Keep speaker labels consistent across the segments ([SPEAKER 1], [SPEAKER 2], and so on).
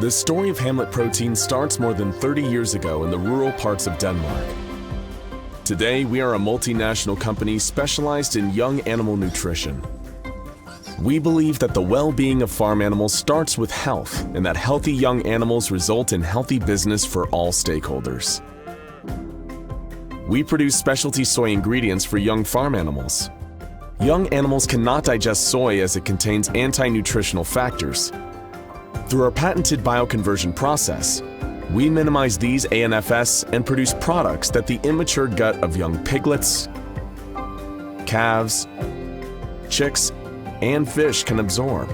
[SPEAKER 1] The story of Hamlet Protein starts more than 30 years ago in the rural parts of Denmark. Today, we are a multinational company specialized in young animal nutrition. We believe that the well-being of farm animals starts with health, and that healthy young animals result in healthy business for all stakeholders. We produce specialty soy ingredients for young farm animals. Young animals cannot digest soy as it contains anti-nutritional factors. Through our patented bioconversion process, we minimize these ANFS and produce products that the immature gut of young piglets, calves, chicks, and fish can absorb.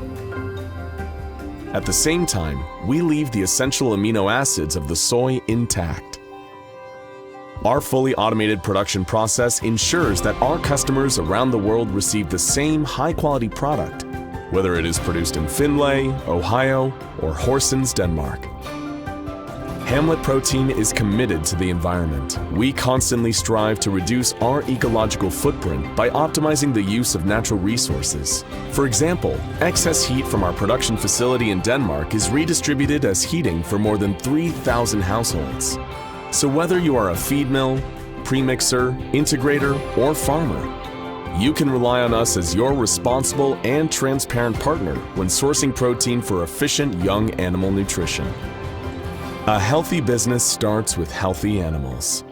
[SPEAKER 1] At the same time, we leave the essential amino acids of the soy intact. Our fully automated production process ensures that our customers around the world receive the same high-quality product, whether it is produced in Findlay, Ohio, or Horsens, Denmark. Hamlet Protein is committed to the environment. We constantly strive to reduce our ecological footprint by optimizing the use of natural resources. For example, excess heat from our production facility in Denmark is redistributed as heating for more than 3,000 households. So whether you are a feed mill, premixer, integrator, or farmer, you can rely on us as your responsible and transparent partner when sourcing protein for efficient young animal nutrition. A healthy business starts with healthy animals.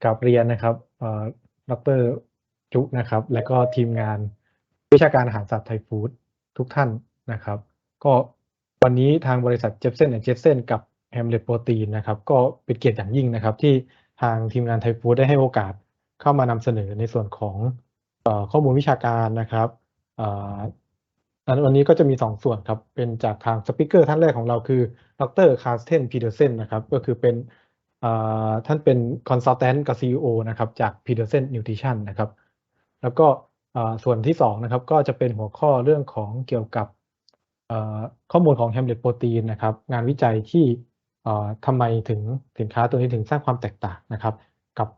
[SPEAKER 2] กราบเรียนนะครับดร.จุนะครับและก็ทีมงานวิชาการอาหารสัตว์ไทยฟู้ดทุกท่านนะครับก็วันนี้ทางบริษัท Jebsen Jessen กับ Hamlet Protein นะครับก็เป็นเกียรติอย่างยิ่งนะครับที่ทางทีมงานไทยฟู้ดได้ให้โอกาสเข้ามานำเสนอในส่วนของข้อมูลวิชาการนะครับวันนี้ก็จะมี2ส่วนครับเป็นจากทางสปีกเกอร์ท่านแรกของเราคือดร. Carsten Pedersen นะครับก็คือเป็นท่านเป็นคอนซัลแทนต์กับ CEO นะครับจาก Pedersen Nutrition นะครับแล้วก็ส่วนที่2นะครับก็จะเป็นหัวข้อเรื่องของเกี่ยวกับข้อมูลของ Hamlet Protein นะครับงานวิจัยที่ทำไมถึงสินค้าตัวนี้ถึงสร้างความแตกต่างนะครับกับ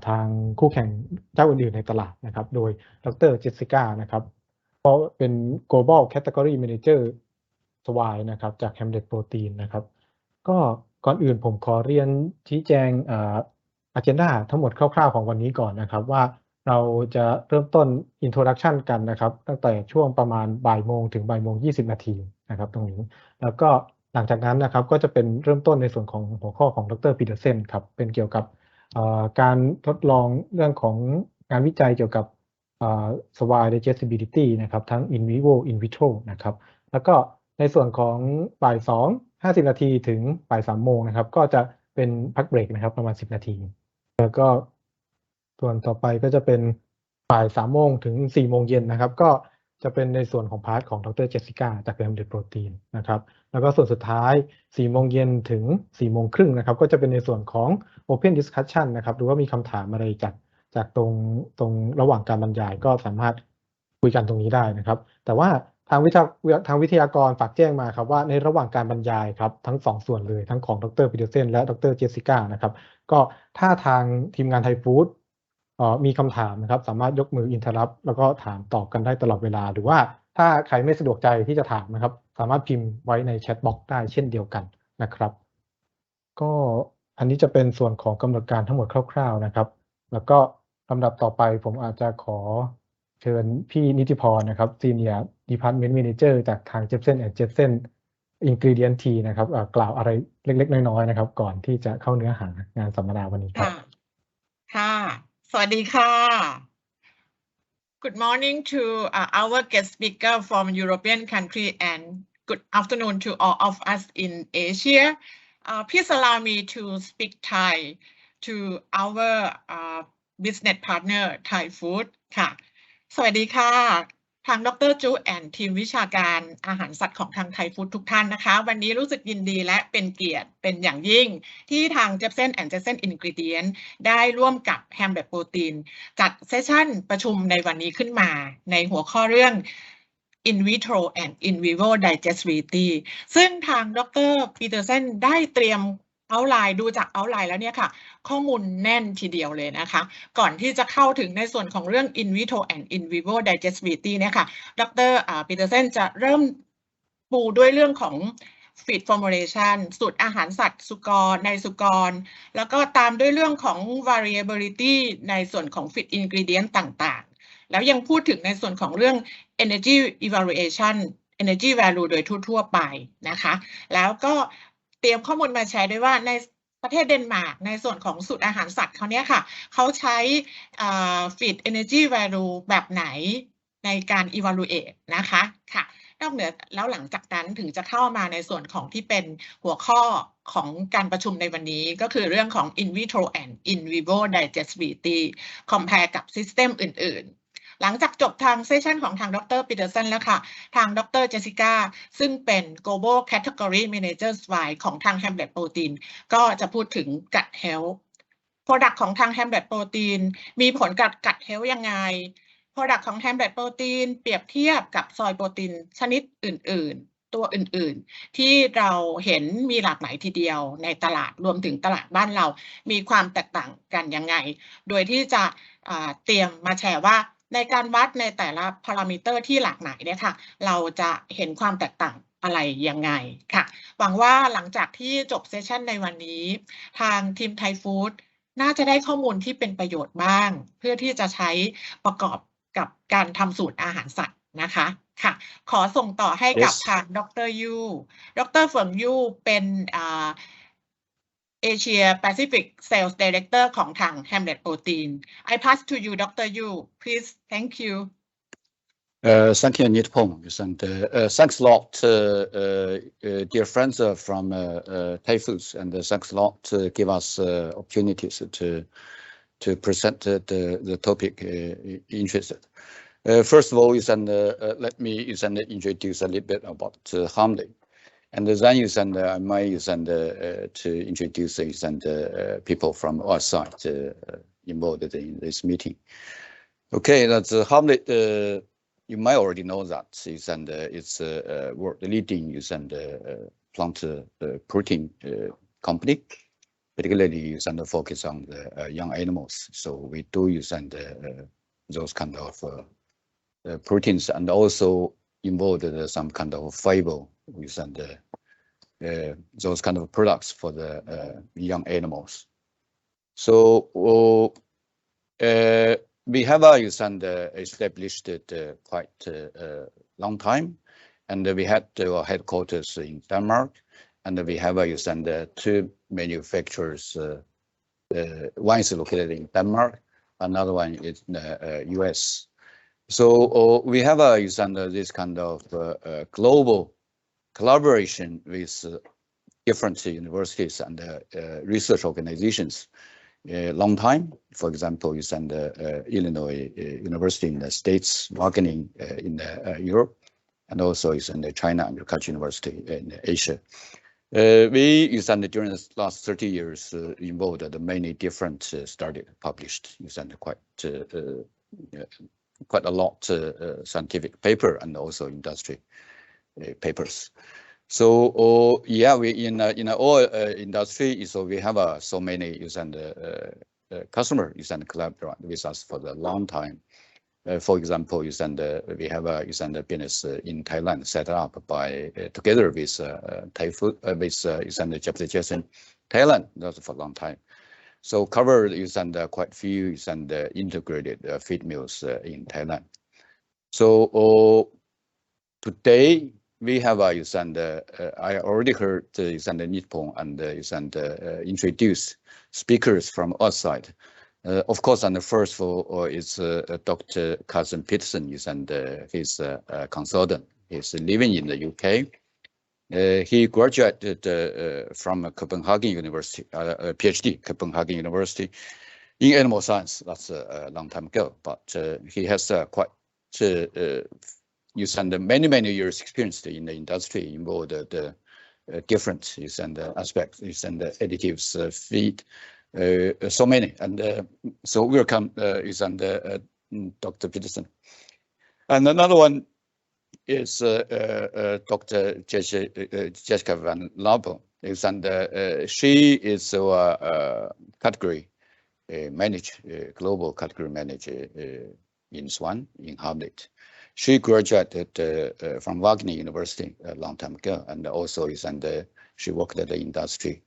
[SPEAKER 2] ทางคู่แข่งเจ้าอื่นๆในตลาดนะครับโดยดร. Jessikaนะครับก็เป็น Global Category Manager Swine นะครับจาก Hamlet Protein นะครับก็ก่อนอื่นผมขอเรียนชี้แจงagenda ทั้งหมดคร่าวๆของวันนี้ก่อนนะครับว่าเราจะเริ่มต้น introduction กันนะครับตั้งแต่ช่วงประมาณบ่ายโมงถึงบ่ายโมง20 นาทีนะครับตรงนี้แล้วก็หลังจากนั้นนะครับก็จะเป็นเริ่มต้นในส่วนของหัวข้อของดร. Pedersen ครับเป็นเกี่ยวกับการทดลองเรื่องของงานวิจัยเกี่ยวกับSwine digestibility นะครับทั้ง in vivo in vitro นะครับแล้วก็ในส่วนของบ่าย2:50 นาทีถึงบ่าย3 โมงนะครับก็จะเป็นพักเบรกนะครับประมาณ10 นาทีแล้วก็ส่วนต่อไปก็จะเป็นบ่าย3 โมงถึง4 โมงเย็นนะครับก็จะเป็นในส่วนของพาร์ทของดร. Jessika จาก Hamlet Protein นะครับแล้วก็ส่วนสุดท้าย4 โมงเย็นถึง4 โมงครึ่งนะครับก็จะเป็นในส่วนของ Open Discussion นะครับหรือว่ามีคำถามอะไรจากตรงระหว่างการบรรยายก็สามารถคุยกันตรงนี้ได้นะครับแต่ว่าทางวิทยากรฝากแจ้งมาครับว่าในระหว่างการบรรยายครับทั้ง2ส่วนเลยทั้งของดร. Pedersen และดร. Jessika นะครับก็ถ้าทางทีมงานไทยฟู้ดมีคำถามนะครับสามารถยกมืออินเทอร์รับแล้วก็ถามตอบกันได้ตลอดเวลาหรือว่าถ้าใครไม่สะดวกใจที่จะถามนะครับสามารถพิมพ์ไว้ในแชทบ็อกซ์ได้เช่นเดียวกันนะครับก็อันนี้จะเป็นส่วนของกำหนดการทั้งหมดคร่าวๆนะครับแล้วก็ลำดับต่อไปผมอาจจะขอเชิญพี่นิติพรนะครับ Senior Department Manager จากทาง Jebsen Jessen Ingredients นะครับกล่าวอะไรเล็กๆน้อยๆนะครับก่อนที่จะเข้าเนื้อหางานสัมมนาวันนี้ครับ
[SPEAKER 3] ค่ะสวัสดีค่ะ Good morning to our guest speaker from European country and good afternoon to all of us in Asia. Please allow me to speak Thai to our business partner Thai Food ค่ะสวัสดีค่ะทางดร.จุแอนทีมวิชาการอาหารสัตว์ของทางไทยฟู้ดทุกท่านนะคะวันนี้รู้สึกยินดีและเป็นเกียรติเป็นอย่างยิ่งที่ทาง Jebsen Jessen Ingredients ได้ร่วมกับ Hamlet Protein จัดเซสชั่นประชุมในวันนี้ขึ้นมาในหัวข้อเรื่อง in vitro and in vivo digestibility ซึ่งทางดร. Pedersen ได้เตรียม เอาไลน์ดูจากเอาไลน์แล้วเนี่ยค่ะข้อมูลแน่นทีเดียวเลยนะคะก่อนที่จะเข้าถึงในส่วนของเรื่อง in vitro and in vivo digestibility เนี่ยค่ะดร. Pedersen จะเริ่มปูด้วยเรื่องของ feed formulation สูตรอาหารสัตว์สุกรในสุกรแล้วก็ตามด้วยเรื่องของ variability ในส่วนของ feed ingredient ต่างๆแล้วยังพูดถึงในส่วนของเรื่อง energy evaluation energy value โดยทั่วๆไปนะคะแล้วก็เตรียมข้อมูลมาแชร์ด้วยว่าในประเทศเดนมาร์กในส่วนของสูตรอาหารสัตว์เขาเนี้ยค่ะเขาใช้ feed energy value แบบไหนในการ evaluate นะคะค่ะนอกเหนือแล้วหลังจากนั้นถึงจะเข้ามาในส่วนของที่เป็นหัวข้อของการประชุมในวันนี้ก็คือเรื่องของ in vitro and in vivo digestibility compare กับ system อื่นๆหลังจากจบทางเซสชันของทางดร. Pedersen แล้วค่ะทางดร. Jessika ซึ่งเป็น Global Category Manager Swine ของทาง Hamlet Protein ก็จะพูดถึง Gut Health Product ของทาง Hamlet Protein มีผลกับ Gut Health ยังไง Product ของ Hamlet Protein เปรียบเทียบกับซอยโปรตีนชนิดอื่นๆตัวอื่นๆที่เราเห็นมีหลากหลายทีเดียวในตลาดรวมถึงตลาดบ้านเรามีความแตกต่างกันยังไงโดยที่จะเตรียมมาแชร์ว่าในการวัดในแต่ละพารามิเตอร์ที่หลากหลายเนี่ยค่ะเราจะเห็นความแตกต่างอะไรยังไงค่ะหวังว่าหลังจากที่จบเซสชันในวันนี้ทางทีมไทยฟู้ดน่าจะได้ข้อมูลที่เป็นประโยชน์บ้างเพื่อที่จะใช้ประกอบกับการทำสูตรอาหารสัตว์นะคะค่ะขอส่งต่อให้กับทางดร.ยูดร.เฟิงยูเป็นAsia Pacific Sales Director ของทาง Hamlet Protein. I pass to you, Dr. Yu. Please, thank you.
[SPEAKER 4] Thank you, Nitpong, and thanks a lot, dear friends from Thai Foods, and thanks a lot to give us opportunities to present the topic interested. First of all, let me introduce a little bit about Hamlet. And then I might to introduce people from our side involved in this meeting. Okay, that's Hamlet. You might already know that it's world leading plant protein company, particularly focus on the young animals. So we do use those kind of proteins, and also involved some kind of fiber with those kind of products for the young animals. So we have established it quite a long time, and we had our headquarters in Denmark, and we have two manufacturers. One is located in Denmark, another one is in the US. So we have this kind of global collaboration with different universities and research organizations a long time. For example, Illinois University in the States, Wageningen in Europe, and also China Agricultural University in Asia. We during the last 30 years involved many different studies published, quite a lot scientific paper and also industry papers. So yeah, we in all industry, so we have so many customers collaborate with us for the long time. For example, we have a business in Thailand set up by together with Thai food with Jebsen Jessen Thailand. That's for a long time. So covered quite few integrated feed mills in Thailand. So today we have I already heard Nitpong and introduced speakers from our side. Of course, and the first of all is Dr. Carsten Pedersen, he's a consultant. He's living in the UK. He graduated from Copenhagen University, PhD, Copenhagen University in animal science. That's a long time ago, but he has quite many years experience in the industry involved the different aspects and the additives, feed, so many. And so welcome Dr. Pedersen. And another one is Dr. Jessika van Leeuwen. She is a category manager, global category manager in Swine in Hamlet. She graduated from Wagner University a long time ago, and also she worked at the industry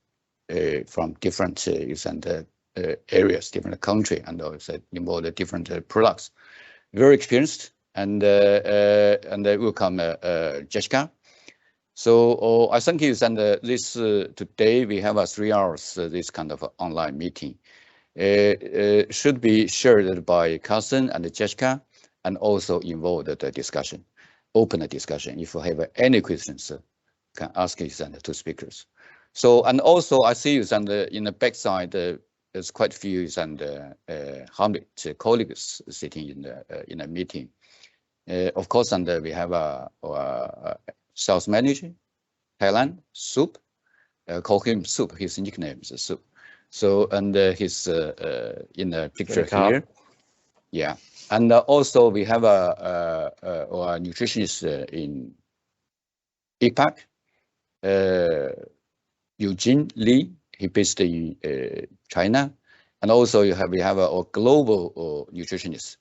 [SPEAKER 4] from different areas, different country, and also involved different products. Very experienced, and welcome Jessika. So I think this today we have 3 hours this kind of online meeting. Should be shared by Carsten and Jessika, and also involve the discussion, open the discussion. If you have any questions, can ask two speakers. So, and also I see in the backside there's quite a few Hamlet colleagues sitting in a meeting. Of course, we have a sales manager, Thailand, Soup, call him Soup. His nickname is Soup. So, and he's in the picture here. Yeah, and also we have a nutritionist in APAC, Eugene Lee. He based in China, and also we have a global nutritionist,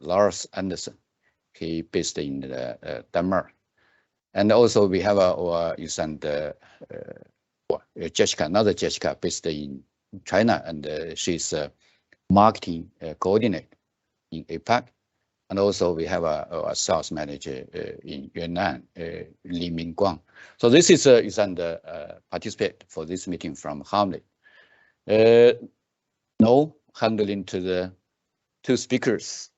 [SPEAKER 4] Lars Andersen. He based in Denmark, and also we have Jessika, another Jessika based in China, and she's a marketing coordinator in APAC, and also we have a sales manager in Yunnan, Li Mingguang. So this is participate for this meeting from Hamlet. Now handling to the two speakers.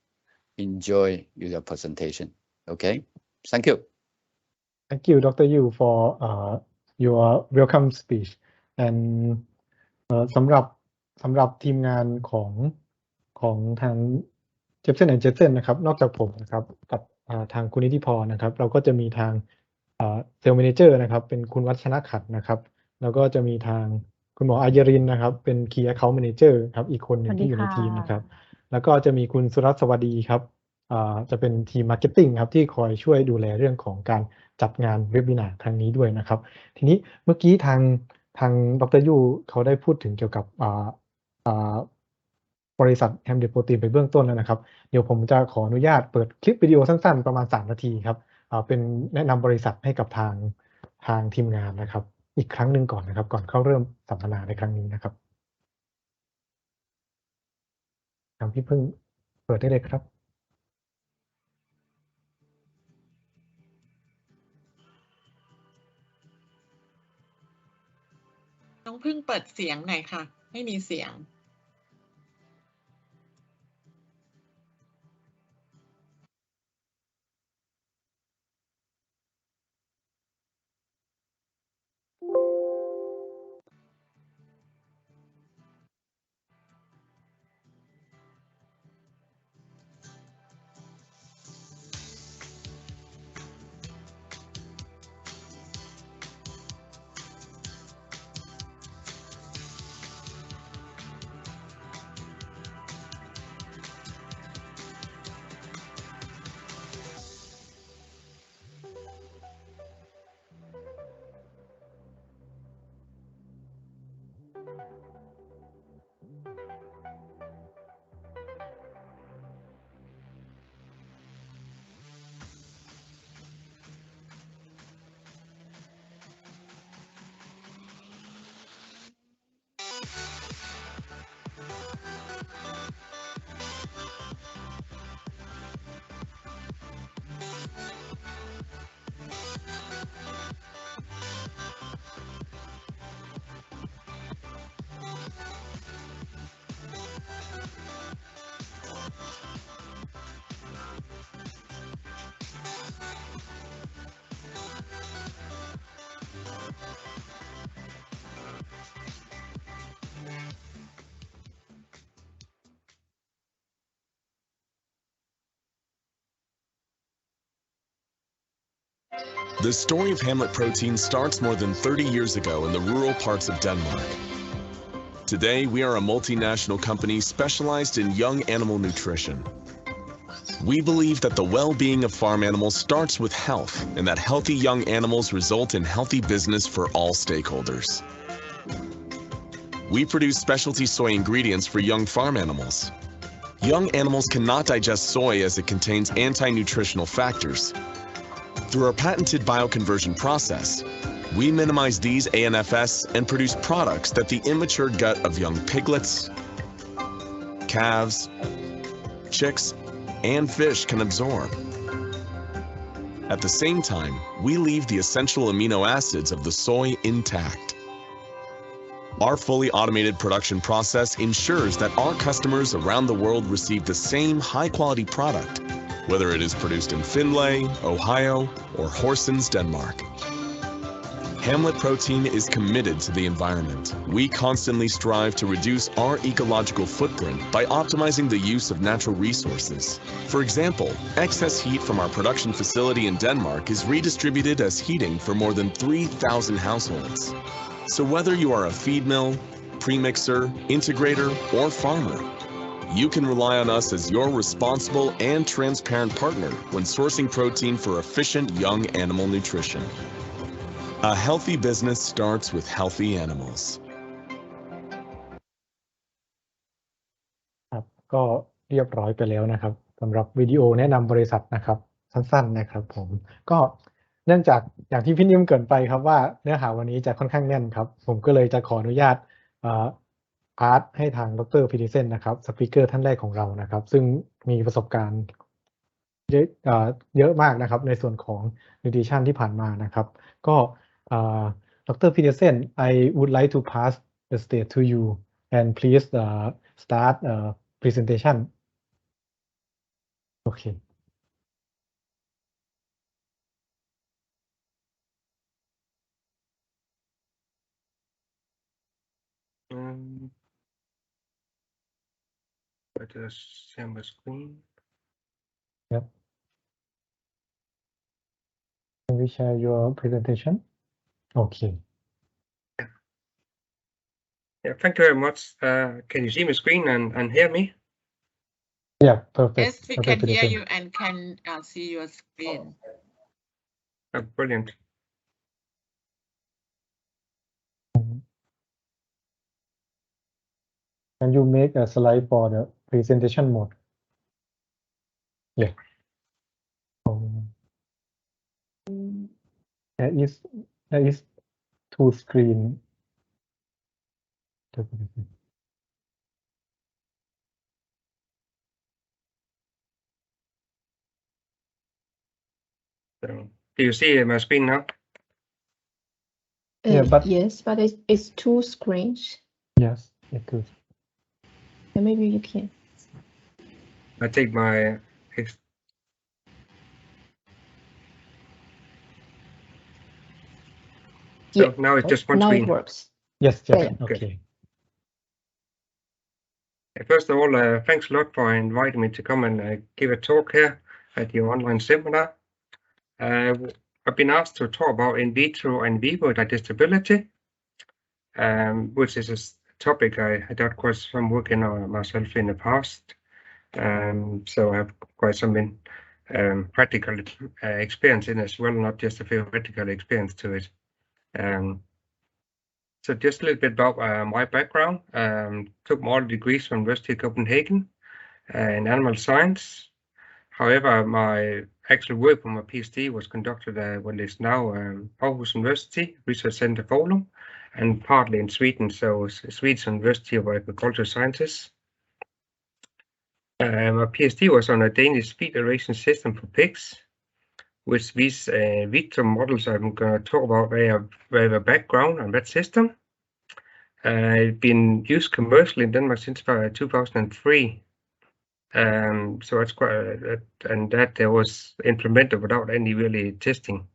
[SPEAKER 4] Enjoy your presentation. Okay, thank you.
[SPEAKER 2] Thank you, Dr. Yu, for your welcome speech. And สำหรับทีมงานของทาง Jebsen Jessen นะครับนอกจากผมนะครับกับทางคุณนิติพรนะครับเราก็จะมีทางเซลล์แมเนเจอร์นะครับเป็นคุณวัชรขันธ์นะครับแล้วก็จะมีทางคุณหมออัยรินนะครับเป็น Key Account Manager ครับอีกคนหนึ่งที่อยู่ในทีมนะครับแล้วก็จะมีคุณสุรัตน์สวัสดีครับจะเป็นทีม Marketing ครับที่คอยช่วยดูแลเรื่องของการจัดงานเว็บวินาร์ครั้งนี้ด้วยนะครับทีนี้เมื่อกี้ทางดร.ยูเขาได้พูดถึงเกี่ยวกับบริษัท Hamlet Protein ไปเบื้องต้นแล้วนะครับเดี๋ยวผมจะขออนุญาตเปิดคลิปวิดีโอสั้นๆประมาณ3นาทีครับเป็นแนะนำบริษัทให้กับทางทีมงานนะครับอีกครั้งหนึ่งก่อนนะครับก่อนเข้าเริ่มสัมมนาในครั้งนี้นะครับทางพี่พึ่งเปิดได้เลยครับ
[SPEAKER 3] น้องพึ่งเปิดเสียงหน่อยค่ะไม่มีเสียง
[SPEAKER 1] The story of Hamlet Protein starts more than 30 years ago in the rural parts of Denmark. Today, we are a multinational company specialized in young animal nutrition. We believe that the well-being of farm animals starts with health, and that healthy young animals result in healthy business for all stakeholders. We produce specialty soy ingredients for young farm animals. Young animals cannot digest soy as it contains anti-nutritional factors. Through our patented bioconversion process, we minimize these ANFS and produce products that the immature gut of young piglets, calves, chicks, and fish can absorb. At the same time, we leave the essential amino acids of the soy intact. Our fully automated production process ensures that our customers around the world receive the same high-quality product, whether it is produced in Findlay, Ohio, or Horsens, Denmark. Hamlet Protein is committed to the environment. We constantly strive to reduce our ecological footprint by optimizing the use of natural resources. For example, excess heat from our production facility in Denmark is redistributed as heating for more than 3,000 households. So whether you are a feed mill, premixer, integrator, or farmer, you can rely on us as your responsible and transparent partner when sourcing protein for efficient young animal nutrition. A healthy business starts with healthy animals.
[SPEAKER 2] ครับก็เรียบร้อยไปแล้วนะครับสำหรับวิดีโอแนะนำบริษัทนะครับสั้นๆนะครับผมก็เนื่องจากอย่างที่พี่นิ่มเกริ่นไปครับว่าเนื้อหาวันนี้จะค่อนข้างแน่นครับผมก็เลยจะขออนุญาตพาสให้ทางดร. พีเดอร์เซนนะครับสปีกเกอร์ท่านแรกของเรานะครับซึ่งมีประสบการณ์เยอะมากนะครับในส่วนของ nutrition ที่ผ่านมานะครับก็Dr. Pedersen, I would like to pass the stage to you and please start presentation. Okay.
[SPEAKER 5] I just share my screen.
[SPEAKER 2] Yep. Can we share your presentation? Okay.
[SPEAKER 5] Yeah, thank you very much. Can you see my screen and hear me?
[SPEAKER 2] Yeah, perfect.
[SPEAKER 3] Yes, we can hear you and can see your screen.
[SPEAKER 5] Oh, brilliant.
[SPEAKER 2] Can you make a slide for the presentation mode? Yeah. There is two screen.
[SPEAKER 5] So, do you see my screen now?
[SPEAKER 2] Yeah, but
[SPEAKER 6] yes, but it's two screens.
[SPEAKER 2] Yes, it is.
[SPEAKER 6] Yeah, maybe you can.
[SPEAKER 5] I take my. So
[SPEAKER 6] Yeah.
[SPEAKER 5] now it's just one
[SPEAKER 6] Now
[SPEAKER 5] screen.
[SPEAKER 6] it works.
[SPEAKER 2] Yes,
[SPEAKER 6] Yeah.
[SPEAKER 2] okay.
[SPEAKER 5] First of all, thanks a lot for inviting me to come and give a talk here at your online seminar. I've been asked to talk about in vitro and vivo digestibility, which is a topic I did quite some work in myself in the past. So I have quite some practical experience in as well, not just a theoretical experience to it. So just a little bit about my background. Took model degrees from University of Copenhagen in animal science. However, my actual work for my PhD was conducted at what is now Aarhus University Research Center Folum, and partly in Sweden, so Swedish University of Agricultural Sciences. My PhD was on a Danish feed aeration system for pigs, which these vitro models I'm going to talk about. They have a background on that system. It's been used commercially in Denmark since 2003. So it's quite, and that there was implemented without any really testing,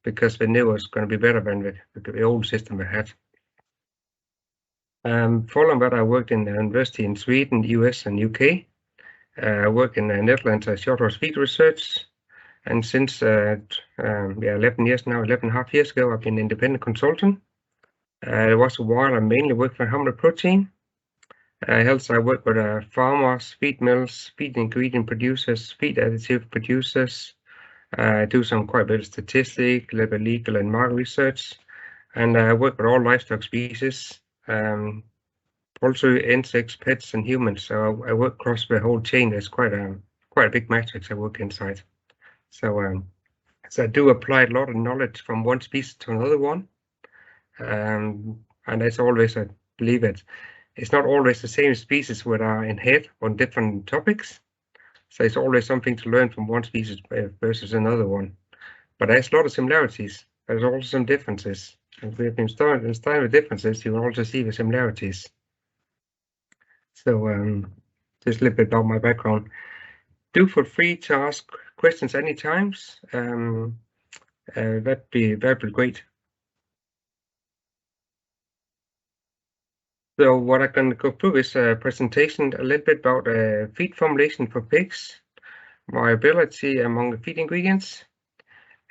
[SPEAKER 5] because we knew it was going to be better than the old system we had. Following that, I worked in the university in Sweden, US, and UK. I worked in the Netherlands as short-horse feed research, and since 11 years now, 11.5 years ago, I've been an independent consultant. There was a while I mainly worked for Hamlet Protein. Else I work with farmers, feed mills, feed ingredient producers, feed additive producers. Do some quite a bit of statistic, a little bit legal and market research, and I work with all livestock species, also insects, pets, and humans. So I work across the whole chain. There's quite a big matrix I work inside. So I do apply a lot of knowledge from one species to another one, and as always, I believe it's not always the same species that are in head on different topics. So it's always something to learn from one species versus another one. But there's a lot of similarities. There's also some differences. If we have been starting with differences, you will also see the similarities. So just a little bit about my background. Do feel free to ask questions anytime. That'd be great. So what I'm going to go through is a presentation a little bit about feed formulation for pigs, viability among the feed ingredients,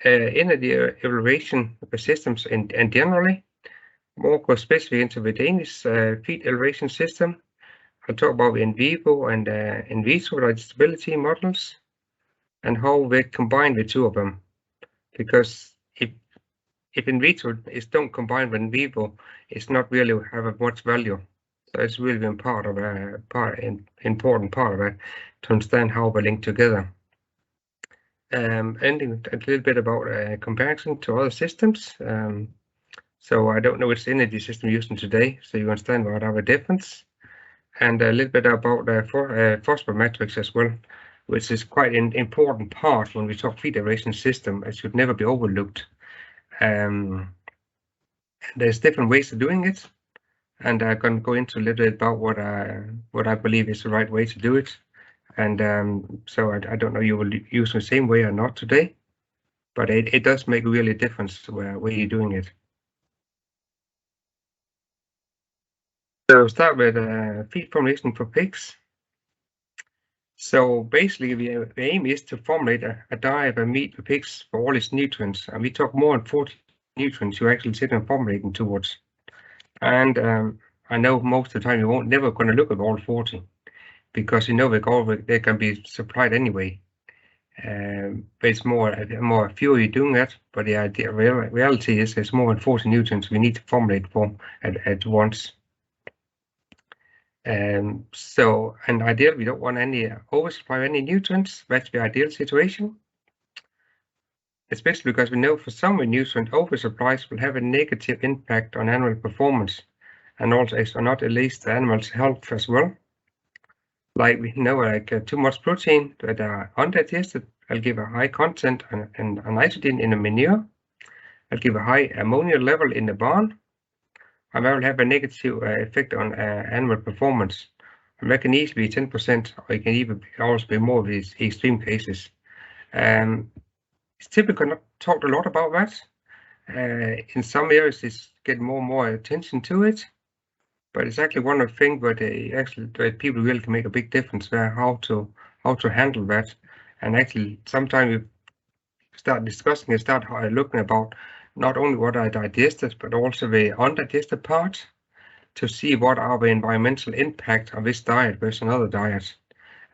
[SPEAKER 5] energy evaluation of the systems and generally, more go specifically into the Danish feed evaluation system. I'll talk about in vivo and in vitro digestibility models and how they combine the two of them. Because if in vitro is don't combine with in vivo, it's not really have much value. So it's really been important part of it to understand how they link together. Ending a little bit about comparison to other systems. So I don't know which energy system you're using today, so you understand what are the difference. And a little bit about phosphor matrix as well, which is quite an important part when we talk feed evaluation system. It should never be overlooked. There's different ways of doing it, and I'm going to go into a little bit about what I believe is the right way to do it. And so I don't know you will use the same way or not today, but it does make really a difference where you're doing it. So start with feed formulation for pigs. So basically the aim is to formulate a diet that meet the pigs for all its nutrients, and we talk more than 40 nutrients you actually sit and formulating towards. And I know most of the time you won't never going to look at all 40 because you know they can be supplied anyway. But it's more fewer you're doing that. But the reality is there's more than 40 nutrients we need to formulate for at once. So and ideally we don't want any oversupply of any nutrients. That's the ideal situation. Especially because we know for some nutrient oversupplies will have a negative impact on animal performance and also not at least the animal's health as well. Like we know, like too much protein that are undigested, I'll give a high content and nitrogen in the manure. I'll give a high ammonia level in the barn, and that will have a negative effect on animal performance. And that can easily be 10%, or it can even also be more of these extreme cases. It's typically not talked a lot about that. In some areas, it's getting more and more attention to it. But it's actually one of the things where people really can make a big difference there, how to handle that. And actually, sometimes you start discussing and start looking about not only what are digested, but also the undigested part to see what are the environmental impact of this diet versus another diet.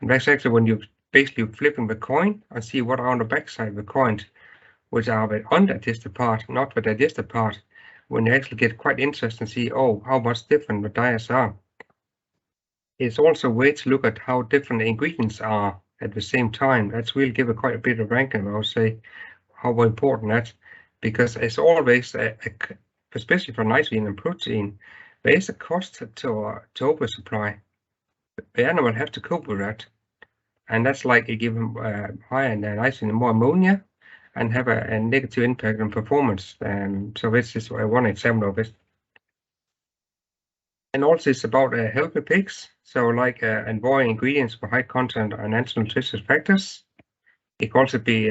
[SPEAKER 5] And that's actually when you basically flipping the coin and see what are on the backside of the coin, which are the undigested part, not the digested part. When you actually get quite interested and see, oh, how much different the diets are. It's also a way to look at how different the ingredients are at the same time. That's really give quite a bit of ranking, I would say, how important that, because it's always, especially for nitrogen and protein, there is a cost to oversupply. The animal have to cope with that. And that's like you give them higher nitrogen and more ammonia, and have a negative impact on performance. So this is one example of it. And also it's about healthy pigs. So like avoiding ingredients for high content on natural nutritious factors. It can also be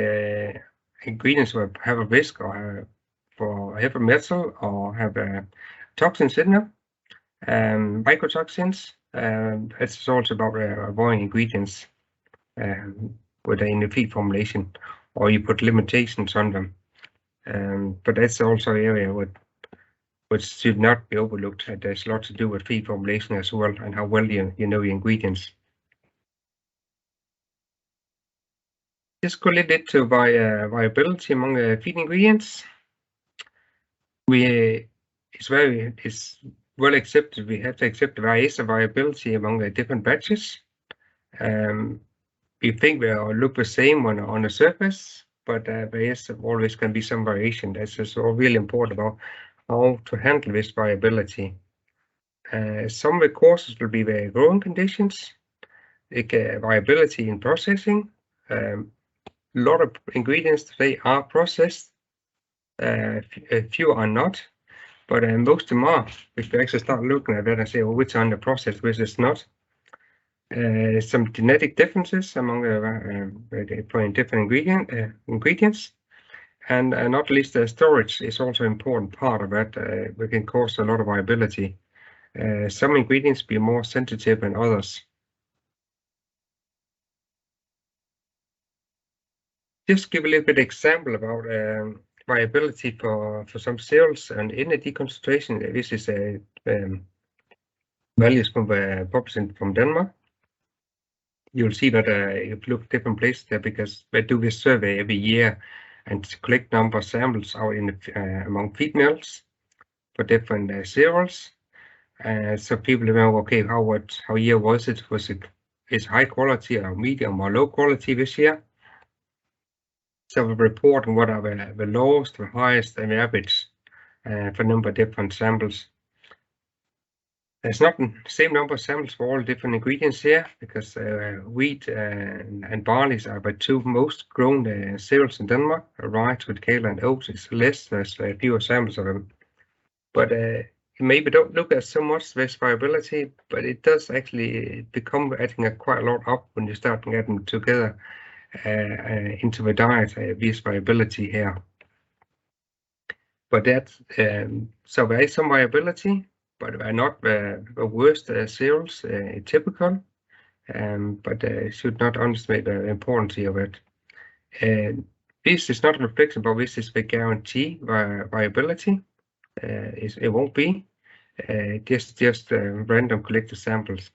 [SPEAKER 5] ingredients that have a risk or for heavy metal or have toxins in them, mycotoxins. It's also about avoiding ingredients in the feed formulation, or you put limitations on them. But that's also an area which should not be overlooked. There's a lot to do with feed formulation as well, and how well you know the ingredients. Just go a little bit to viability among feed ingredients. It's well accepted. We have to accept there is a viability among the different batches. We think they all look the same on the surface, but there is always going to be some variation. That's just all really important about how to handle this viability. Some of the causes will be the growing conditions, like viability in processing. A lot of ingredients today are processed. A few are not, but most of them are. If you actually start looking at that and say, well, which are in the process, which is not. Some genetic differences among different ingredients, and not least the storage is also an important part of that. We can cause a lot of viability. Some ingredients be more sensitive than others. Just give a little bit example about viability for some cereals and energy concentration. This is values from Pedersen from Denmark. You'll see that if you look different places there, because they do this survey every year and collect number of samples out in among feed mills for different cereals. So people remember, okay, how year was it? Is high quality or medium or low quality this year? So we report on what are the lowest, the highest, and the average for a number of different samples. There's not the same number of samples for all different ingredients here, because wheat and barley are the two most grown cereals in Denmark. Rye, kale, and oats is less. There's fewer samples of them. But maybe don't look at so much this viability, but it does actually become adding quite a lot up when you start getting them together into the diet. This viability here. But that's so there is some viability, but they're not the worst cereals, typical, but should not underestimate the importance of it. This is not a reflection, but this is the guarantee viability. It won't be just random collected samples.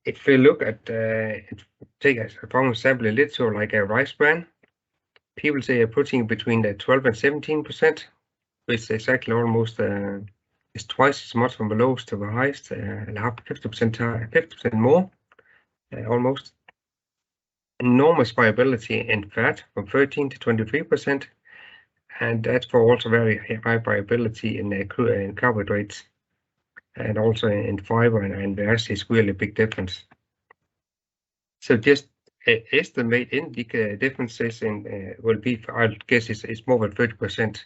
[SPEAKER 5] If we look at take a for example a little like a rice bran, people say a protein between 12 and 17%. Which is actually almost is twice as much from the lowest to the highest, and 50% more, almost. Enormous viability in fat from 13 to 23%, and that's for also very high viability in carbohydrates, and also in fiber, and there is really a big difference. So just estimate in the differences in will be, I guess, it's more than 30%.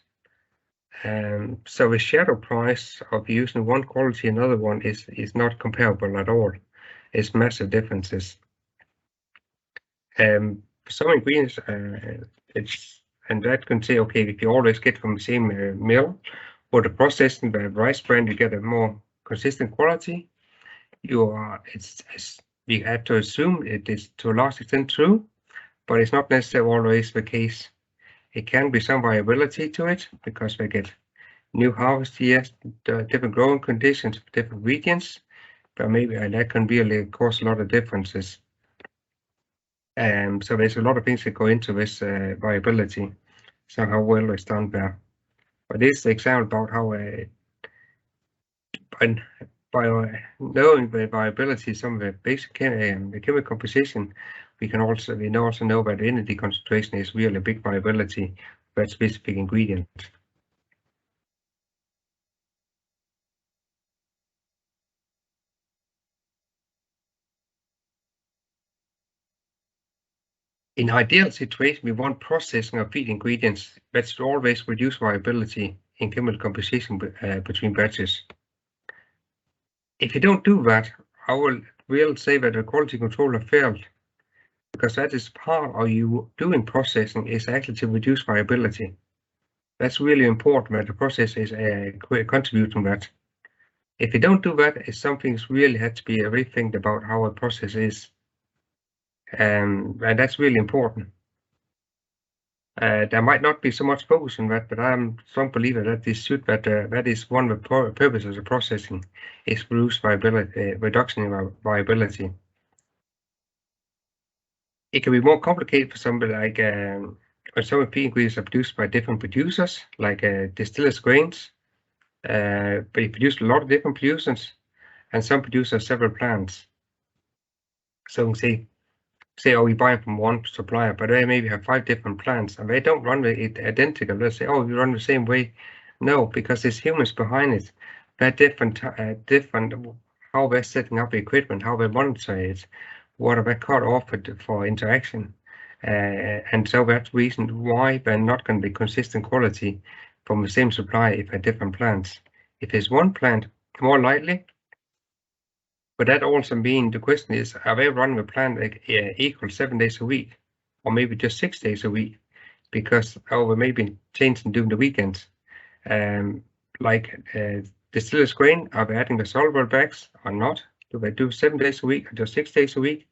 [SPEAKER 5] So the shadow price of using one quality another one is not comparable at all. It's massive differences. Some ingredients, and that can say, okay, if you always get from the same mill, or the processing by rice bran, you get a more consistent quality. We have to assume it is to a large extent true, but it's not necessarily always the case. It can be some viability to it because they get new harvest years, different growing conditions, different ingredients, but maybe that can really cause a lot of differences. So there's a lot of things that go into this viability, so how well it's done there. But this is the example about how by knowing the viability, some of the basic the chemical composition, we also know that the energy concentration is really a big viability for that specific ingredient. In ideal situation, we want processing of feed ingredients that should always reduce viability in chemical composition between batches. If you don't do that, I will say that the quality controller failed, because that is part of you doing processing is actually to reduce viability. That's really important that the process is contributing that. If you don't do that, something's really had to be rethink about how a process is. And that's really important. There might not be so much focus on that, but I'm a strong believer that that is one of the purposes of processing, is reduction in viability. It can be more complicated for somebody like when some of the feed ingredients are produced by different producers, like distillers grains, but you produce a lot of different producers, and some producers several plants. So say, oh, we buy from one supplier, but they maybe have 5 different plants, and they don't run it identical. Let's say, oh, you run the same way. No, because there's humans behind it. They're different, how they're setting up the equipment, how they monitor it, what are they cut off for interaction. And so that's the reason why they're not going to be consistent quality from the same supplier if they're different plants. If there's one plant, more likely. But that also means the question is, are they running the plant equal 7 days a week, or maybe just 6 days a week? Because they may be changing during the weekends. Like distillers grain, are they adding the soluble bags or not? Do they do 7 days a week or just 6 days a week?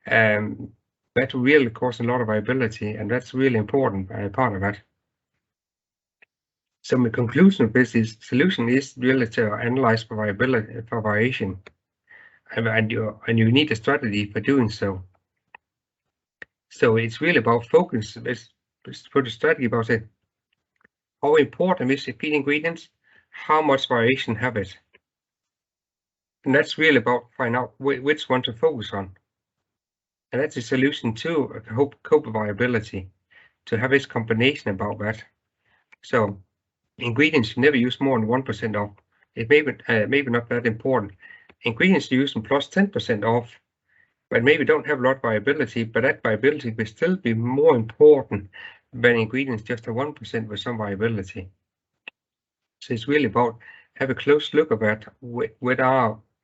[SPEAKER 5] That really causes a lot of viability, and that's really important part of that. So my conclusion of this is solution is really to analyze for viability, for variation. And you need a strategy for doing so. So it's really about focus. Let's put a strategy about it. How important is the feed ingredients? How much variation have it? And that's really about finding out which one to focus on. And that's a solution to cope with viability, to have this combination about that. So ingredients you never use more than 1% of. It maybe not that important. Ingredients using plus 10% off, but maybe don't have a lot of viability, but that viability will still be more important than ingredients just a 1% with some viability. So it's really about have a close look at that,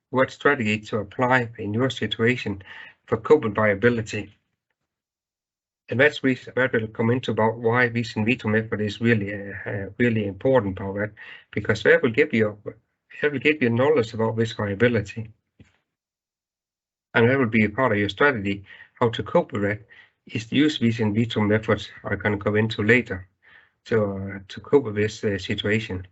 [SPEAKER 5] what strategy to apply in your situation for coping viability. And that's that will come into about why this in vitro method is really important about that, because that will give you knowledge about this viability. And that will be a part of your strategy, how to cope with that, is to use these in vitro methods I'm going to go into later to cope with this situation.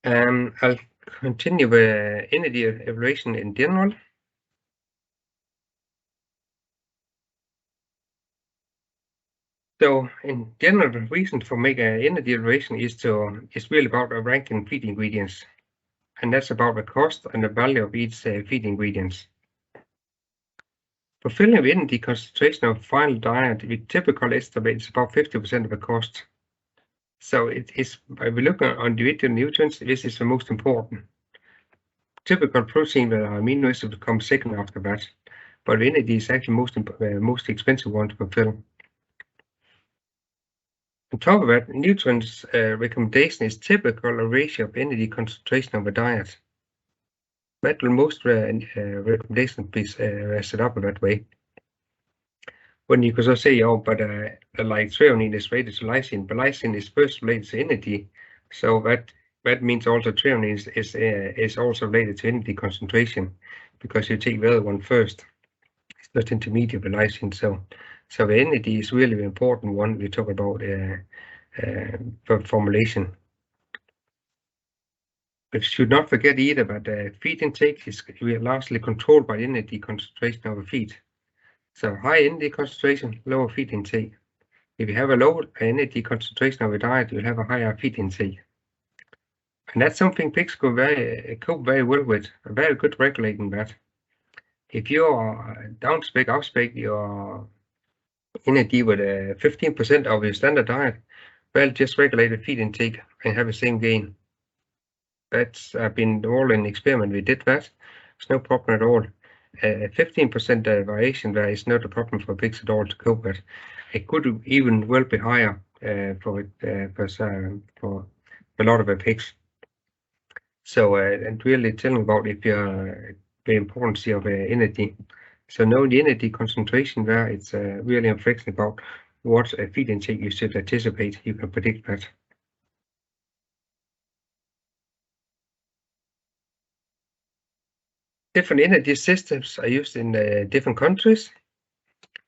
[SPEAKER 5] I'll continue with energy evaluation in general. So in general, the reason for making an energy evaluation is really about ranking feed ingredients, and that's about the cost and the value of each feed ingredients. For filling the energy concentration of final diet, we typically estimate it's about 50% of the cost. So it is, if we look on individual nutrients, this is the most important. Typical protein and amino acids come second after that, but energy is actually most expensive one to fulfill. On top of that, nutrients recommendation is typical a ratio of energy concentration of a diet. That will most recommendations be set up in that way. When you could also say, oh, but like threonine is related to lysine, but lysine is first related to energy, so that means also threonine is also related to energy concentration, because you take the other one first. It's not intermediate with lysine, so the energy is really the important one we talk about for formulation. But should not forget either that feed intake is largely controlled by energy concentration of the feed. So high energy concentration, lower feed intake. If you have a low energy concentration of a diet, you'll have a higher feed intake. And that's something pigs cope very well with, very good regulating that. If you're downspec, upspec your energy with 15% of your standard diet, well, just regulate the feed intake and have the same gain. That's been all in experiment. We did that. It's no problem at all. 15% variation there is not a problem for pigs at all to cope with. It could even well be higher for a lot of the pigs. So and really telling about if you're the importance of energy. So knowing the energy concentration there, it's really inflexible about what feed intake you should anticipate. You can predict that. Different energy systems are used in different countries.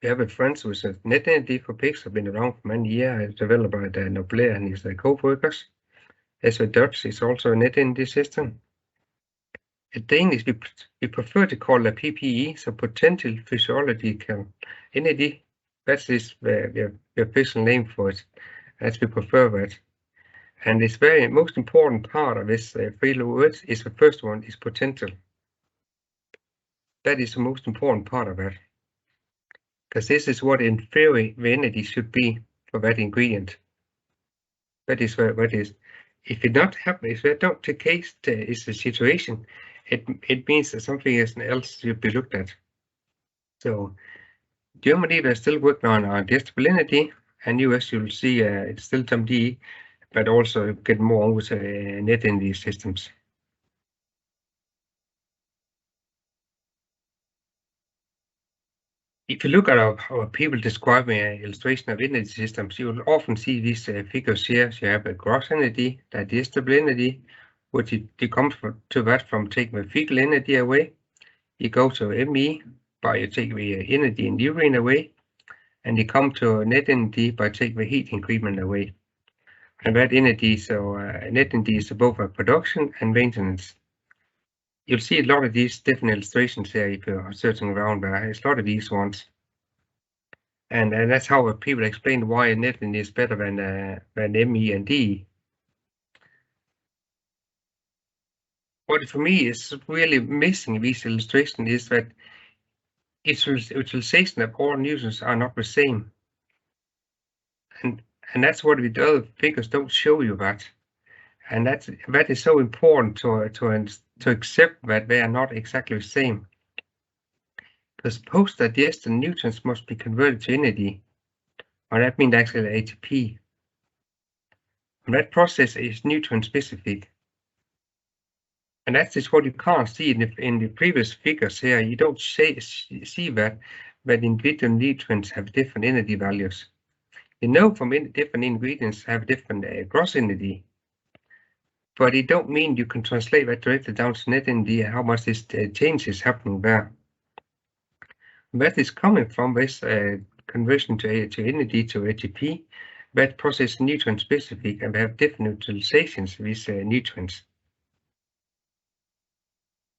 [SPEAKER 5] We have a friend with a net energy for pigs, have been around for many years, developed by Nobler and his co-workers. As with Dutch, it's also a net energy system. In Danish, we prefer to call it PPE, so potential physiological energy. That is the official name for it, as we prefer that. And it's very most important part of this three words is the first one is potential. That is the most important part of that, because this is what in theory the energy should be for that ingredient. That is what is. If it not happen, if that not the case, is the situation, it means that something else should be looked at. So Germany, they're still working on digestibility, and US you'll see it's still some D, but also get more with net in these systems. If you look at how people describing an illustration of energy systems, you will often see these figures here. So you have a gross energy, digestible energy, which it comes to that from taking the fecal energy away. You go to ME by you take the energy in urine away, and you come to net energy by taking the heat increment away. And that energy, so net energy is both a production and maintenance. You'll see a lot of these different illustrations here if you're searching around. There's a lot of these ones, and that's how people explain why net energy is better than ME and D. What for me is really missing in these illustrations is that its utilization of all nutrients are not the same, and that's what the other figures don't show you that, and that is so important to accept that they are not exactly the same, because post-digested nutrients must be converted to energy, or that means actually ATP, and that process is nutrient specific. And that is what you can't see in the previous figures here. You don't see that individual nutrients have different energy values. You know from different ingredients have different gross energy, but it don't mean you can translate that directly down to net energy, how much this change is happening there. That is coming from this conversion to energy to ATP. That process is nutrient specific, and we have different utilizations of these nutrients.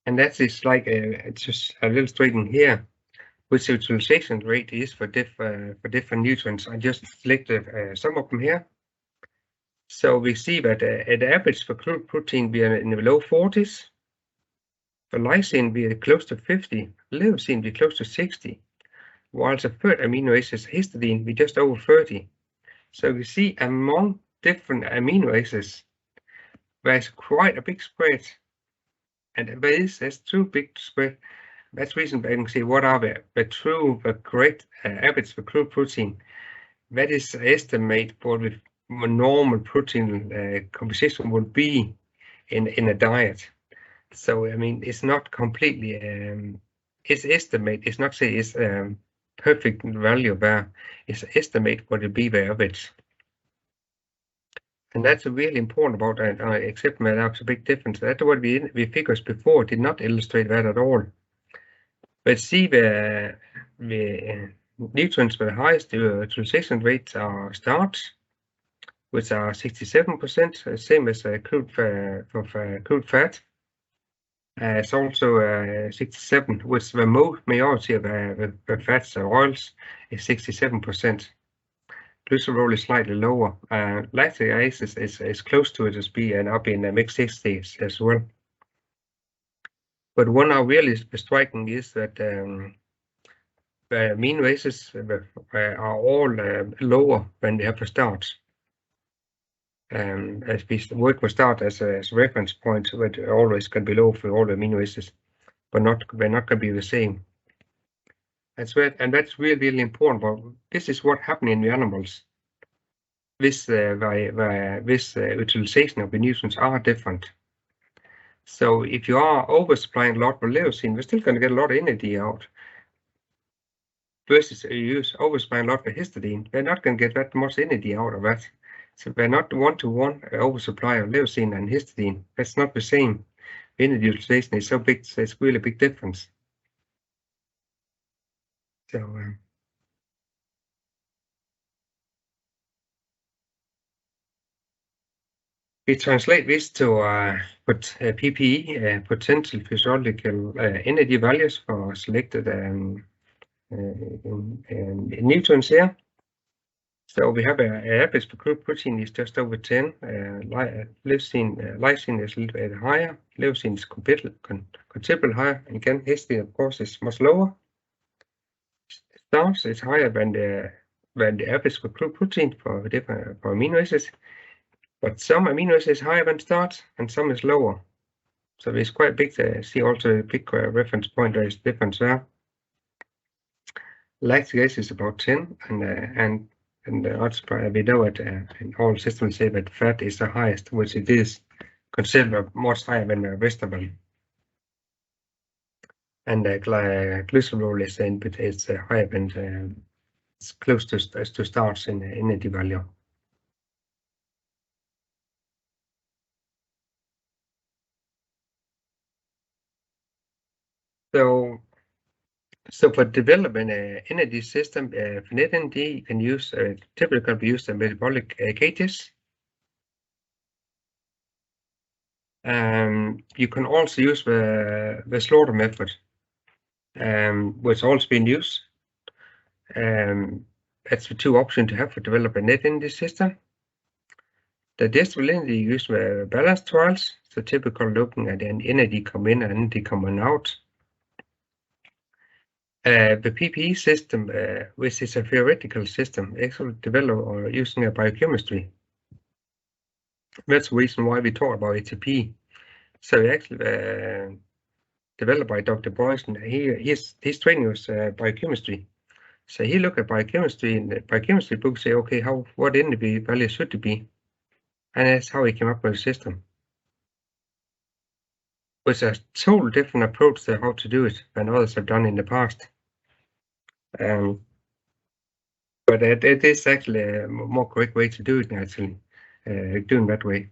[SPEAKER 5] And that is like just illustrating here which utilization rate is for different nutrients. I just selected some of them here. So we see that at average for crude protein we are in the low 40s. For lysine we are close to 50. Leucine we are close to 60. While the third amino acid histidine we are just over 30. So we see among different amino acids there's quite a big spread. And that's true big spread. That's the reason I can say what are the correct average for crude protein. That is estimate what the normal protein composition would be in a diet. So I mean it's not completely it's estimate. It's not say it's perfect value there. It's estimate what it be the average. And that's really important about that. Except that there's a big difference. That's what we figures before did not illustrate that at all. But see the nutrients with the highest utilization rates are starch, which are 67%, same as crude fat. It's also 67, which the majority of the fats or oils is 67%. Glycerol is slightly lower. Lactic acid is close to it as being and up in the mid-60s as well. But one are really striking is that the amino acids are all lower than they have for starch. As we work with starch as a reference point, but always can be low for all the amino acids, but they're not going to be the same. And that's really important. But this is what happened in the animals. This utilization of the nutrients are different. So if you are oversupplying a lot of leucine, we're still going to get a lot of energy out. Versus you use oversupplying a lot of histidine, they're not going to get that much energy out of that. So they're not one-to-one oversupply of leucine and histidine. That's not the same. energy utilization is so big, so it's really a big difference. So we translate this to PPE, potential physiological energy values for selected nutrients here. So we have an average per group protein is just over 10. Lysine is a little bit higher. Leucine is considerably higher. Again, histidine, of course, is much lower. Starch is higher than the average per group protein for different amino acids. But some amino acids higher than starch and some is lower. So it's quite big. See also a big reference point. There is difference there. Lactic acid is about 10, and we know it in all systems say that fat is the highest, which it is considered much higher than vegetable. And glycerol is but it's higher than it's close to starch in energy value. So for developing an energy system for net energy, you can use typically use the metabolic cages. You can also use the slaughter method, which also been used. That's the two options to have for develop a net energy system. The digestibility use the balance trials, so typically looking at an energy come in and energy coming out. The PPE system, which is a theoretical system, actually developed or using a biochemistry. That's the reason why we talk about ATP. So actually developed by Dr. Pedersen. His training was biochemistry. So he looked at biochemistry, and the biochemistry book say, okay, what energy value should it be? And that's how he came up with a system. It's a totally different approach to how to do it than others have done in the past. But it is actually a more correct way to do it, actually, doing that way.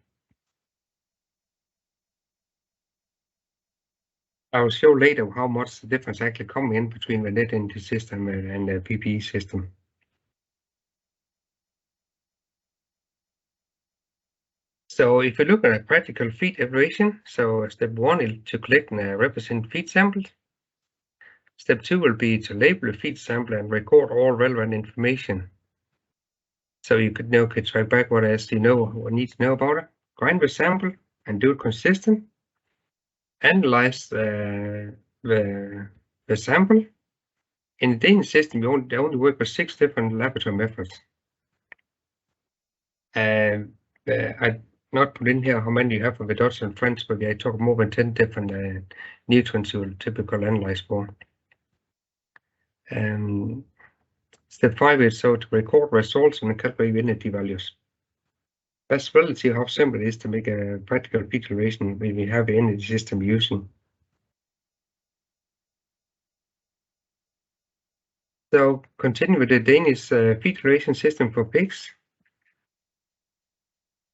[SPEAKER 5] I will show later how much the difference actually come in between the net energy system and the PPE system. So if you look at a practical feed evaluation, so step 1 is to collect and represent feed samples. Step 2 will be to label a feed sample and record all relevant information. So you could track back what else you know or need to know about it. Grind the sample and do it consistent. Analyze the sample. In the Danish system, we only work with 6 different laboratory methods. I not put in here how many you have for the Dutch and French, but I talk more than 10 different nutrients you will typically analyze for. Step 5 is so to record results and calculate energy values. That's relative how simple it is to make a practical feed evaluation when we have the energy system using. So continue with the Danish feed evaluation system for pigs.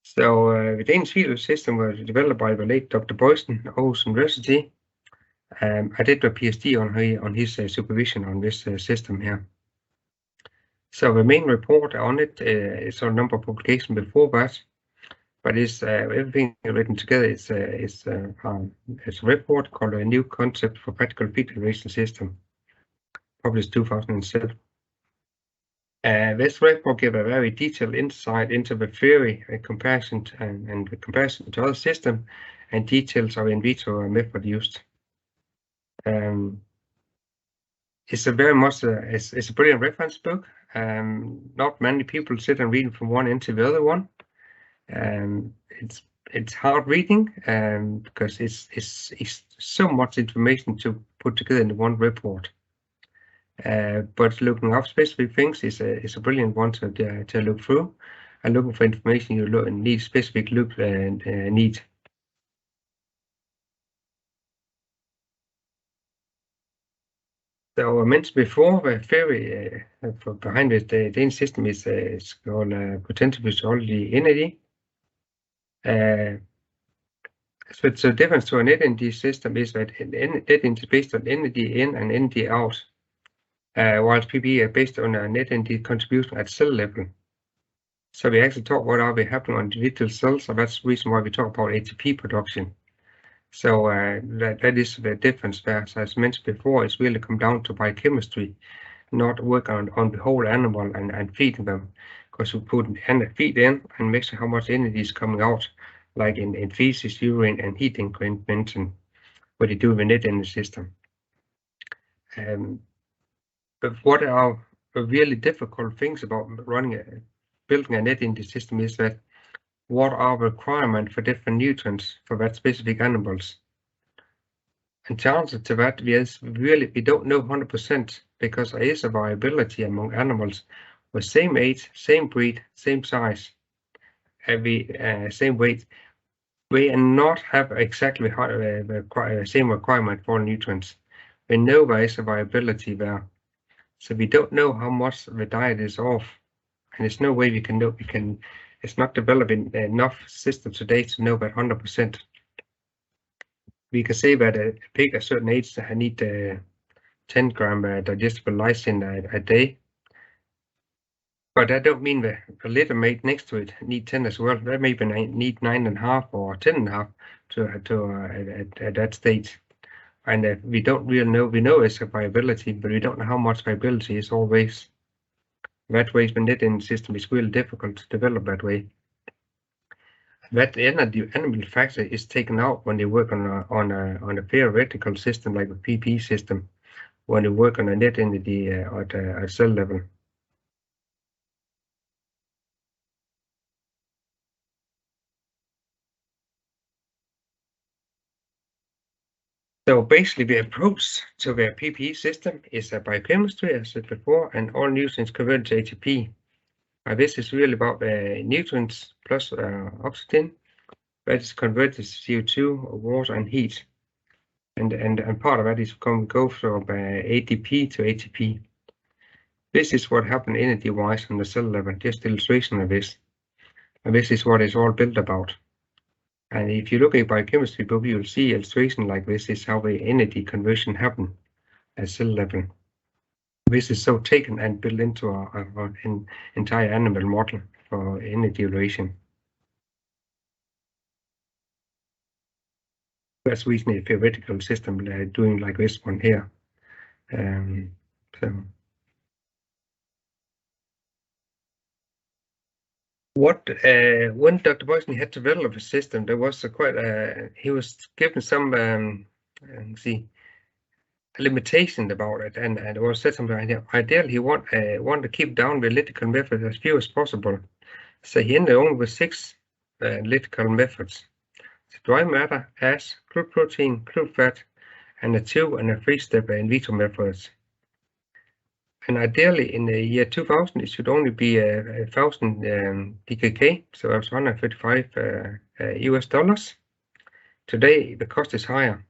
[SPEAKER 5] So the Danish feed system was developed by the late Dr. Pedersen, Aarhus University. I did a PhD on his supervision on this system here. So the main report on it is a number of publications before that, but it's everything written together. It's a report called A New Concept for Practical Feed Evaluation System, published 2007. This report gives a very detailed insight into the theory and comparison the comparison to other systems and details of in vitro method used. It's a very much it's a brilliant reference book. Not many people sit and read from one end to the other one. It's hard reading because it's so much information to put together in one report. But looking up specific things is a brilliant one to look through, and looking for information you need specific look and need. So I mentioned before the theory behind the Danish system is called potential physiology energy. So the difference to a net energy system is that net energy is based on energy in and energy out, whilst PPE are based on a net energy contribution at cell level. So we actually talk what are happening on individual cells, so that's the reason why we talk about ATP production. So that is the difference there. So as mentioned before, it's really come down to biochemistry, not work on the whole animal and feeding them, because we put feed in and measure how much energy is coming out, like in feces, urine, and heat increment, what you do with net energy system. But what are really difficult things about building a net energy system is that what are the requirements for different nutrients for that specific animals? And the answer to that is we don't know 100% because there is a variability among animals with same age, same breed, same size, same weight. We not have exactly the same requirement for nutrients. We know there is a variability there, so we don't know how much the diet is off, and there's no way we can know. It's not developing enough system today to know that 100%. We can say that a pig at a certain age need 10 gram digestible lysine a day, but that don't mean that a litter mate next to it need 10 as well. That maybe need 9.5 or 10.5 at that stage. And we don't really know. We know it's a viability, but we don't know how much viability is always. That way, the net energy system is really difficult to develop that way. That energy animal factor is taken out when they work on a theoretical system like a PP system, when they work on a net energy at a cell level. So basically, the approach to the PPE system is a biochemistry, as I said before, and all nutrients converted to ATP. This is really about nutrients plus oxygen that is converted to CO2, water, and heat. And part of that is go from ATP to ATP. This is what happened energy-wise on the cell level, just illustration of this. And this is what it's all built about. And if you look at biochemistry book, you'll see illustration like this is how the energy conversion happen at cell level. This is so taken and built into an entire animal model for energy relation. That's reason a theoretical system doing like this one here. When Dr. Pedersen had to develop a system, there was he was given some limitation about it, and it was said something. Ideally, he want to keep down the analytical method as few as possible. So he ended only with 6 analytical methods: dry matter, ash, crude protein, crude fat, and a 2 and a 3-step in vitro methods. And ideally, in the year 2000, it should only be 1,000 DKK, so that's 135 US dollars. Today, the cost is higher,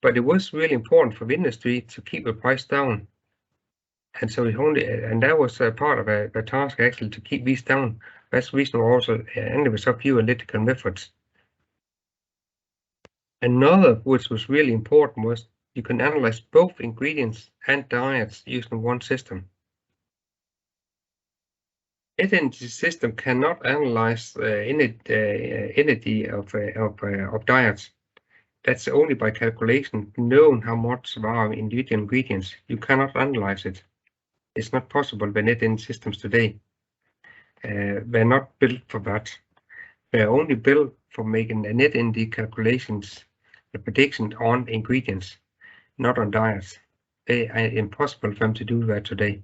[SPEAKER 5] but it was really important for the industry to keep the price down. And so and that was part of the task actually to keep these down. That's the reason we also ended with so few analytical methods. Another which was really important was you can analyze both ingredients and diets using one system. Net energy system cannot analyze energy of diets. That's only by calculation, knowing how much are individual ingredients. You cannot analyze it. It's not possible with net energy systems today. They're not built for that. They're only built for making the net energy calculations, the prediction on ingredients, not on diets. They are impossible for them to do that today.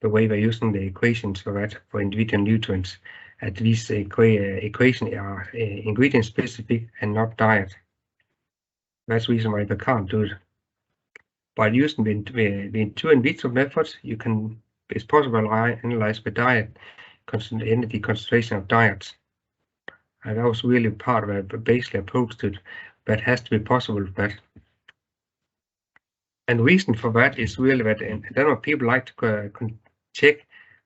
[SPEAKER 5] The way we're using the equations for that for individual nutrients, at least the equation are ingredient specific and not diet. That's the reason why they can't do it. By using the 2 in vitro methods, it's possible to analyze the diet energy concentration of diets. And that was really part of a basic approach to it, but has to be possible with that. And the reason for that is really that in Denmark people like to check.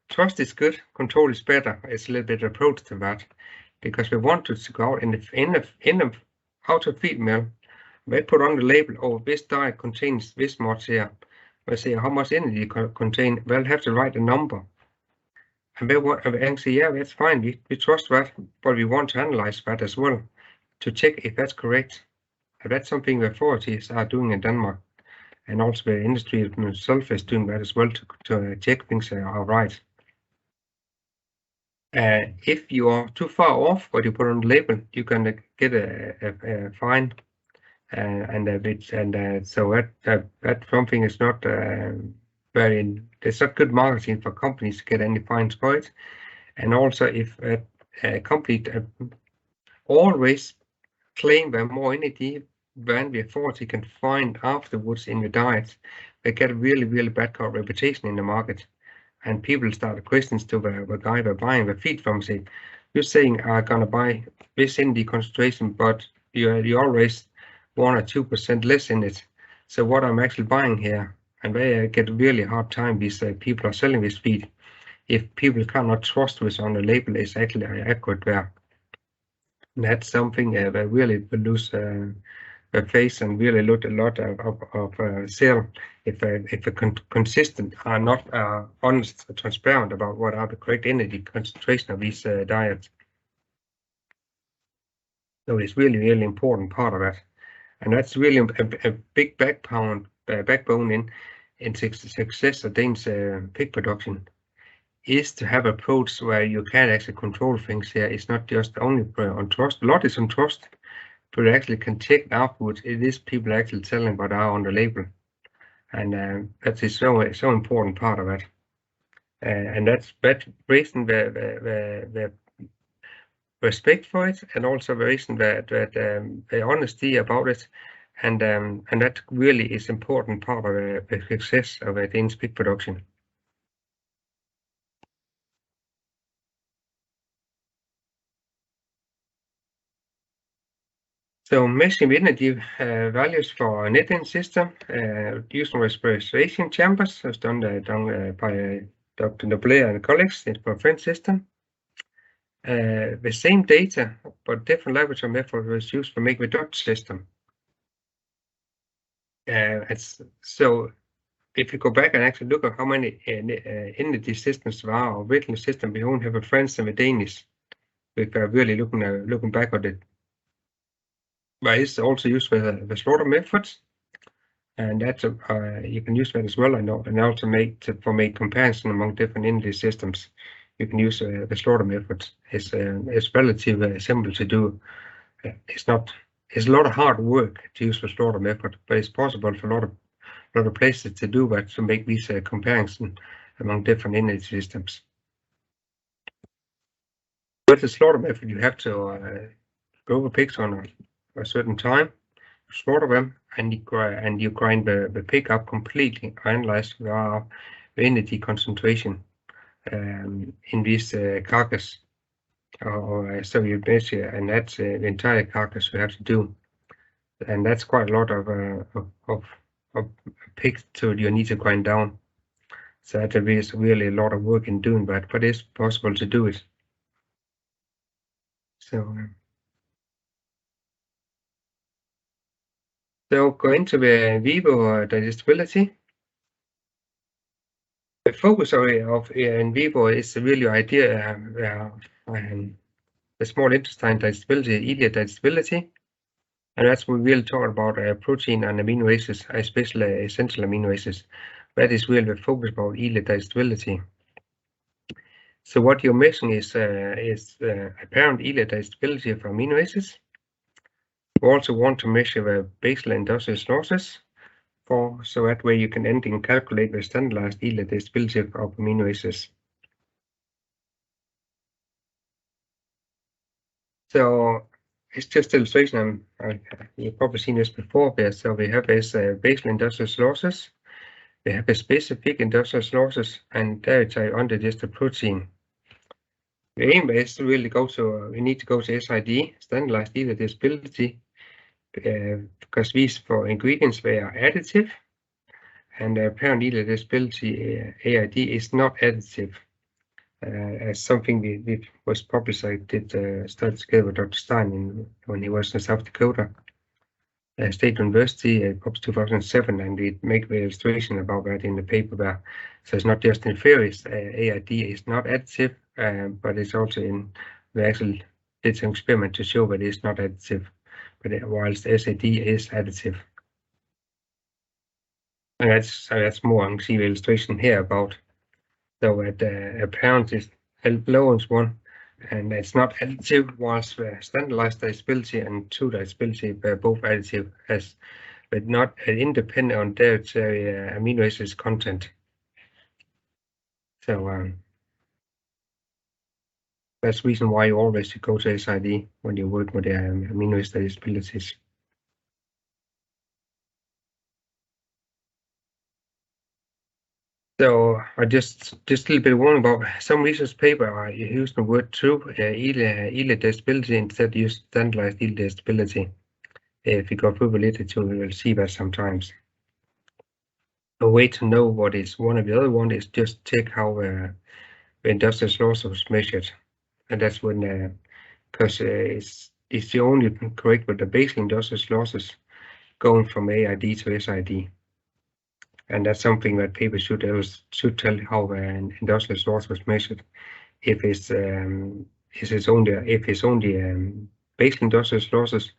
[SPEAKER 5] Trust is good, control is better. It's a little bit approach to that, because we want to go out in how to feed meal. They put on the label, oh, this diet contains this much here. They say how much energy contain. They'll have to write a number. And they say, yeah, that's fine. We trust that, but we want to analyze that as well to check if that's correct. And that's something the authorities are doing in Denmark, and also the industry itself is doing that as well to check things are right. If you are too far off what you put on the label, you can get a fine, so that something is not there's not good marketing for companies to get any fines for it. And also, if a company always claim they're more energy than the authority can find afterwards in the diet, they get a really, really bad reputation in the market. And people start questions to the guy they're buying the feed from, say, you're saying I'm gonna buy this energy concentration, but you always 1 or 2% less in it. So what I'm actually buying here, and they get really hard time. These people are selling this feed. If people cannot trust what's on the label is actually accurate there. And that's something they really will lose their face and really lose a lot of sale if consistent are not honest and transparent about what are the correct energy concentration of these diets. So it's really, really important part of that. And that's really a big backbone in success of Dane's pig production, is to have an approach where you can actually control things here. It's not just only on trust. A lot is on trust, but you actually can check afterwards. It is people actually telling what are on the label, and that is so important part of it. And that's raising the respect for it, and also raising the honesty about it, and that really is important part of the success of Danish pig production. So measuring energy values for netting system using respiration chambers was done by Dr. Nobler and colleagues in the French system. The same data, but different laboratory method was used to make the Dutch system. So if you go back and actually look at how many energy systems there are, or written system, we only have a French and a Danish. If we're really looking back at it. But it's also used with the slaughter methods, and that's you can use that as well. And also make comparison among different energy systems. You can use the slaughter methods. It's relatively simple to do. It's a lot of hard work to use the slaughter method, but it's possible for a lot of places to do that, to make these comparison among different energy systems. With the slaughter method, you have to grow the pigs on a certain time, slaughter them, and you grind the pig up completely, analyze the energy concentration in this carcass. So you measure, and that's the entire carcass you have to do, and that's quite a lot of pigs you need to grind down. So that is really a lot of work in doing that, but it's possible to do it. So going to the vivo digestibility. The focus of in vivo is really idea the small intestine digestibility, ileal digestibility, and that's what we will talk about protein and amino acids, especially essential amino acids. That is really the focus about ileal digestibility. So what you're measuring is apparent ileal digestibility of amino acids. You also want to measure the basal endogenous losses, so that way you can calculate the standardized ileal digestibility of amino acids. So it's just illustration. You've probably seen this before there. So we have this basal endogenous losses. We have a specific endogenous losses, and there it's undigested protein. The aim is to really we need to go to SID, standardized ileal digestibility, because these four ingredients, they are additive, and apparent ileal digestibility AID is not additive. as something that was published. I did study together with Dr. Stein when he was in South Dakota State University, published 2007, and we make the illustration about that in the paper there. So it's not just in theory, AID is not additive, but it's also in, we actually did some experiment to show that it's not additive, but whilst SAD is additive. And that's more on the illustration here about, so that a parent is Leeuwen's one, and it's not additive, whilst standardized digestibility and true digestibility were both additive, but not independent on dietary amino acids content. So that's the reason why you always should go to SID when you work with the amino acid digestibilities. So I just a little bit warning about some research paper are using the word true yield digestibility instead of use standardized yield digestibility. If you go through the literature, you will see that sometimes. A way to know what is one or the other one is just check how the industrial loss was measured, and that's when because it's the only correct with the basal industrial losses going from AID to SID. And that's something that people should tell how an industrial loss was measured. If it's only basal industrial losses,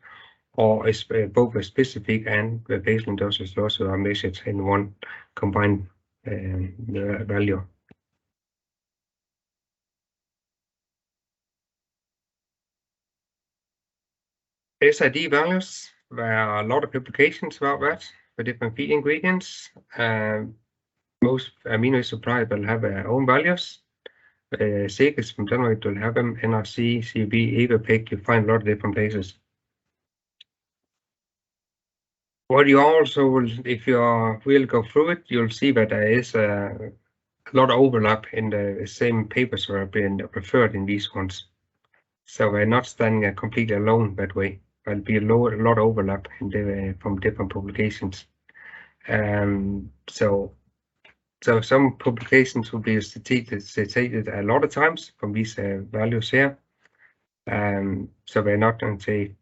[SPEAKER 5] or is both a specific and the basal industrial losses are measured in one combined value. SID values, there are a lot of publications about that. The different feed ingredients. Most amino acid suppliers will have their own values. Seekers from Denmark will have them. NRC, CB, EvaPIC, you find a lot of different places. What you also will, if you will go through it, you'll see that there is a lot of overlap in the same papers that have been referred in these ones. So we're not standing completely alone that way. There'll be a lot of overlap in from different publications. So some publications will be stated a lot of times from these values here. So we're not going to say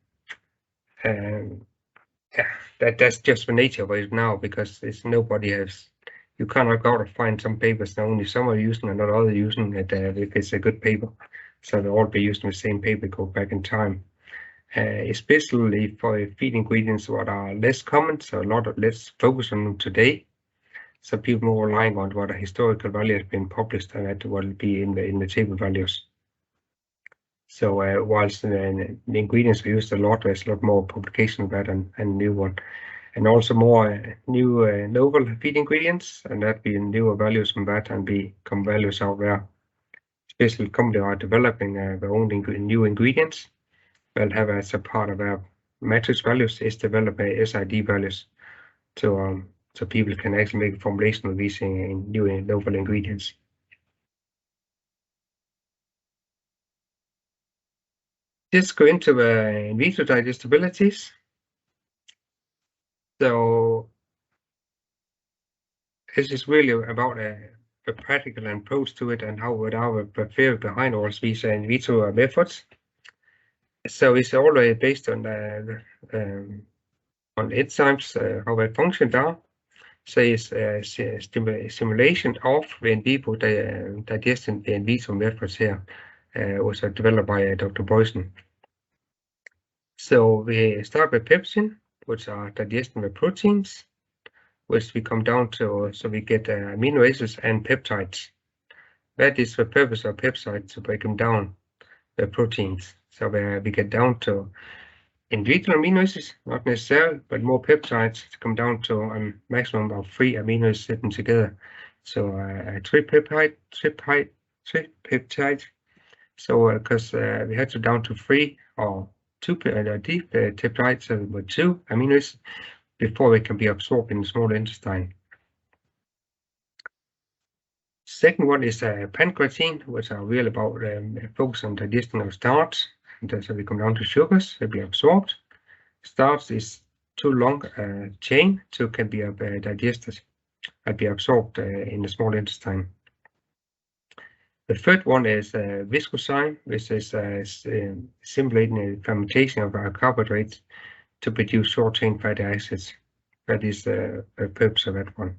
[SPEAKER 5] that's just the nature of it now, because it's nobody has. You cannot go out and find some papers that only some are using and not others using it if it's a good paper. So they'll all be using the same paper, go back in time. Especially for feed ingredients what are less common, so a lot of less focus on them today. So people more relying on what a historical value has been published and that will be in the table values. So whilst the ingredients are used a lot, there's a lot more publication of that and new one, and also more new novel feed ingredients, and that be newer values from that and become values out there. Especially companies are developing their own new ingredients. They'll have as a part of our matrix values is develop SID values so people can actually make a formulation of these in new novel ingredients. Just go into the in vitro digestibilities. So this is really about a practical approach to it and how would our prepare behind all these in vitro methods. So it's always based on enzymes, how they function down. So it's simulation of the in vivo digestion in vitro methods here, was developed by Dr. Pedersen. So we start with pepsin, which are digesting the proteins, which we come down to, so we get amino acids and peptides. That is the purpose of peptides, to break them down, the proteins. So we get down to individual amino acids, not necessarily, but more peptides to come down to a maximum of 3 amino acids sitting together. So a tripeptide. So because we had to down to 3 or 2 deep peptides with 2 amino acids before they can be absorbed in the small intestine. Second one is pancreatine, which are really about focus on digestion of starch. And so we come down to sugars, they be absorbed. Starch is too long chain to can be digested and be absorbed in the small intestine. The third one is viscosine, which is simulating the fermentation of our carbohydrates to produce short-chain fatty acids. That is the purpose of that one.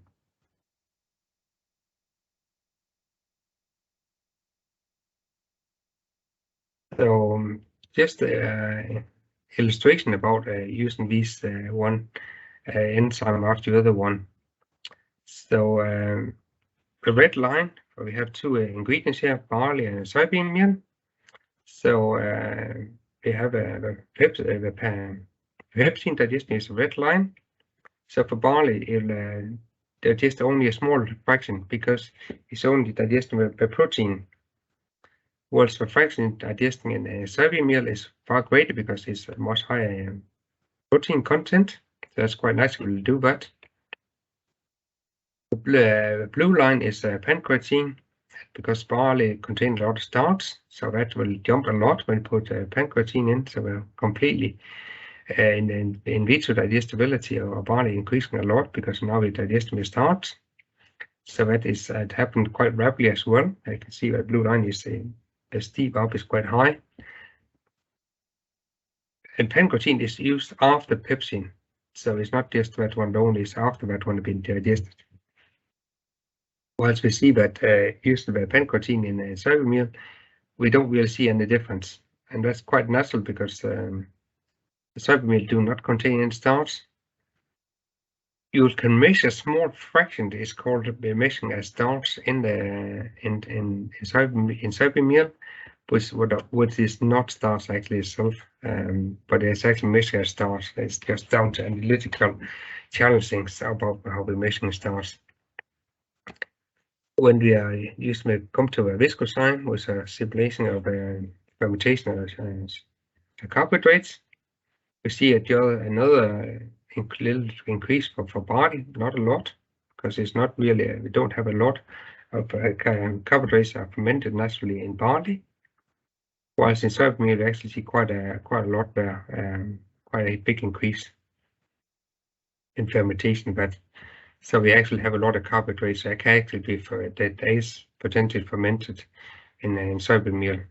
[SPEAKER 5] So just illustration about using these one enzyme after the other one. So the red line, we have two ingredients here, barley and soybean meal. So we have the pepsin digestion is a red line. So for barley, it'll digest only a small fraction because it's only digesting the protein. Whilst the fraction digesting in soybean meal is far greater because it's a much higher protein content. So that's quite nice to do that. The blue line is pancreatine because barley contains a lot of starch, so that will jump a lot when you put pancreatine in. So we're completely in vitro digestibility of barley increasing a lot because now we're digesting the starch. So that is it happened quite rapidly as well. I can see that blue line is the steep up is quite high. And pancreatine is used after pepsin, so it's not just that one only, it's after that one has been digested. Whilst we see that using the pancreatine in soybean meal, we don't really see any difference, and that's quite natural because the soybean meal do not contain any starch. You can measure a small fraction. It's called measuring as starch in the in soybean meal, which is not starch actually itself, but it's actually measured as starch. It's just down to analytical challenging about how we measure starch. When we are using come to a viscosine with a simulation of fermentation of carbohydrates, we see another little increase for barley, not a lot, because it's not really we don't have a lot of carbohydrates are fermented naturally in barley. Whilst in soybean meal, we actually see quite a lot there, quite a big increase in fermentation, but. So we actually have a lot of carbohydrates that can actually be that is potentially fermented in soybean meal.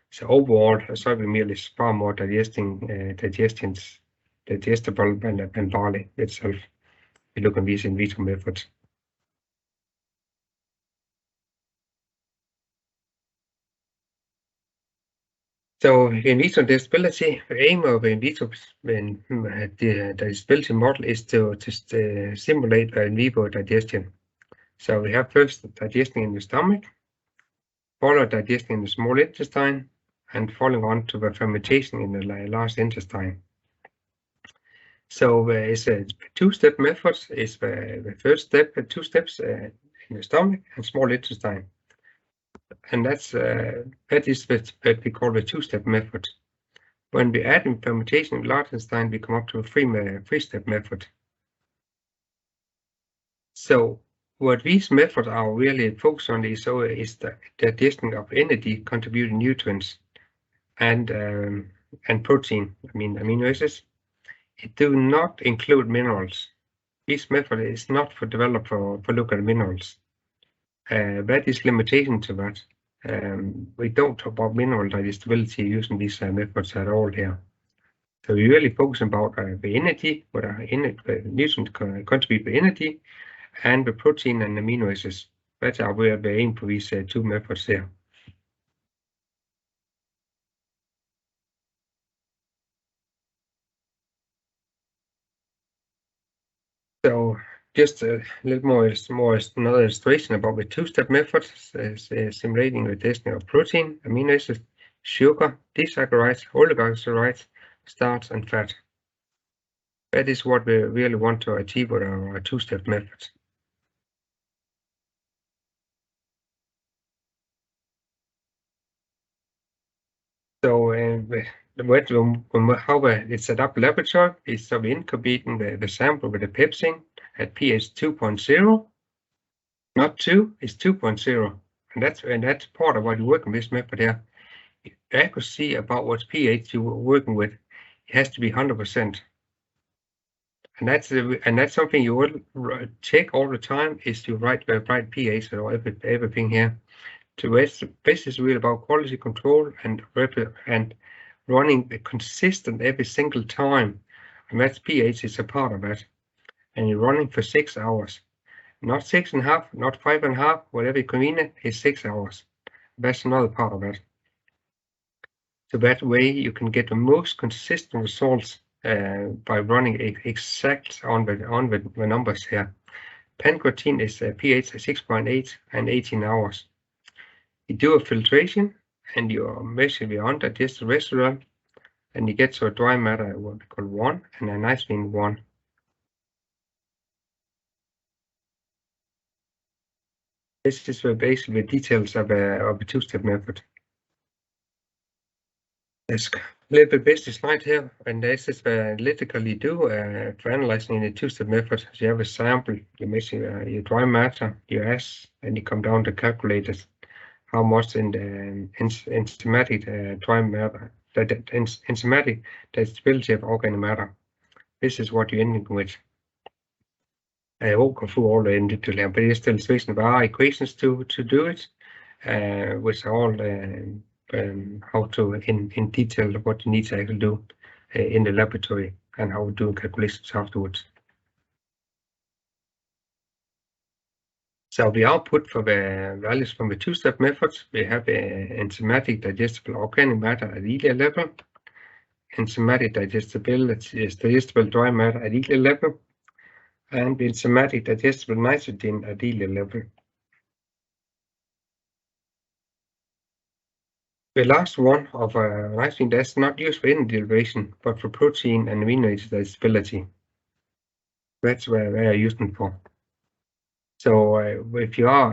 [SPEAKER 5] So overall, soybean meal is far more digestible than barley itself. We look at these in vitro methods. So in vitro digestibility, the aim of in vitro the digestibility model is to simulate in vivo digestion. So we have first digesting in the stomach, followed digesting in the small intestine, and following on to the fermentation in the large intestine. So it's a two-step method. It's the first step, two steps in the stomach and small intestine. And that is what we call the two-step method. When we add in fermentation in large intestine, we come up to a three-step method. So what these methods are really focused on is the digestion of energy contributing nutrients and protein, amino acids. It do not include minerals. This method is not developed for local minerals. That is limitation to that. We don't talk about mineral digestibility using these methods at all here. So we really focus about the energy, what are nutrients contribute the energy, and the protein and amino acids. That's our way of aim for these two methods there. So just a little more another illustration about the two-step method, simulating the testing of protein, amino acids, sugar, disaccharides, oligosaccharides, starch, and fat. That is what we really want to achieve with our two-step methods. So how it's set up laboratory is so we incubating the sample with the pepsin at pH 2.0, not 2, it's 2.0, and that's part of what you work on this method here. Accuracy about what pH you're working with, it has to be 100%. And that's something you will check all the time, is you write the right pH or everything here. This is really about quality control and running consistent every single time. And that pH is a part of that. And you're running for 6 hours. Not 6.5, not 5.5, whatever convenient is 6 hours. That's another part of it. So that way you can get the most consistent results by running exact on the numbers here. Pancreatine is a pH 6.8 and 18 hours. You do a filtration and you measure the undigested residual, and you get to a dry matter, what we call 1, and a nice clean 1. This is basically the details of a two-step method. There's a little bit busy slide here, and this is literally do for analyzing the two-step method. So you have a sample, you measure your dry matter, your S, and you come down to calculate it, how much in the enzymatic dry matter, the enzymatic digestibility of organic matter. This is what you're ending with. I won't go through all the detail here, but it's still illustration. There are equations to do it, which are all how to in detail what you need to actually do in the laboratory and how to do calculations afterwards. So the output for the values from the two-step methods, we have enzymatic digestible organic matter at ileal level, enzymatic digestible dry matter at ileal level, and enzymatic digestible nitrogen at ileal level. The last one of nitrogen that's not used for energy derivation, but for protein and amino acid digestibility. That's where they are used for. So if you are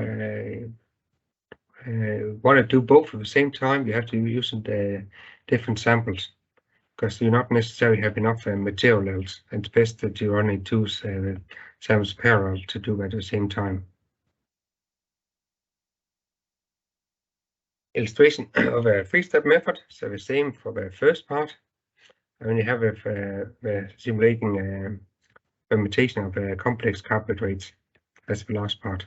[SPEAKER 5] want to do both at the same time, you have to use different samples, because you not necessarily have enough material levels. It's best that you only two samples parallel to do at the same time. Illustration of a three-step method, so the same for the first part. And you have simulating fermentation of complex carbohydrates. That's the last part.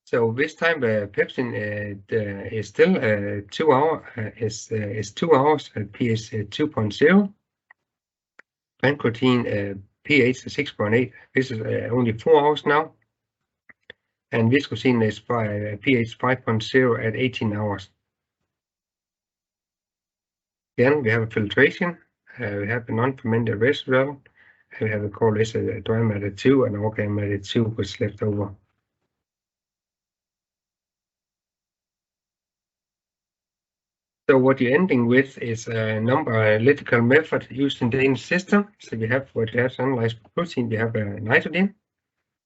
[SPEAKER 5] So this time the pepsin is still 2 hours. Is 2 hours at pH 2.0. Pancreatine pH 6.8. This is only 4 hours now. And viscosine is by pH 5.0 at 18 hours. Again, we have a filtration. We have a non-fermented residual. And we have a core list of dry matter 2 and organic matter 2 was left over. So what you're ending with is a number analytical method used in the Danish system. So we have what you have to analyze protein. We have a nitrogen.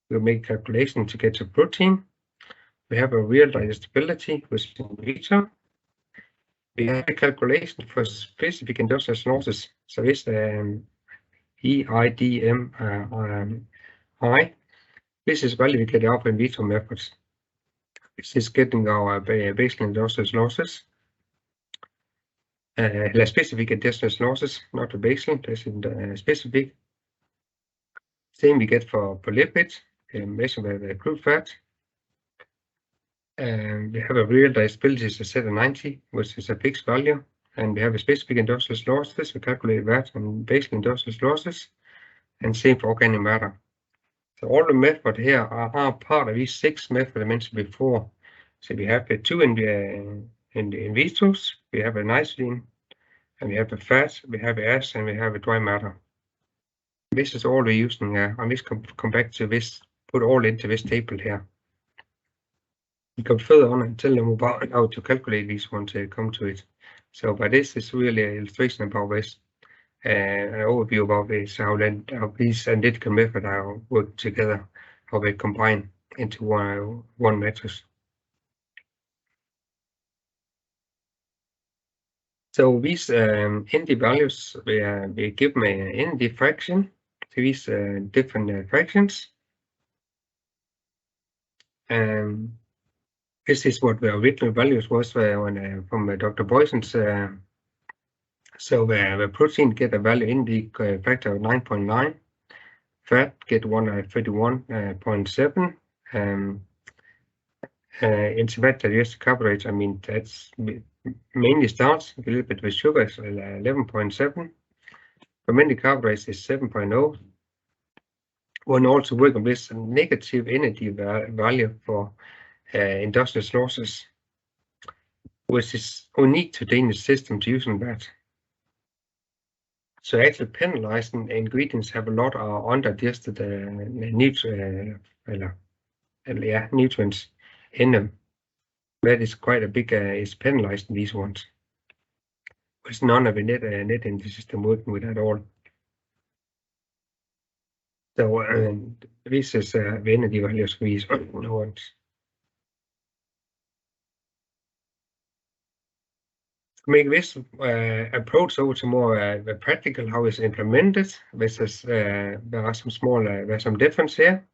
[SPEAKER 5] We'll make calculation to get to protein. We have a real digestibility with in vitro. We have a calculation for specific industrial losses. So it's EIDMI. This is value we get out in vitro methods. This is getting our basal industrial losses. Less specific industrial losses, not the basal, that's in the specific. Same we get for lipids, measured by the crude fat. We have a real digestibility is a set of 90, which is a fixed value. And we have a specific industrial losses, we calculate that, and basal industrial losses, and same for organic matter. So all the methods here are part of these 6 methods I mentioned before. So we have the 2 in vitros, we have a nitrogen, and we have a fat, we have a S, and we have a dry matter. This is all we're using. I'm just come back to this, put all into this table here. We go further on and tell them about how to calculate these ones to come to it. So, but this is really an illustration about this, an overview about this, how these analytical methods are work together, how they combine into one matrix. So these ND values, we give me an ND fraction to these different fractions. This is what the original values was from Dr. Boysen's. So the protein get a value in the factor of 9.9, fat get 131.7, enzymatic digested carbohydrates, I mean, that's mainly starch, a little bit with sugar is 11.7, fermented carbohydrates is 7.0. One also work on this negative energy value for industrial sources, which is unique to Danish systems using that. So actually penalizing ingredients have a lot of undigested nutrients in them. That is quite a big, is penalized in these ones. There's none of the net in the system working with at all. So this is the energy values for these ones. Make this approach over to more practical, how it's implemented. This is there are some small there's some difference here.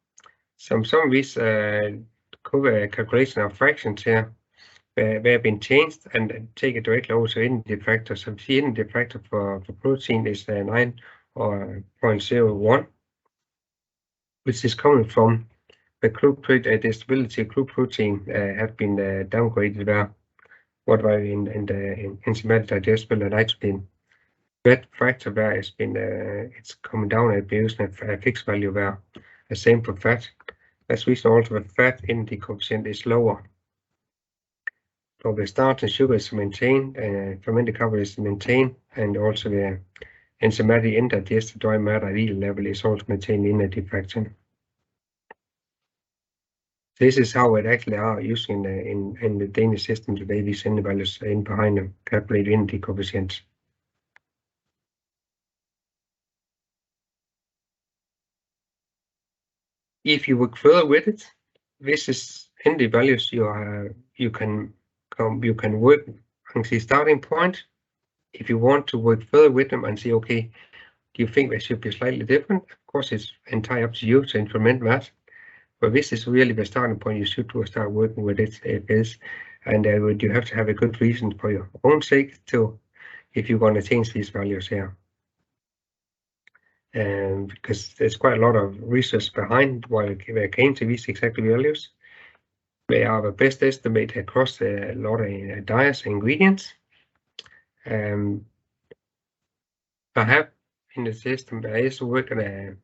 [SPEAKER 5] Some of these calculation of fractions here they have been changed and take it directly over to energy factor. So the energy factor for protein is 9 or 0.01, which is coming from the crude digestibility of crude protein have been downgraded there. What were in the enzymatic digestible nitrogen. That factor there has been it's coming down at using a fixed value there. The same for fat. That's reason also the fat in the coefficient is lower. So the starch and sugar is maintained, fermented carbohydrates is maintained, and also the enzymatic indigested dry matter ideal level is also maintained in the defraction. This is how it actually are using in the Danish system today. These energy values in behind them, calculated in the coefficients. If you work further with it, this is energy values you can work on the starting point. If you want to work further with them and say, okay, do you think they should be slightly different? Of course, it's entirely up to you to implement that. But this is really the starting point. You should start working with it. And you have to have a good reason for your own sake to, if you're going to change these values here. Because there's quite a lot of research behind why they came to these exact values. They are the best estimate across a lot of diets and ingredients. I have in the system, I used to work on a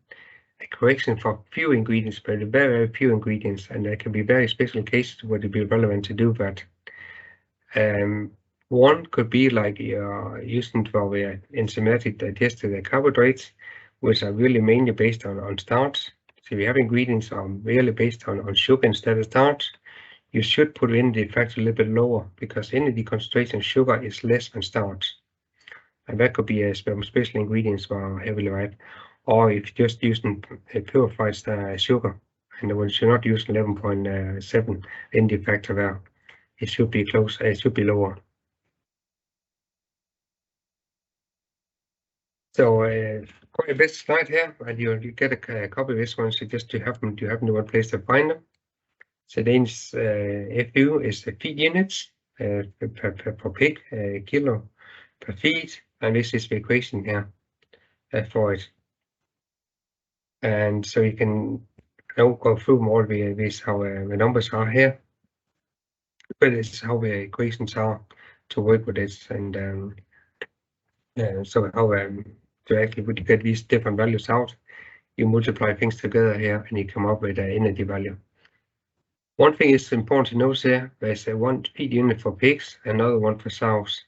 [SPEAKER 5] correction for few ingredients, but very, very few ingredients, and there can be very special cases where it would be relevant to do that. One could be like you're using for the enzymatic digested carbohydrates, which are really mainly based on starch. So if you have ingredients are really based on sugar instead of starch, you should put in the factor a little bit lower, because in the concentration of sugar is less than starch. And that could be a special ingredients for heavily right. Or if you're just using purified sugar, and when you're not using 11.7 in the factor there, it should be close, it should be lower. So quite a bit slide here, and you get a copy of this one, so just to have them in one place to find them. So Danish FU is the feed units per pig, kilo per feed, and this is the equation here for it. And so you can don't go through them all with how the numbers are here, but it's how the equations are to work with this, and so how directly would you get these different values out? You multiply things together here, and you come up with an energy value. One thing is important to note here: there's one feed unit for pigs, another one for sows.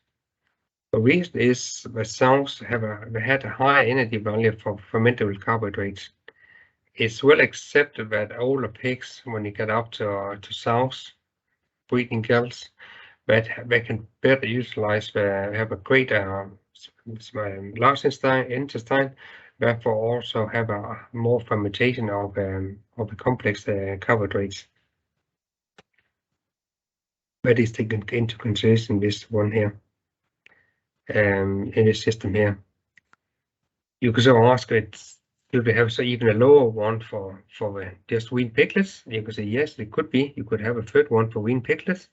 [SPEAKER 5] The reason is that sows had a high energy value for fermentable carbohydrates. It's well accepted that older pigs, when you get up to sows, breeding girls, that they can better utilize, have a greater large intestine, therefore also have a more fermentation of the complex carbohydrates. That is taken into consideration this one here, in this system here. You could also ask it, Should we have even a lower one for just weaned piglets? You could say yes, it could be. You could have a third one for weaned piglets.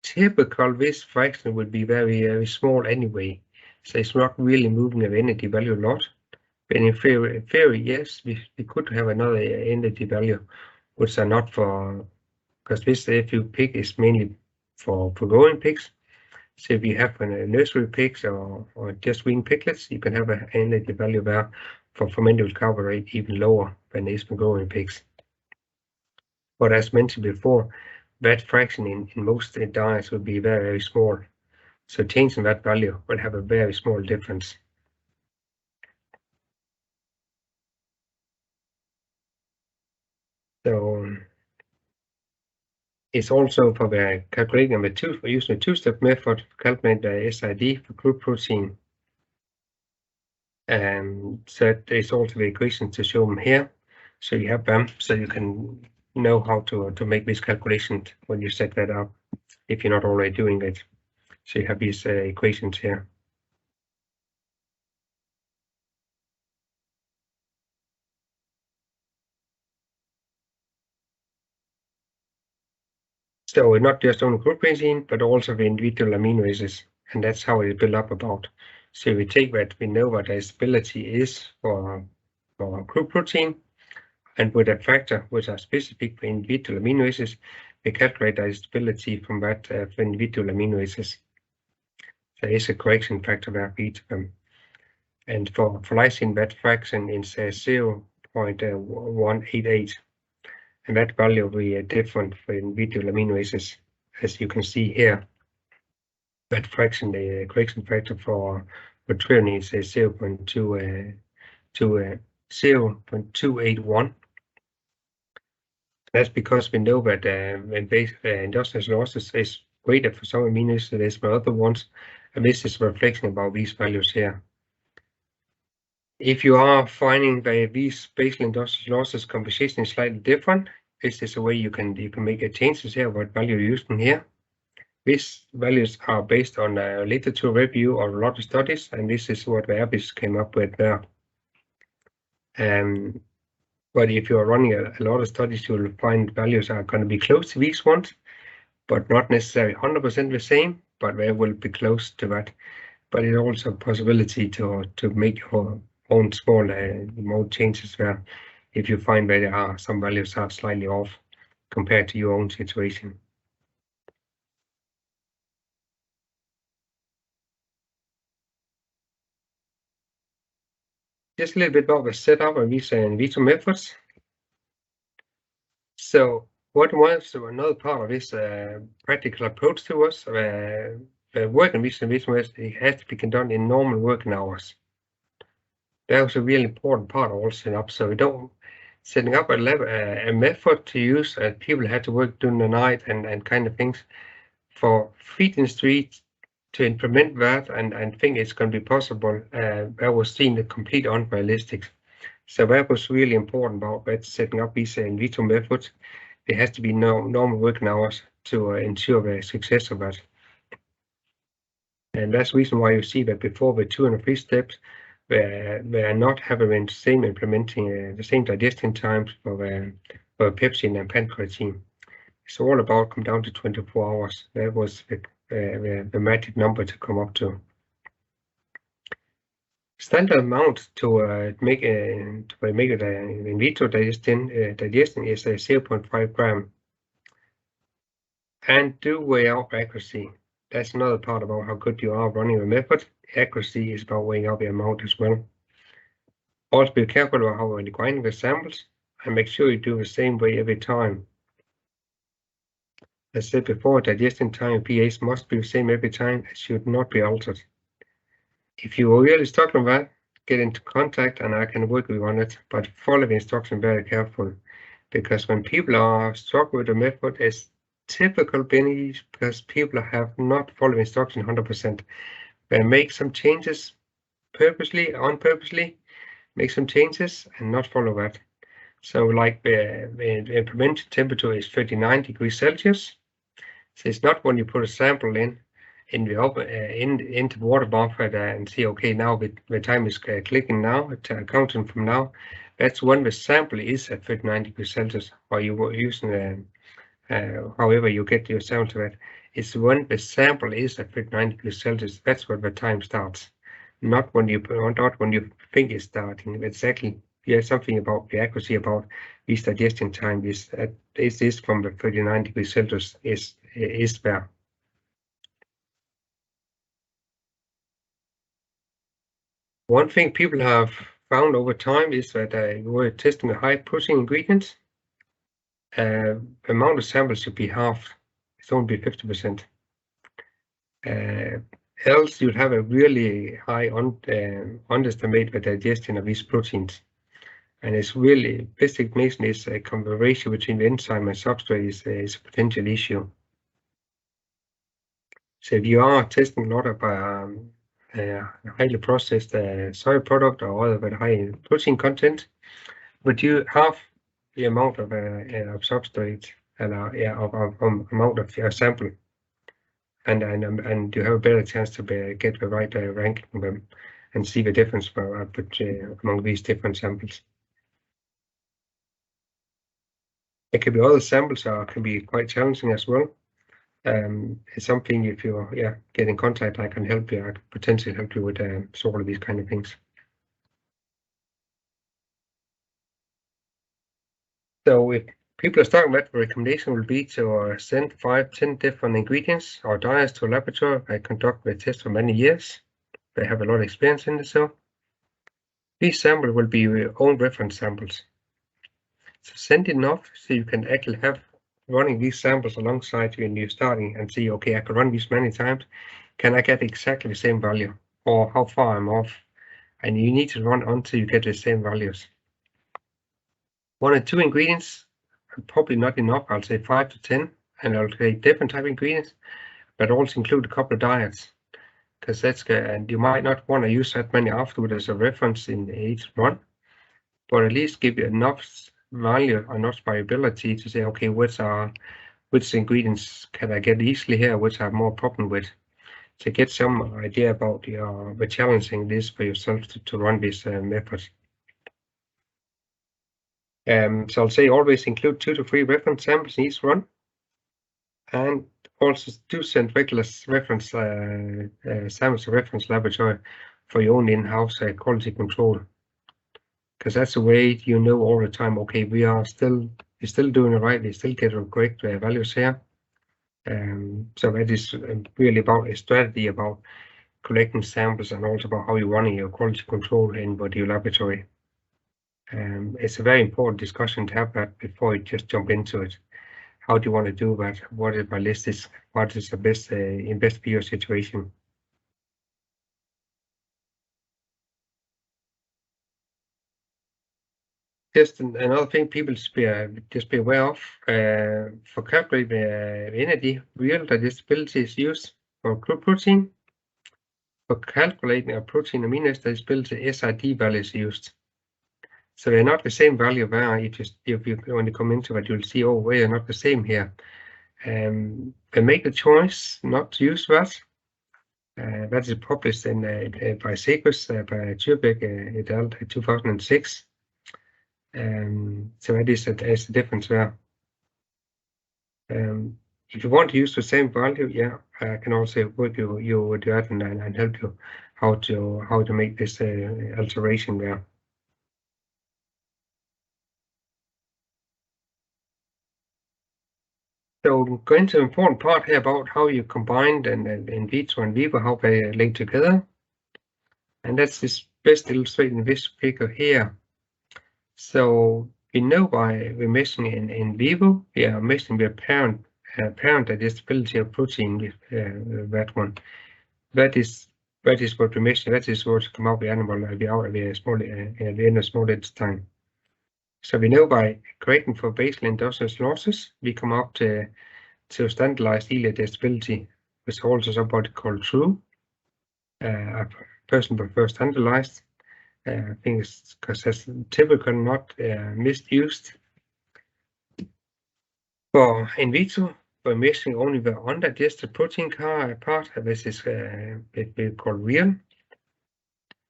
[SPEAKER 5] Typical, this fraction would be very, very small anyway, so it's not really moving the energy value a lot. But in theory, yes, we could have another energy value, which are not for, because this FU pig is mainly for growing pigs. So if you have nursery pigs or just weaned piglets, you can have an energy value there for fermentable carbohydrate even lower than is for growing pigs. But as mentioned before, that fraction in most diets will be very, very small. So changing that value will have a very small difference. So it's also for the calculating using a two-step method to calculate the SID for crude protein. So there's also the equations to show them here. So you have them, so you can know how to make this calculation when you set that up, if you're not already doing it. So you have these equations here. So not just only crude protein, but also the individual amino acids, and that's how it built up about. So we take that we know what digestibility is for crude protein, and with a factor which are specific for individual amino acids, we calculate digestibility from that for individual amino acids. There is a correction factor there for each of them. And for lysine, that fraction is 0.188. And that value will be different for individual amino acids, as you can see here. That fraction, the correction factor for threonine is 0.281. That's because we know that when endogenous losses is greater for some amino acids than other ones, and this is a reflection about these values here. If you are finding that these basal endogenous losses composition is slightly different, this is a way you can make a changes here, what value you're using here. These values are based on a literature review or a lot of studies, and this is what the ABIS came up with there. But if you are running a lot of studies, you will find values are going to be close to these ones, but not necessarily 100% the same, but they will be close to that. But it's also a possibility to make your own small mode changes there if you find that there are some values are slightly off compared to your own situation. Just a little bit about the setup of these in vitro methods. So what was another part of this practical approach to us, the work in vitro methods, it has to be done in normal working hours. That was a really important part of all setting up. So we don't setting up a method to use, and people had to work during the night and kind of things. For feet in the street to implement that and think it's going to be possible, that was seen as complete unrealistic. So that was really important about that setting up these in vitro methods. It has to be normal working hours to ensure the success of that. And that's the reason why you see that before the 2 and 3 steps, they are not having the same implementing the same digestion times for pepsin and pancreatine. It's all about come down to 24 hours. That was the magic number to come up to. Standard amount to make it in vitro digestion is 0.5 gram. And do weigh out accuracy. That's another part about how good you are running the method. Accuracy is about weighing out the amount as well. Also be careful about how you're grinding the samples and make sure you do the same way every time. As said before, digestion time and pH must be the same every time. It should not be altered. If you are really stuck on that, get into contact and I can work with you on it, but follow the instruction very careful, because when people are stuck with the method, it's typical because people have not followed instruction 100%. They make some changes purposely, unpurposely, make some changes and not follow that. So like the implemented temperature is 39 degrees Celsius. So it's not when you put a sample in, into the water buffer and see, okay, now the time is clicking now, counting from now. That's when the sample is at 39 degrees Celsius, or you were using however you get your sample to that. It's when the sample is at 39 degrees Celsius. That's when the time starts, not when you think it's starting. Exactly. Yeah, something about the accuracy about this digestion time is from the 39 degrees Celsius is there. One thing people have found over time is that we're testing a high protein ingredient. Amount of samples should be halved. It's only 50%. Else you'll have a really high underestimate the digestion of these proteins. And it's really, best explanation is a conversation between the enzyme and substrate is a potential issue. So if you are testing a lot of highly processed soy product or other with high protein content, but you have the amount of substrate and amount of your sample, and you have a better chance to get the right ranking of them and see the difference among these different samples. It can be other samples can be quite challenging as well. It's something if you get in contact, I can help you. I can potentially help you with sort of these kind of things. So if people are starting with, the recommendation will be to send 5-10 different ingredients or dyes to a laboratory. I conduct the test for many years. They have a lot of experience in this. So these samples will be your own reference samples. So send enough so you can actually have running these samples alongside you when you're starting and see, okay, I can run these many times. Can I get exactly the same value, or how far I'm off? And you need to run until you get the same values. 1 or 2 ingredients are probably not enough. I'll say 5 to 10, and I'll take different type of ingredients, but also include a couple of diets, because that's good. And you might not want to use that many afterward as a reference in each one, but at least give you enough value, enough variability to say, okay, which ingredients can I get easily here, which I have more problem with, to get some idea about the challenging this for yourself to run this method. So I'll say always include 2 to 3 reference samples in each run, and also do send regular reference samples to reference laboratory for your own in-house quality control. Because that's the way you know all the time, okay, we're still doing it right, we still get correct values here. So that is really about a strategy about collecting samples and also about how you're running your quality control in your laboratory. It's a very important discussion to have that before you just jump into it. How do you want to do that? What is my list? What is the best for your situation? Just another thing people just be aware of, for calculating the energy, real digestibility is used for crude protein. For calculating a protein amino acid digestibility, SID value is used. So they're not the same value there. If you when you come into it, you'll see, oh, they're not the same here. They make the choice not to use that. That is published in by Sequus by Tjurbeck et al. 2006. So that is a difference there. If you want to use the same value, I can also work you with that and help you how to make this alteration there. So going to an important part here about how you combined and in vitro and vivo, how they link together. And that's best illustrated in this figure here. So we know by we're measuring in vivo, we are measuring the apparent digestibility of protein with that one. That is what we measure. That is what come out the animal at the end of small time. So we know by correcting for basal endogenous losses, we come up to standardized yield digestibility, which is also somewhat called true. A person prefers standardized. I think it's because that's typically not misused. For in vitro, by measuring only the undigested protein part. This is we call real.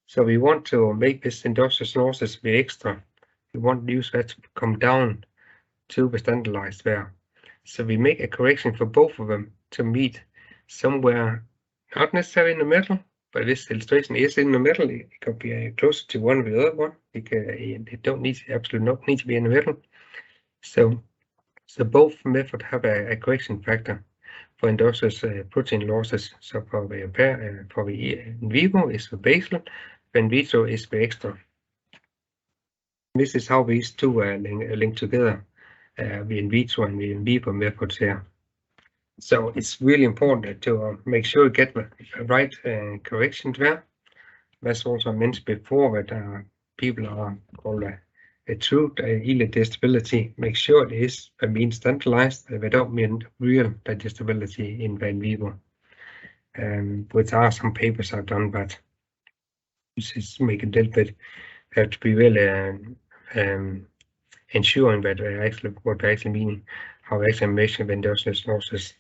[SPEAKER 5] So we want to make this endogenous losses be extra. We want to use that to come down to the standardized there. So we make a correction for both of them to meet somewhere, not necessarily in the middle, but this illustration is in the middle. It could be closer to one with the other one. It don't need absolutely not need to be in the middle. So both methods have a correction factor for endogenous protein losses. So for the in vivo is the basal, in vitro is the extra. This is how these two are linked together, the in vitro and the in vivo methods here. So it's really important to make sure you get the right corrections there. That's also mentioned before that people are called a true yield digestibility. Make sure it is mean standardized. They don't mean real digestibility in vivo. Which are some papers I've done, but this is make a little bit have to be really ensuring that actually what they actually meaning, how they actually measure the endogenous losses.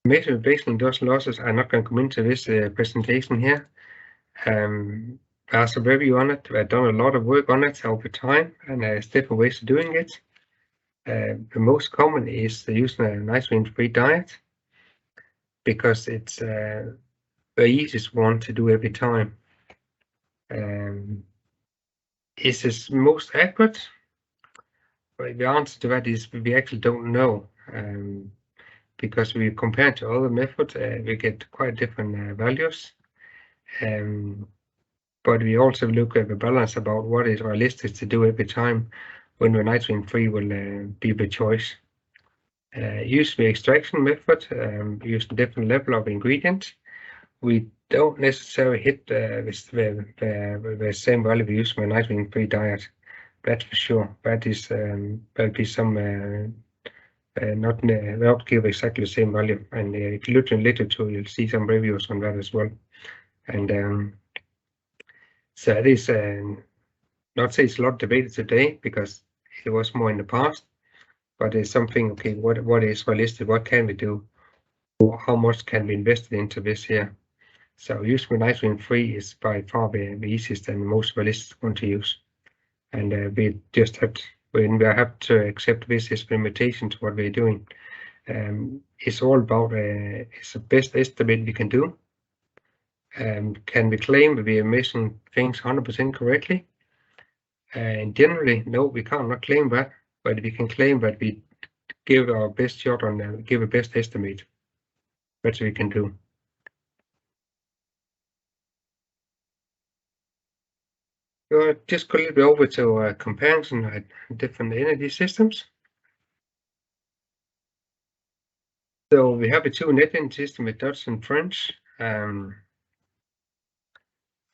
[SPEAKER 5] Measure based on those losses. I'm not going to come into this presentation here. There's a review on it. I've done a lot of work on it over time, and there's different ways of doing it. The most common is using a nitrogen-free diet because it's the easiest one to do every time. Is this most accurate? But the answer to that is we actually don't know. Because we compare to other methods, we get quite different values. But we also look at the balance about what is realistic to do every time when the nitrogen-free will be the choice. Use the extraction method, use a different level of ingredients. We don't necessarily hit the same value we use for a nitrogen-free diet. That's for sure. That is there'll be some not give exactly the same value. And if you look in literature, you'll see some reviews on that as well. And so it is not say it's a lot debated today because it was more in the past, but it's something. Okay, what is realistic? What can we do? How much can be invested into this here? So using nitrogen-free is by far the easiest and the most realistic one to use. And we just have to. When we have to accept this as limitation to what we're doing, it's all about it's the best estimate we can do. Can we claim that we are measuring things 100% correctly? And generally, no, we cannot claim that, but we can claim that we give our best shot on give a best estimate. That's what we can do. Just go a little bit over to comparison at different energy systems. So we have a two net energy system with Dutch and French. They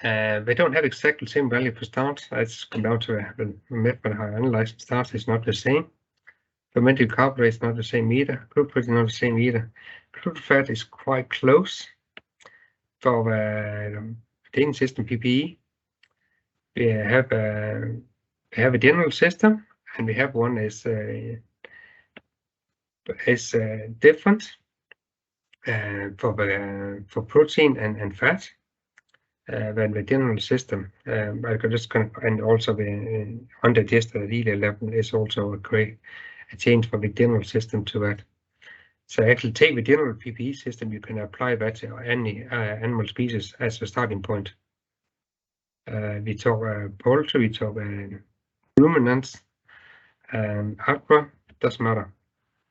[SPEAKER 5] don't have exactly the same value for starch. That's come down to the method how I analyze starch is not the same. Fermented carbohydrate is not the same either. Crude protein is not the same either. Crude fat is quite close for the Danish system PPE. We have a general system, and we have one is different for protein and fat than the general system. I could just and also the undigested yield level is also a change from the general system to that. So actually take the general PPE system, you can apply that to any animal species as a starting point. We talk poultry, we talk ruminants, aqua, doesn't matter.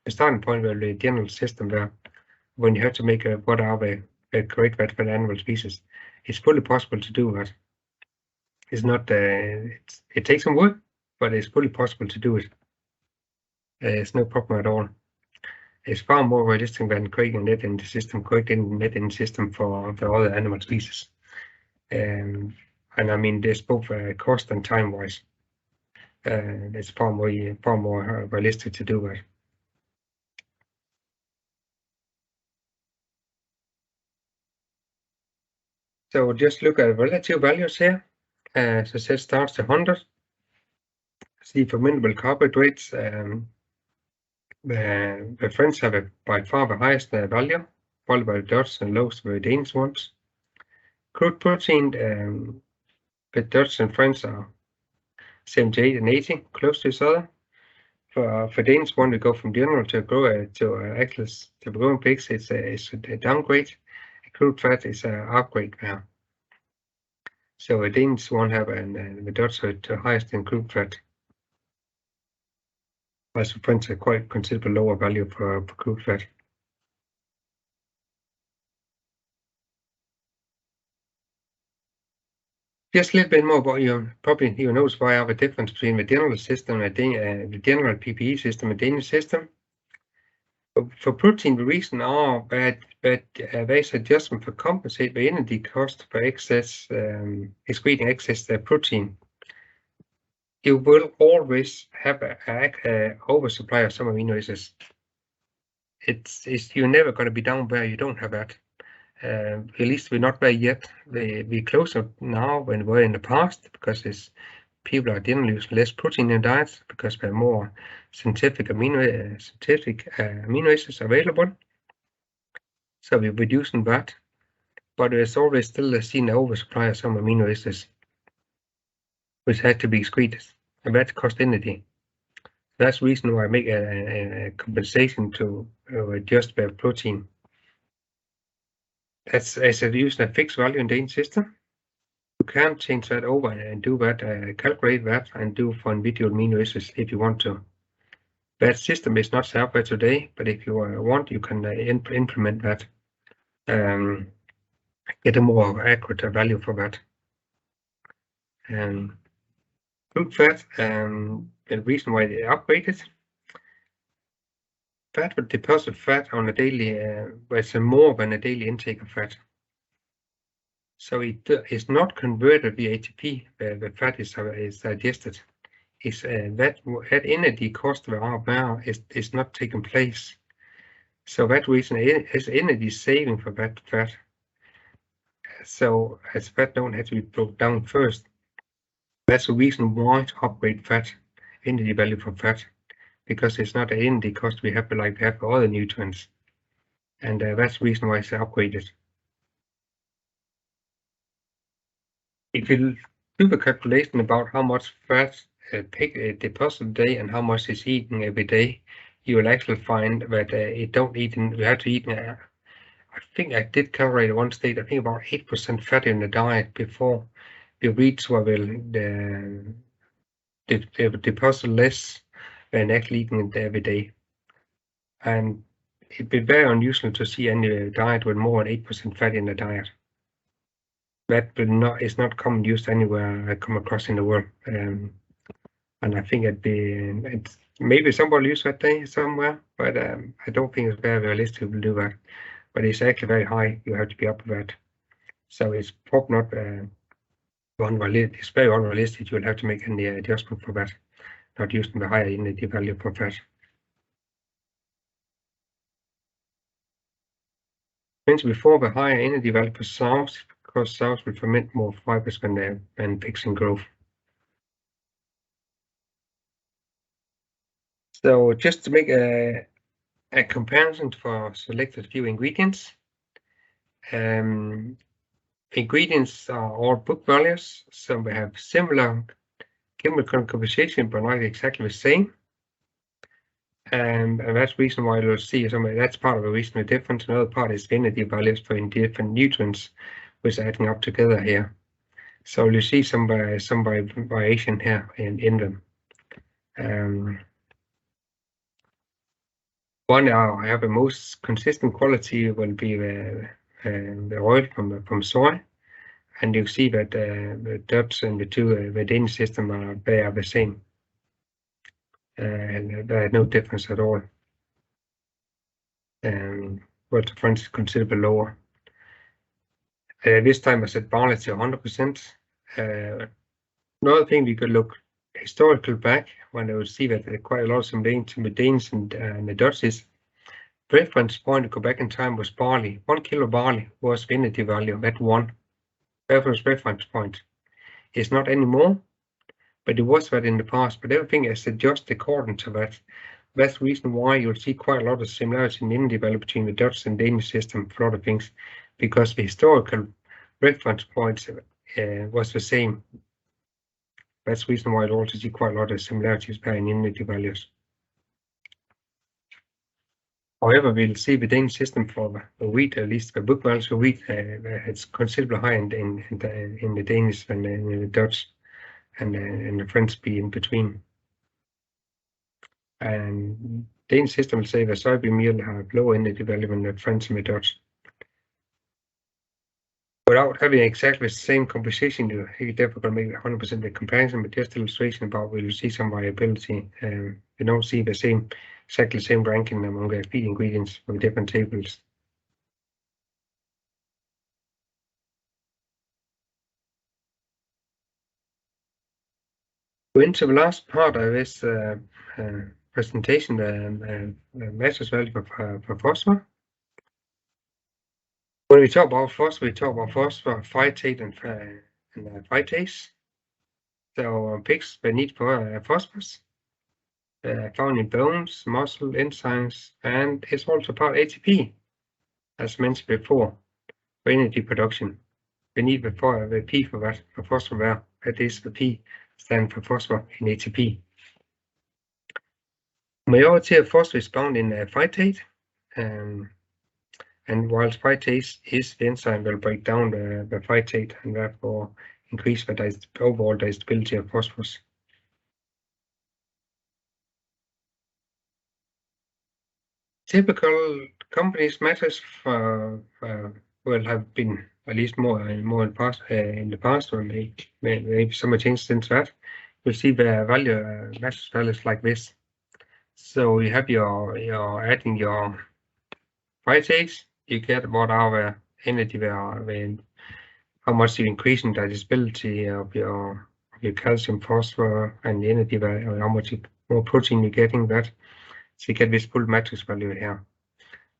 [SPEAKER 5] The starting point will be the general system there. When you have to make what are the correct vet for the animal species, it's fully possible to do that. It's not, it takes some work, but it's fully possible to do it. It's no problem at all. It's far more realistic than creating a net in the system, creating a net in the system for the other animal species. And I mean, there's both cost and time-wise. It's far more realistic to do it. So just look at relative values here. So set starts to 100. see fermentable carbohydrates, the French have by far the highest value, followed by the Dutch and lowest the Danish ones. Crude protein, the Dutch and French are 78 and 80, close to each other. For Danish one, we go from general to grow to growing pigs. It's a downgrade. Crude fat is an upgrade now. So the Danish one have and the Dutch are the highest in crude fat. Whereas the French are quite considerable lower value for crude fat. Just a little bit more about you. Probably you notice why I have a difference between the general system and the general PPE system and Danish system. For protein, the reason are that there's adjustment for compensate the energy cost for excess excreting excess protein. You will always have a oversupply of some amino acids. You're never going to be down where you don't have that. At least we're not there yet. We're closer now than we were in the past because people are generally using less protein in diets because there are more synthetic amino acids available. So we're reducing that, but there's always still seen an oversupply of some amino acids, which had to be excreted, and that costs energy. That's the reason why I make a compensation to adjust the protein. As a using a fixed value in the Danish system, you can change that over and do that, calculate that, and do for individual amino acids if you want to. That system is not set up by today, but if you want, you can implement that, get a more accurate value for that. Crude fat, the reason why they upgraded. Fat would deposit fat on a daily, it's more than a daily intake of fat. So it is not converted via ATP, the fat is digested. Is that energy cost is not taking place. So that reason is energy saving for that fat. So as fat don't have to be broken down first. That's the reason why to upgrade fat, energy value for fat, because it's not an energy cost we have like we have for other nutrients. And that's the reason why it's upgraded. If you do the calculation about how much fat a pig deposits a day and how much is eaten every day, you will actually find that it don't eat. You have to eat. I think I did calculate at one stage. I think about 8% fat in the diet before you reach where the deposit less than actually eating it every day. And it'd be very unusual to see any diet with more than 8% fat in the diet. That is not common use anywhere I come across in the world. And I think it's maybe somebody use that day somewhere, but I don't think it's very realistic to do that. But it's actually very high. You have to be up with that. So it's probably not unrealistic. It's very unrealistic. You'll have to make any adjustment for that, not using the higher energy value for fat. Mentioned before, the higher energy value for sows, because sows will ferment more fibers when pigs in growth. So just to make a comparison for selected few ingredients. Ingredients are all book values, so we have similar chemical composition, but not exactly the same. And that's the reason why you'll see that's part of the reason the difference. Another part is energy values for different nutrients, which are adding up together here. So you see some variation here in them. One I have the most consistent quality will be the oil from soy, and you see that the Dutch and the Danish system they are the same, and there are no difference at all. But the French is considerably lower. This time I set barley to 100%. Another thing we could look historical back when I would see that quite a lot of some Danes and the Dutch is reference point to go back in time was barley. 1 kilo barley was the energy value at one. That was reference point. It's not anymore, but it was that in the past, but everything is adjusted according to that. That's the reason why you'll see quite a lot of similarity in the development between the Dutch and Danish system for a lot of things, because the historical reference points was the same. That's the reason why you'll also see quite a lot of similarities between immunity values. However, we'll see the Danish system for the wheat, at least the book values for wheat, it's considerably higher in the Danish than in the Dutch, and the French be in between. And Danish system will say the soybean meal have lower energy value than the French and the Dutch. Without having exactly the same composition, it's difficult to make 100% the comparison, but just illustration about where you see some variability. You don't see the same, exactly the same ranking among the feed ingredients from different tables. Go into the last part of this presentation, the measures value for phosphor. When we talk about phosphor, phytate, and phytase. So pigs, they need for phosphorus, found in bones, muscle, enzymes, and it's also part ATP, as mentioned before, for energy production. We need the P for that, for phosphor, that is the P stand for phosphor in ATP. Majority of phosphor is found in phytate, and whilst phytase is the enzyme will break down the phytate and therefore increase the overall digestibility of phosphorus. Typical companies matters will have been at least more in the past, or maybe some change since that. You'll see the value matters values like this. So you have your adding your phytase, you get what are the energy how much you increase in digestibility of your calcium, phosphor, and the energy value, how much more protein you're getting that. So you get this full matrix value here.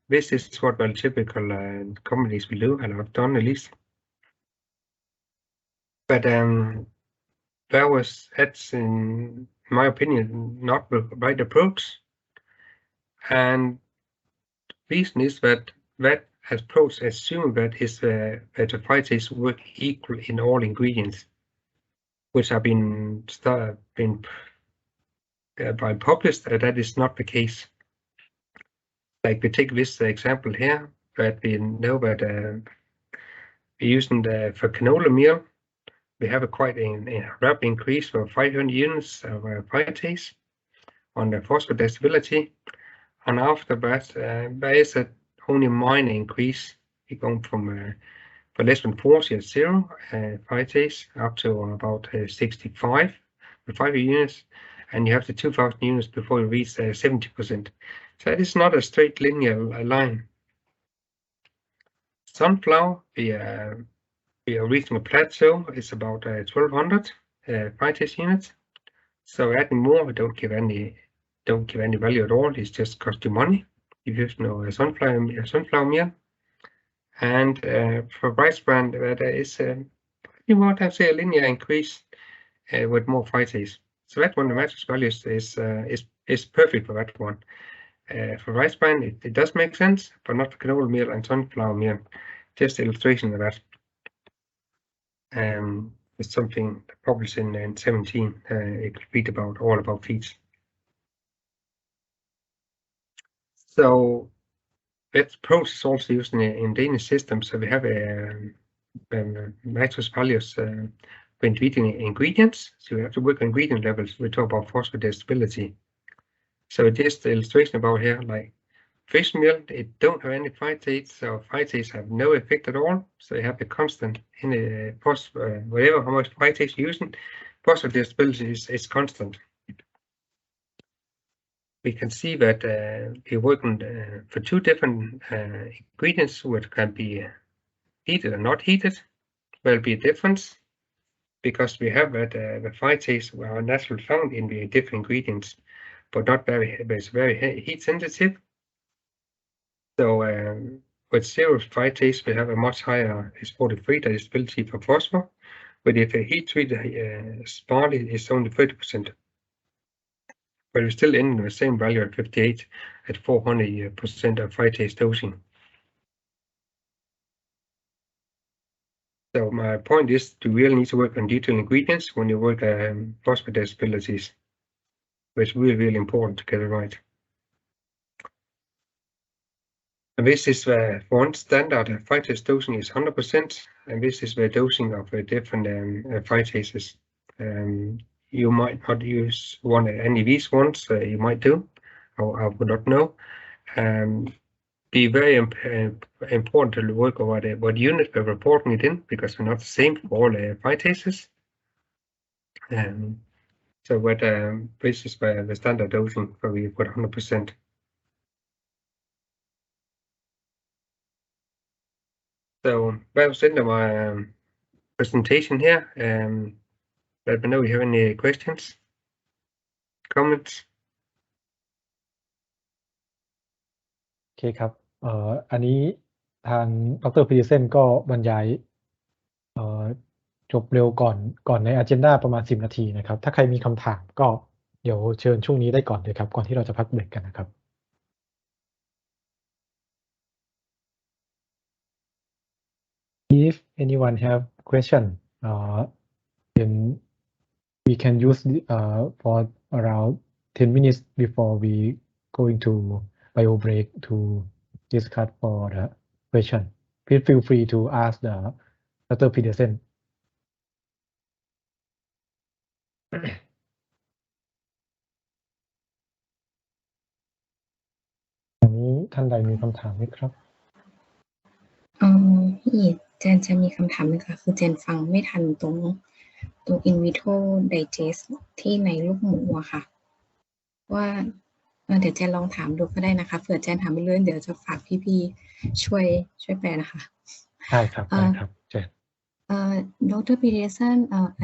[SPEAKER 5] This is what well typical companies will do, and I've done at least. But that's in my opinion not the right approach. And the reason is that approach assumes that the phytase work equal in all ingredients, which have been published. That is not the case. Like we take this example here, that we know that we're using for canola meal, we have a quite a rapid increase for 500 units of phytase on the phosphor digestibility, and after that there is only a minor increase. We're going from less than 40 at 0 phytase up to about 65 with 500 units, and you have the 2000 units before you reach 70%. So that is not a straight linear line. Sunflower, we are reaching a plateau. It's about 1200 phytase units. So adding more, we don't give any value at all. It's just cost you money. If you use sunflower meal. And for rice bran, there is you might have say a linear increase with more phytase. So that one, the matrix values is perfect for that one. For rice bran, it does make sense, but not for canola meal and sunflower meal. Just illustration of that. It's something published in 17. It could read all about feeds. So that approach is also used in Danish systems. So we have matrix values when treating ingredients. So we have to work on ingredient levels. We talk about phosphor digestibility. So just the illustration about here, like fish meal, it don't have any phytase, so phytase have no effect at all. So you have the constant in the phosphor, whatever how much phytase you're using, phosphor digestibility is constant. We can see that we're working for two different ingredients which can be heated or not heated. There'll be a difference because we have that the phytase are naturally found in the different ingredients, but not it's very heat sensitive. So with zero phytase, we have a much higher 43 digestibility for phosphor, But if a heat treat barley is only 30%, but we're still ending the same value at 58 at 400% of phytase dosing. So my point is, you really need to work on detailed ingredients when you work phosphodisabilities. It's really, really important to get it right. And this is where one standard phytase dosing is 100%, and this is the dosing of different phytases. You might not use any of these ones, you might do, I would not know. Be very important to work over what unit we're reporting it in, because we're not the same for all phytases. So what this is where the standard dosing where we put 100%. So that was the end of my presentation here. Let me know if you have any questions, comments.
[SPEAKER 2] โอเคครับอันนี้ทางดร. Pedersen ก็บรรยายจบเร็วก่อนใน agenda ประมาณ10 นาทีนะครับถ้าใครมีคำถามก็เดี๋ยวเชิญช่วงนี้ได้ก่อนเลยครับก่อนที่เราจะพักเบรกกันนะครับ If anyone have question then we can use for around 10 minutes before we going to bio break to discuss for the question. Please feel free to ask the Dr. Pedersen. อันนี้ท่านใดมีคำถามไหมครับ
[SPEAKER 6] พี่เจนจะมีคำถามนึงค่ะคือเจนฟังไม่ทันตรง in vitro digest ที่ในลูกหมูอะค่ะว่าเดี๋ยวเจนลองถามดูก็ได้นะคะเผื่อเจนถามไปเรื่อยเดี๋ยวจะฝากพี่ๆช่วยแปลนะคะ
[SPEAKER 2] ได้ครับเจน
[SPEAKER 6] Dr. Pedersen,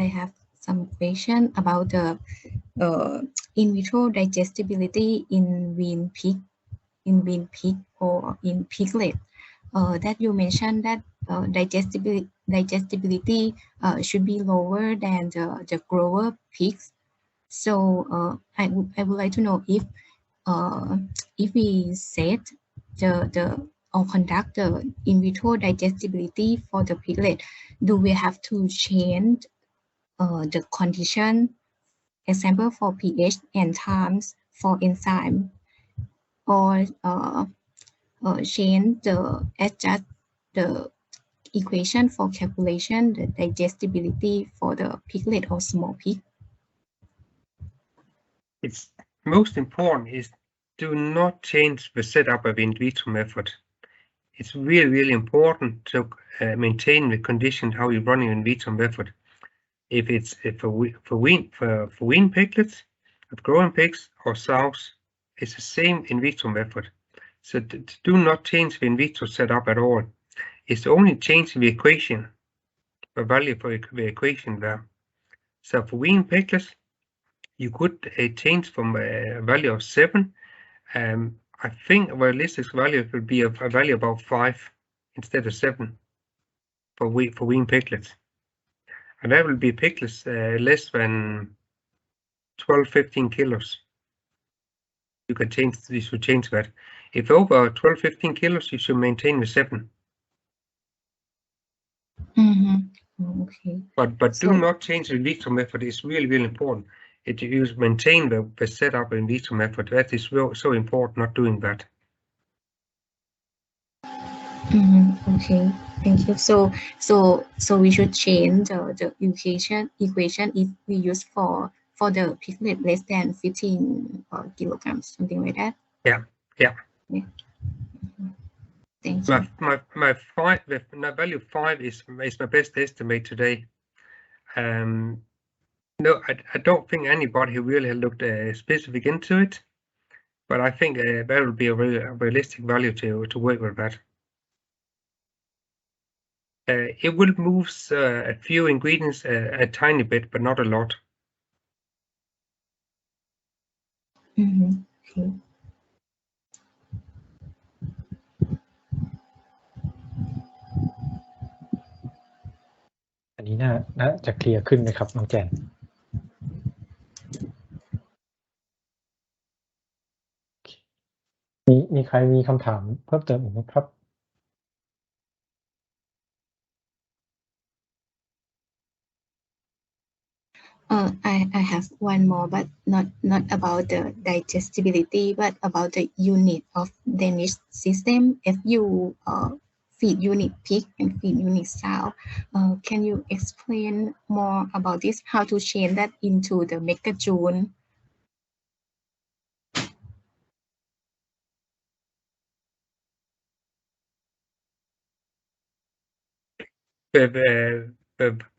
[SPEAKER 6] I have some question about the in vitro digestibility in wean pig or in piglet. That you mentioned that digestibility should be lower than the grower pigs. So I would like to know if we set or conduct the in vitro digestibility for the piglet, do we have to change the condition, example for pH and times for enzyme, or adjust the equation for calculation the digestibility for the piglet or small pig?
[SPEAKER 5] It's most important is do not change the setup of in vitro method. It's really, really important to maintain the condition how you run your in vitro method. If for wean piglets, of growing pigs or sows, it's the same in vitro method. So do not change the in vitro setup at all. It's only change the equation, the value for the equation there. So for wean piglets, you could change from a value of 7. I think a realistic value would be a value about 5 instead of 7 for wean piglets. And that will be piglets less than 12-15 kilos. You should change that. If over 12-15 kilos, you should maintain the 7.
[SPEAKER 6] Okay.
[SPEAKER 5] But do not change the in vitro method. It's really, really important. You maintain the setup in vitro method. That is so important. Not doing that.
[SPEAKER 6] Okay, thank you. So we should change the equation if we use for the piglet less than 15 kilograms, something like that.
[SPEAKER 5] Yeah.
[SPEAKER 6] Thank you.
[SPEAKER 5] My value 5 is my best estimate today. No, I don't think anybody really looked specific into it, but I think that would be a realistic value to work with that. It will move a few ingredients a tiny bit, but not a lot.
[SPEAKER 6] Okay.
[SPEAKER 2] อันนี้น่าจะเคลียร์ขึ้นไหมครับน้องแจนมีใครมีคำถามเพิ่มเติมอีกไหมครับ
[SPEAKER 6] I have one more, but not about the digestibility, but about the unit of Danish system. If you feed unit pig and feed unit sow, can you explain more about this? How to change that into the megajoule?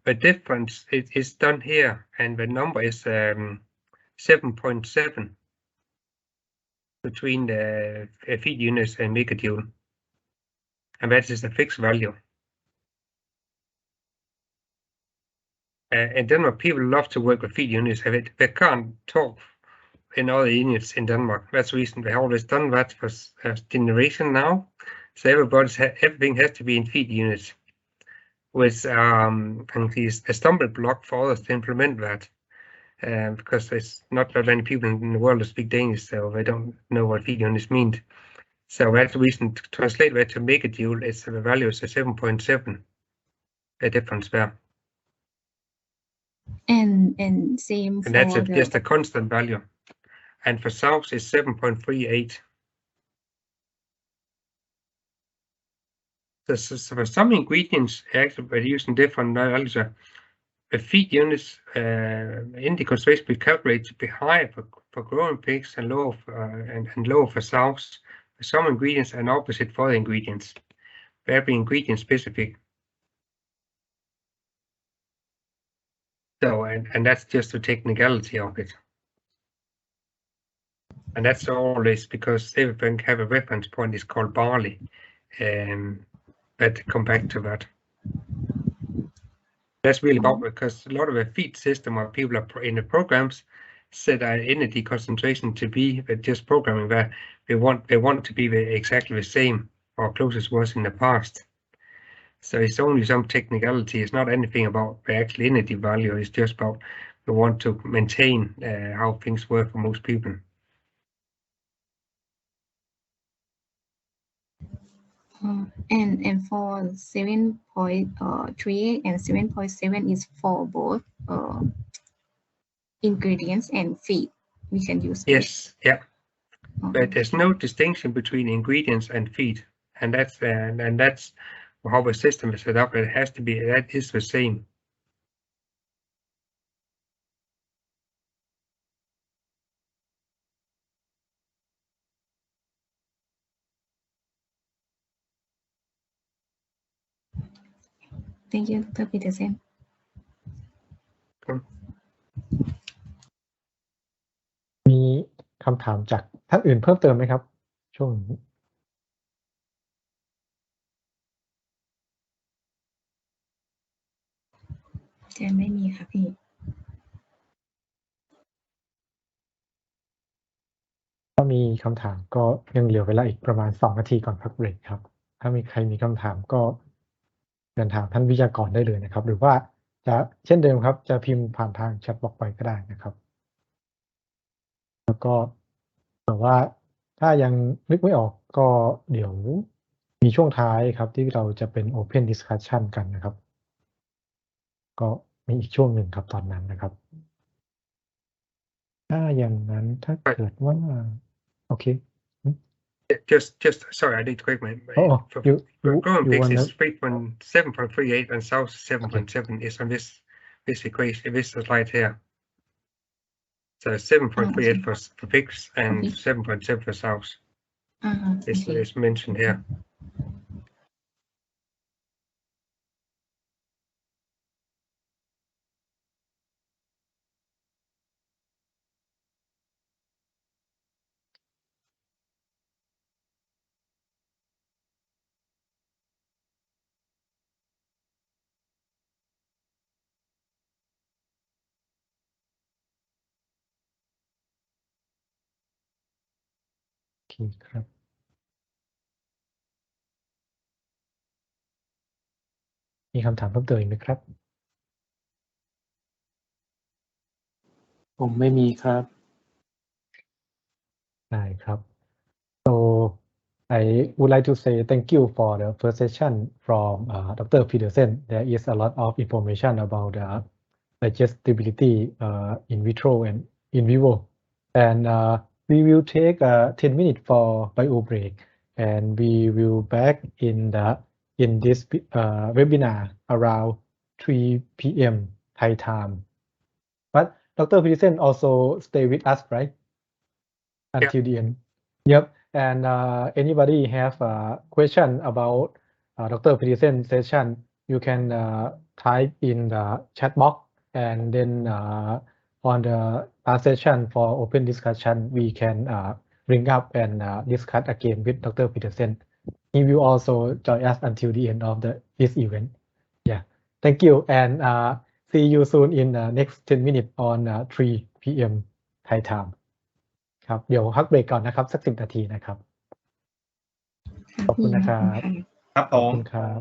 [SPEAKER 5] The difference is done here, and the number is 7.7 between the feed units and megajoule, and that is a fixed value. In Denmark, people love to work with feed units. They can't talk in other units in Denmark. That's the reason they always done that for a generation now. So everything has to be in feed units, which is a stumbling block for others to implement that. Because there's not that many people in the world that speak Danish, so they don't know what feed units mean. So that's the reason to translate that to megajoule. It's the value is a 7.7. A difference there.
[SPEAKER 6] And same
[SPEAKER 5] and that's
[SPEAKER 6] for
[SPEAKER 5] just a constant value. And for sows is 7.38. So for some ingredients, actually we're using different values. The feed units in the concentration we calculate to be high for growing pigs and low and low for sows. Some ingredients are opposite for the ingredients. Very ingredient specific. So and that's just the technicality of it. And that's always because everything have a reference point is called barley. But come back to that. That's really about because a lot of the feed system or people are in the programs set our energy concentration to be just programming where they want to be exactly the same or closest was in the past. So it's only some technicality. It's not anything about the actual energy value. It's just about we want to maintain how things work for most people.
[SPEAKER 6] And for 7.3 and 7.7 is for both ingredients and feed. We can use
[SPEAKER 5] yes, yeah. But there's no distinction between ingredients and feed, and that's how the system is set up. It has to be that is the same.
[SPEAKER 6] Thank you, Dr. Pedersen.
[SPEAKER 2] มีคำถามจากท่านอื่นเพิ่มเติมไหมครับช่วงนี้
[SPEAKER 6] จะไม่มีค่ะพี่
[SPEAKER 2] ถ้ามีคำถามก็ยังเหลือเวลาอีกประมาณ2 นาทีก่อนพักเบรกครับถ้ามีใครมีคำถามก็เชิญถามท่านวิทยากรได้เลยนะครับหรือว่าจะเช่นเดิมครับจะพิมพ์ผ่านทางแชทบล็อกไปก็ได้นะครับแล้วก็แต่ว่าถ้ายังนึกไม่ออกก็เดี๋ยวมีช่วงท้ายครับที่เราจะเป็น Open Discussion กันนะครับก็มีอีกช่วงหนึ่งครับตอนนั้นนะครับถ้าอย่างนั้นถ้าเกิดว่าโอเค
[SPEAKER 5] Just sorry, I need to correct my. Growing pigs is 7.38 and sows 7.7 is on this equation, this slide here. So 7.38 for pigs and 7.7 for sows. Is mentioned here.
[SPEAKER 2] ครับมีคำถามเพิ่มเติมไหมครับ
[SPEAKER 7] ผมไม่มีครับ
[SPEAKER 2] ได้ครับ so I would like to say thank you for the first session from Dr. Pedersen. There is a lot of information about the digestibility in vitro and in vivo, and we will take 10 minutes for bio break, and we will back in this webinar around 3 p.m. Thai time. But Dr. Pedersen also stay with us, right? Until the end. Yep. And anybody have a question about Dr. Pedersen session, you can type in the chat box, and then on the last session for open discussion, we can bring up and discuss again with Dr. Pedersen. He will also join us until the end of this event. Yeah. Thank you, and see you soon in next 10 minutes on 3 p.m. Thai time. ครับเดี๋ยวพักเบรกก่อนนะครับสัก10 นาทีนะครับ ขอบคุณนะครับ
[SPEAKER 8] ครับ
[SPEAKER 2] ข
[SPEAKER 8] ผ
[SPEAKER 2] อบ
[SPEAKER 8] ม
[SPEAKER 2] คุณครับ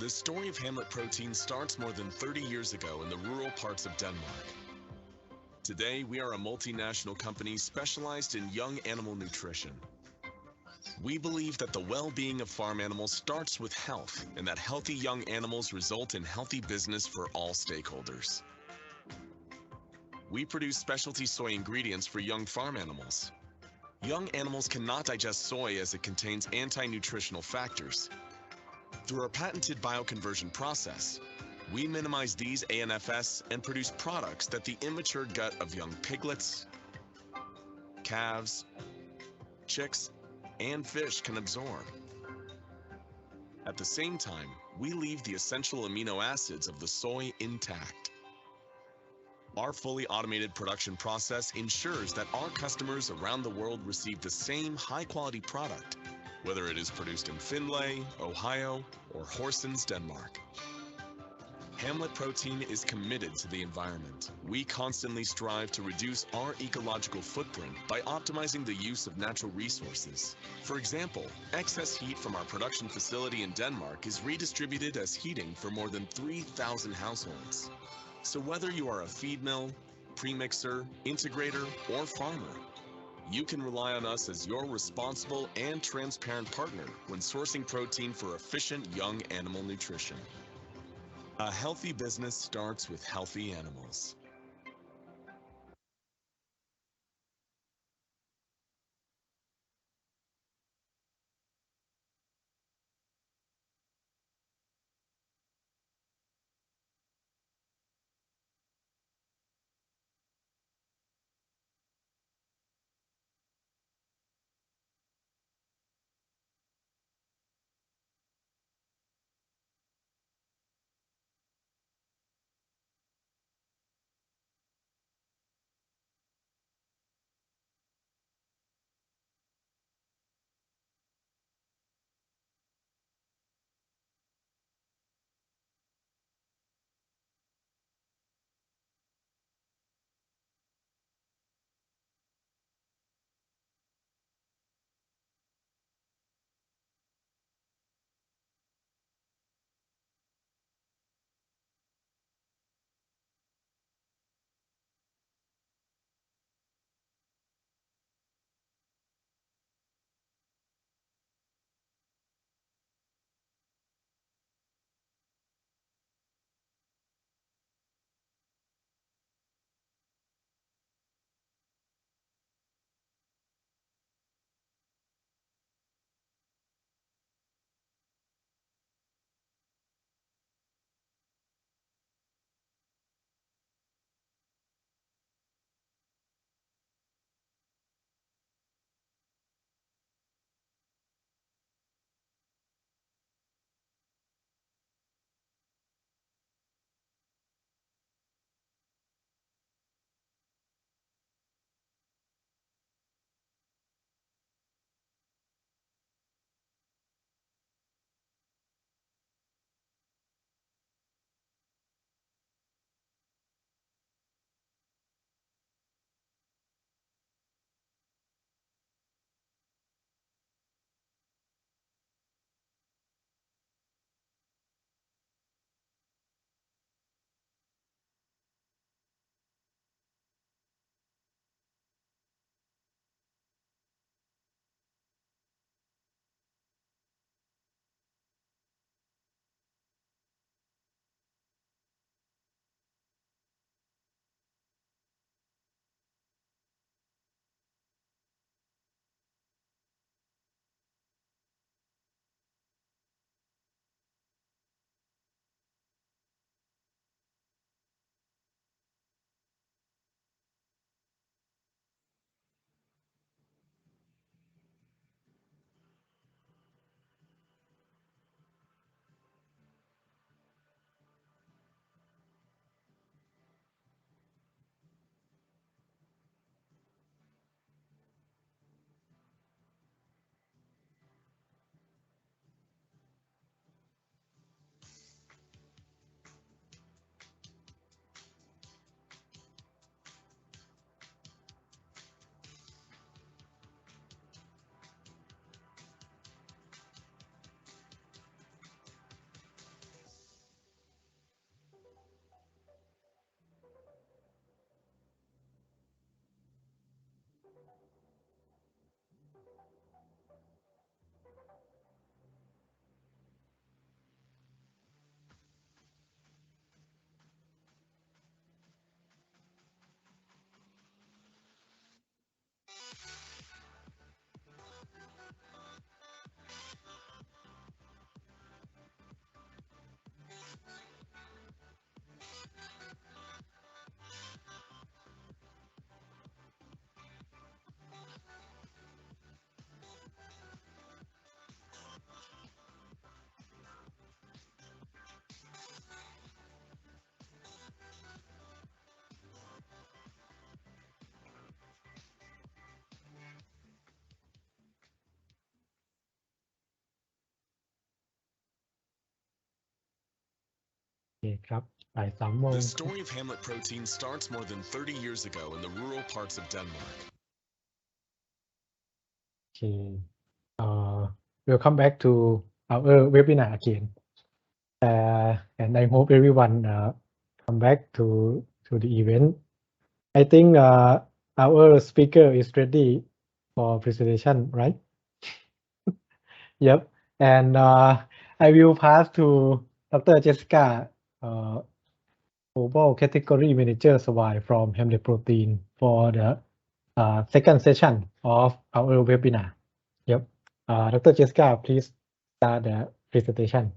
[SPEAKER 1] The story of Hamlet Protein starts more than 30 years ago in the rural parts of Denmark. Today, we are a multinational company specialized in young animal nutrition. We believe that the well-being of farm animals starts with health, and that healthy young animals result in healthy business for all stakeholders. We produce specialty soy ingredients for young farm animals. Young animals cannot digest soy as it contains anti-nutritional factors. Through our patented bioconversion process, we minimize these ANFS and produce products that the immature gut of young piglets, calves, chicks, and fish can absorb. At the same time, we leave the essential amino acids of the soy intact. Our fully automated production process ensures that our customers around the world receive the same high-quality product, whether it is produced in Findlay, Ohio, or Horsens, Denmark. Hamlet Protein is committed to the environment. We constantly strive to reduce our ecological footprint by optimizing the use of natural resources. For example, excess heat from our production facility in Denmark is redistributed as heating for more than 3,000 households. So whether you are a feed mill, premixer, integrator, or farmer, you can rely on us as your responsible and transparent partner when sourcing protein for efficient young animal nutrition. A healthy business starts with healthy animals.
[SPEAKER 2] ครับบ่าย3 โมง
[SPEAKER 1] The story of Hamlet Protein starts more than 30 years ago in the rural parts of Denmark.
[SPEAKER 2] Okay. Welcome back to our webinar again. And I hope everyone come back to the event. I think our speaker is ready for presentation, right? Yep. And I will pass to Dr. Jessika, Global Category Manager Swine from Hamlet Protein for the second session of our webinar. Yep. Dr. Jessika, please start the presentation.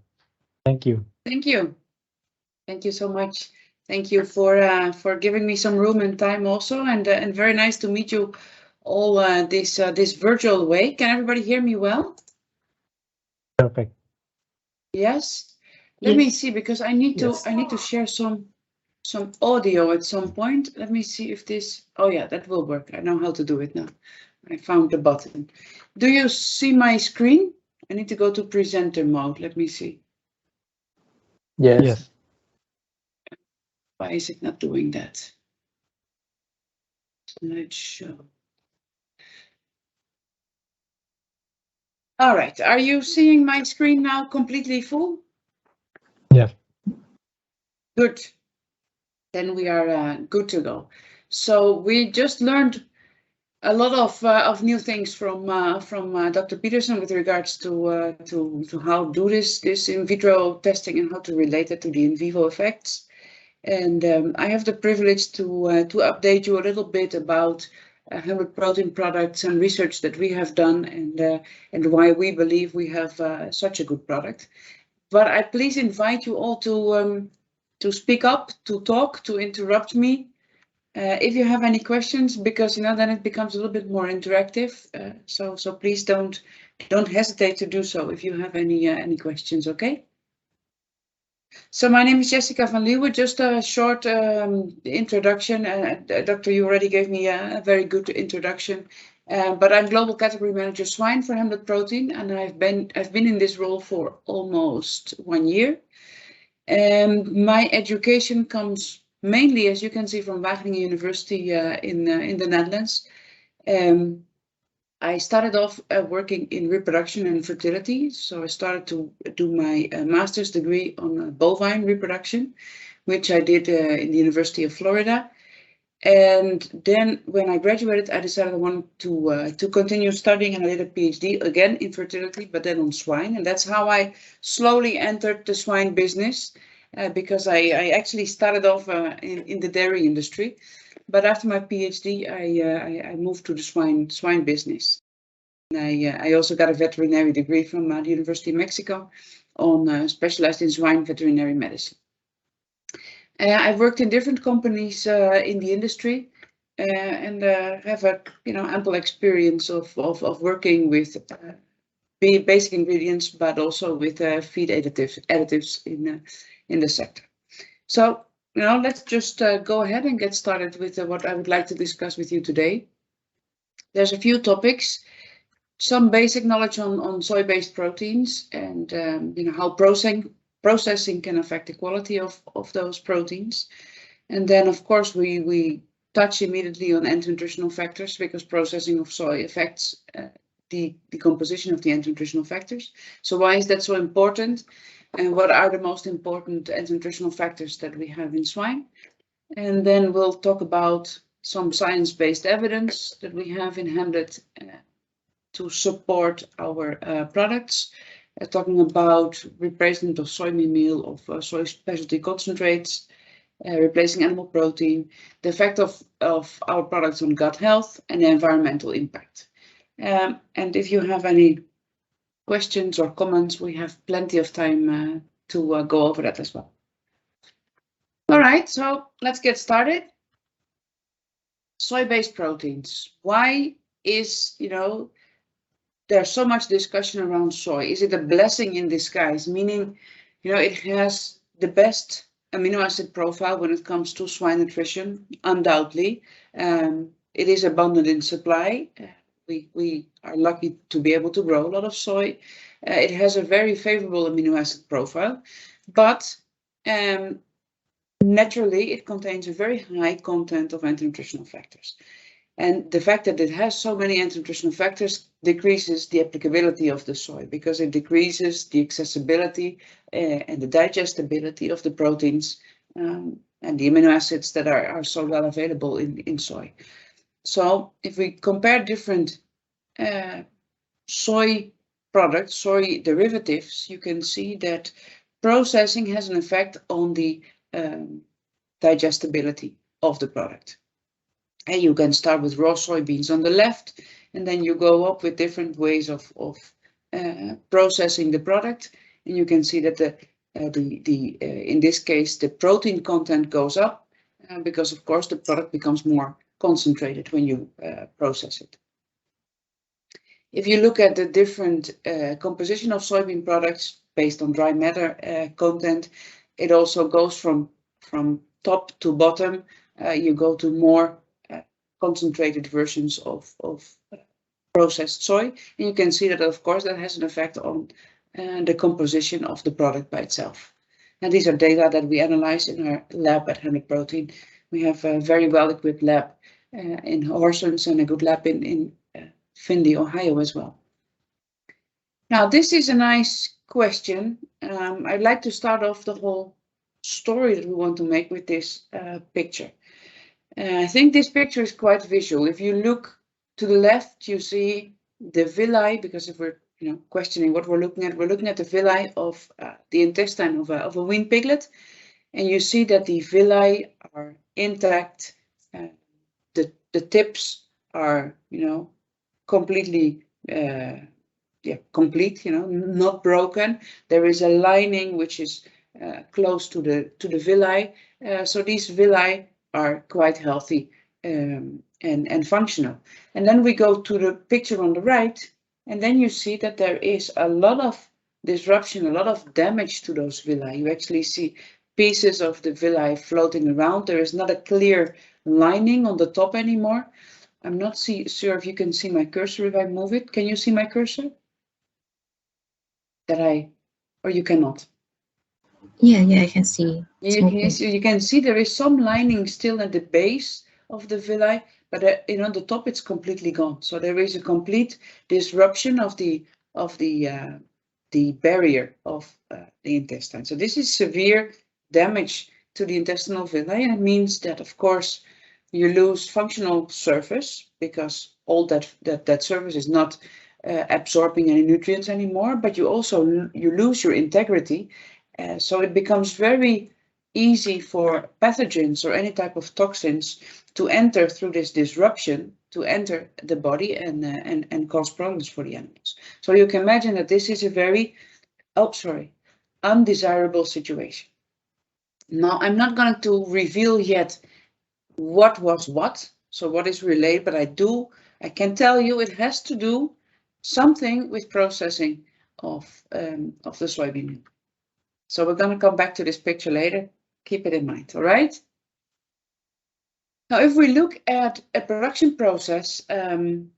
[SPEAKER 2] Thank you.
[SPEAKER 7] Thank you. Thank you so much. Thank you for giving me some room and time also, and very nice to meet you all this virtual way. Can everybody hear me well?
[SPEAKER 2] Perfect.
[SPEAKER 7] Yes. Let me see, because I need to share some audio at some point. Let me see if this. Oh yeah, that will work. I know how to do it now. I found the button. Do you see my screen? I need to go to presenter mode. Let me see.
[SPEAKER 2] Yes.
[SPEAKER 7] Why is it not doing that? Slideshow. All right. Are you seeing my screen now completely full?
[SPEAKER 2] Yes.
[SPEAKER 7] Good. Then we are good to go. So we just learned a lot of new things from Dr. Pedersen with regards to how to do this in vitro testing and how to relate it to the in vivo effects. And I have the privilege to update you a little bit about Hamlet Protein products and research that we have done, and why we believe we have such a good product. But I please invite you all to speak up, to talk, to interrupt me if you have any questions, because then it becomes a little bit more interactive. So please don't hesitate to do so if you have any questions. Okay. So my name is Jessika van Leeuwen. Just a short introduction. Doctor, you already gave me a very good introduction. But I'm Global Category Manager Swine for Hamlet Protein, and I've been in this role for almost 1 year. My education comes mainly, as you can see, from Wageningen University in the Netherlands. I started off working in reproduction and fertility. So I started to do my master's degree on bovine reproduction, which I did in the University of Florida. And then when I graduated, I decided I wanted to continue studying, and I did a PhD again in fertility, but then on swine. And that's how I slowly entered the swine business, because I actually started off in the dairy industry. But after my PhD, I moved to the swine business. And I also got a veterinary degree from the University of Mexico on specialized in swine veterinary medicine. I've worked in different companies in the industry, and have a ample experience of working with basic ingredients, but also with feed additives in the sector. So let's just go ahead and get started with what I would like to discuss with you today. There's a few topics, some basic knowledge on soy-based proteins, and how processing can affect the quality of those proteins. And then, of course, we touch immediately on end nutritional factors, because processing of soy affects the composition of the end nutritional factors. So why is that so important? And what are the most important end nutritional factors that we have in swine? And then we'll talk about some science-based evidence that we have in Hamlet to support our products. Talking about replacement of soybean meal, of soy specialty concentrates, replacing animal protein, the effect of our products on gut health, and the environmental impact. And if you have any questions or comments, we have plenty of time to go over that as well. All right, so let's get started. Soy-based proteins. Why is, there's so much discussion around soy? Is it a blessing in disguise? Meaning, it has the best amino acid profile when it comes to swine nutrition, undoubtedly. It is abundant in supply. We are lucky to be able to grow a lot of soy. It has a very favorable amino acid profile, but naturally it contains a very high content of anti-nutritional factors. And the fact that it has so many anti-nutritional factors decreases the applicability of the soy, because it decreases the accessibility and the digestibility of the proteins and the amino acids that are so well available in soy. So if we compare different soy products, soy derivatives, you can see that processing has an effect on the digestibility of the product. And you can start with raw soybeans on the left, and then you go up with different ways of processing the product, and you can see that in this case the protein content goes up because of course the product becomes more concentrated when you process it. If you look at the different composition of soybean products based on dry matter content, it also goes from top to bottom. You go to more concentrated versions of processed soy, and you can see that of course that has an effect on the composition of the product by itself. And these are data that we analyze in our lab at Hamlet Protein. We have a very well equipped lab in Horsens and a good lab in Findlay, Ohio as well. Now this is a nice question. I'd like to start off the whole story that we want to make with this picture. I think this picture is quite visual. If you look to the left, you see the villi, because if we're questioning what we're looking at the villi of the intestine of a weaned piglet, and you see that the villi are intact. The tips are completely complete, not broken. There is a lining which is close to the villi, so these villi are quite healthy and functional. And then we go to the picture on the right, and then you see that there is a lot of disruption, a lot of damage to those villi. You actually see pieces of the villi floating around. There is not a clear lining on the top anymore. I'm not sure if you can see my cursor if I move it. Can you see my cursor? Or you cannot?
[SPEAKER 6] Yeah, I can see.
[SPEAKER 7] You can see there is some lining still at the base of the villi, but the top it's completely gone. So there is a complete disruption of the barrier of the intestine. So this is severe damage to the intestinal villi, and it means that of course you lose functional surface because all that surface is not absorbing any nutrients anymore, but you lose your integrity. So it becomes very easy for pathogens or any type of toxins to enter through this disruption, to enter the body and cause problems for the animals. So you can imagine that this is a very, undesirable situation. Now, I'm not going to reveal yet what was what, so what is related, but I can tell you it has to do something with processing of the soybean meal. So we're going to come back to this picture later. Keep it in mind, all right? Now, if we look at a production process, when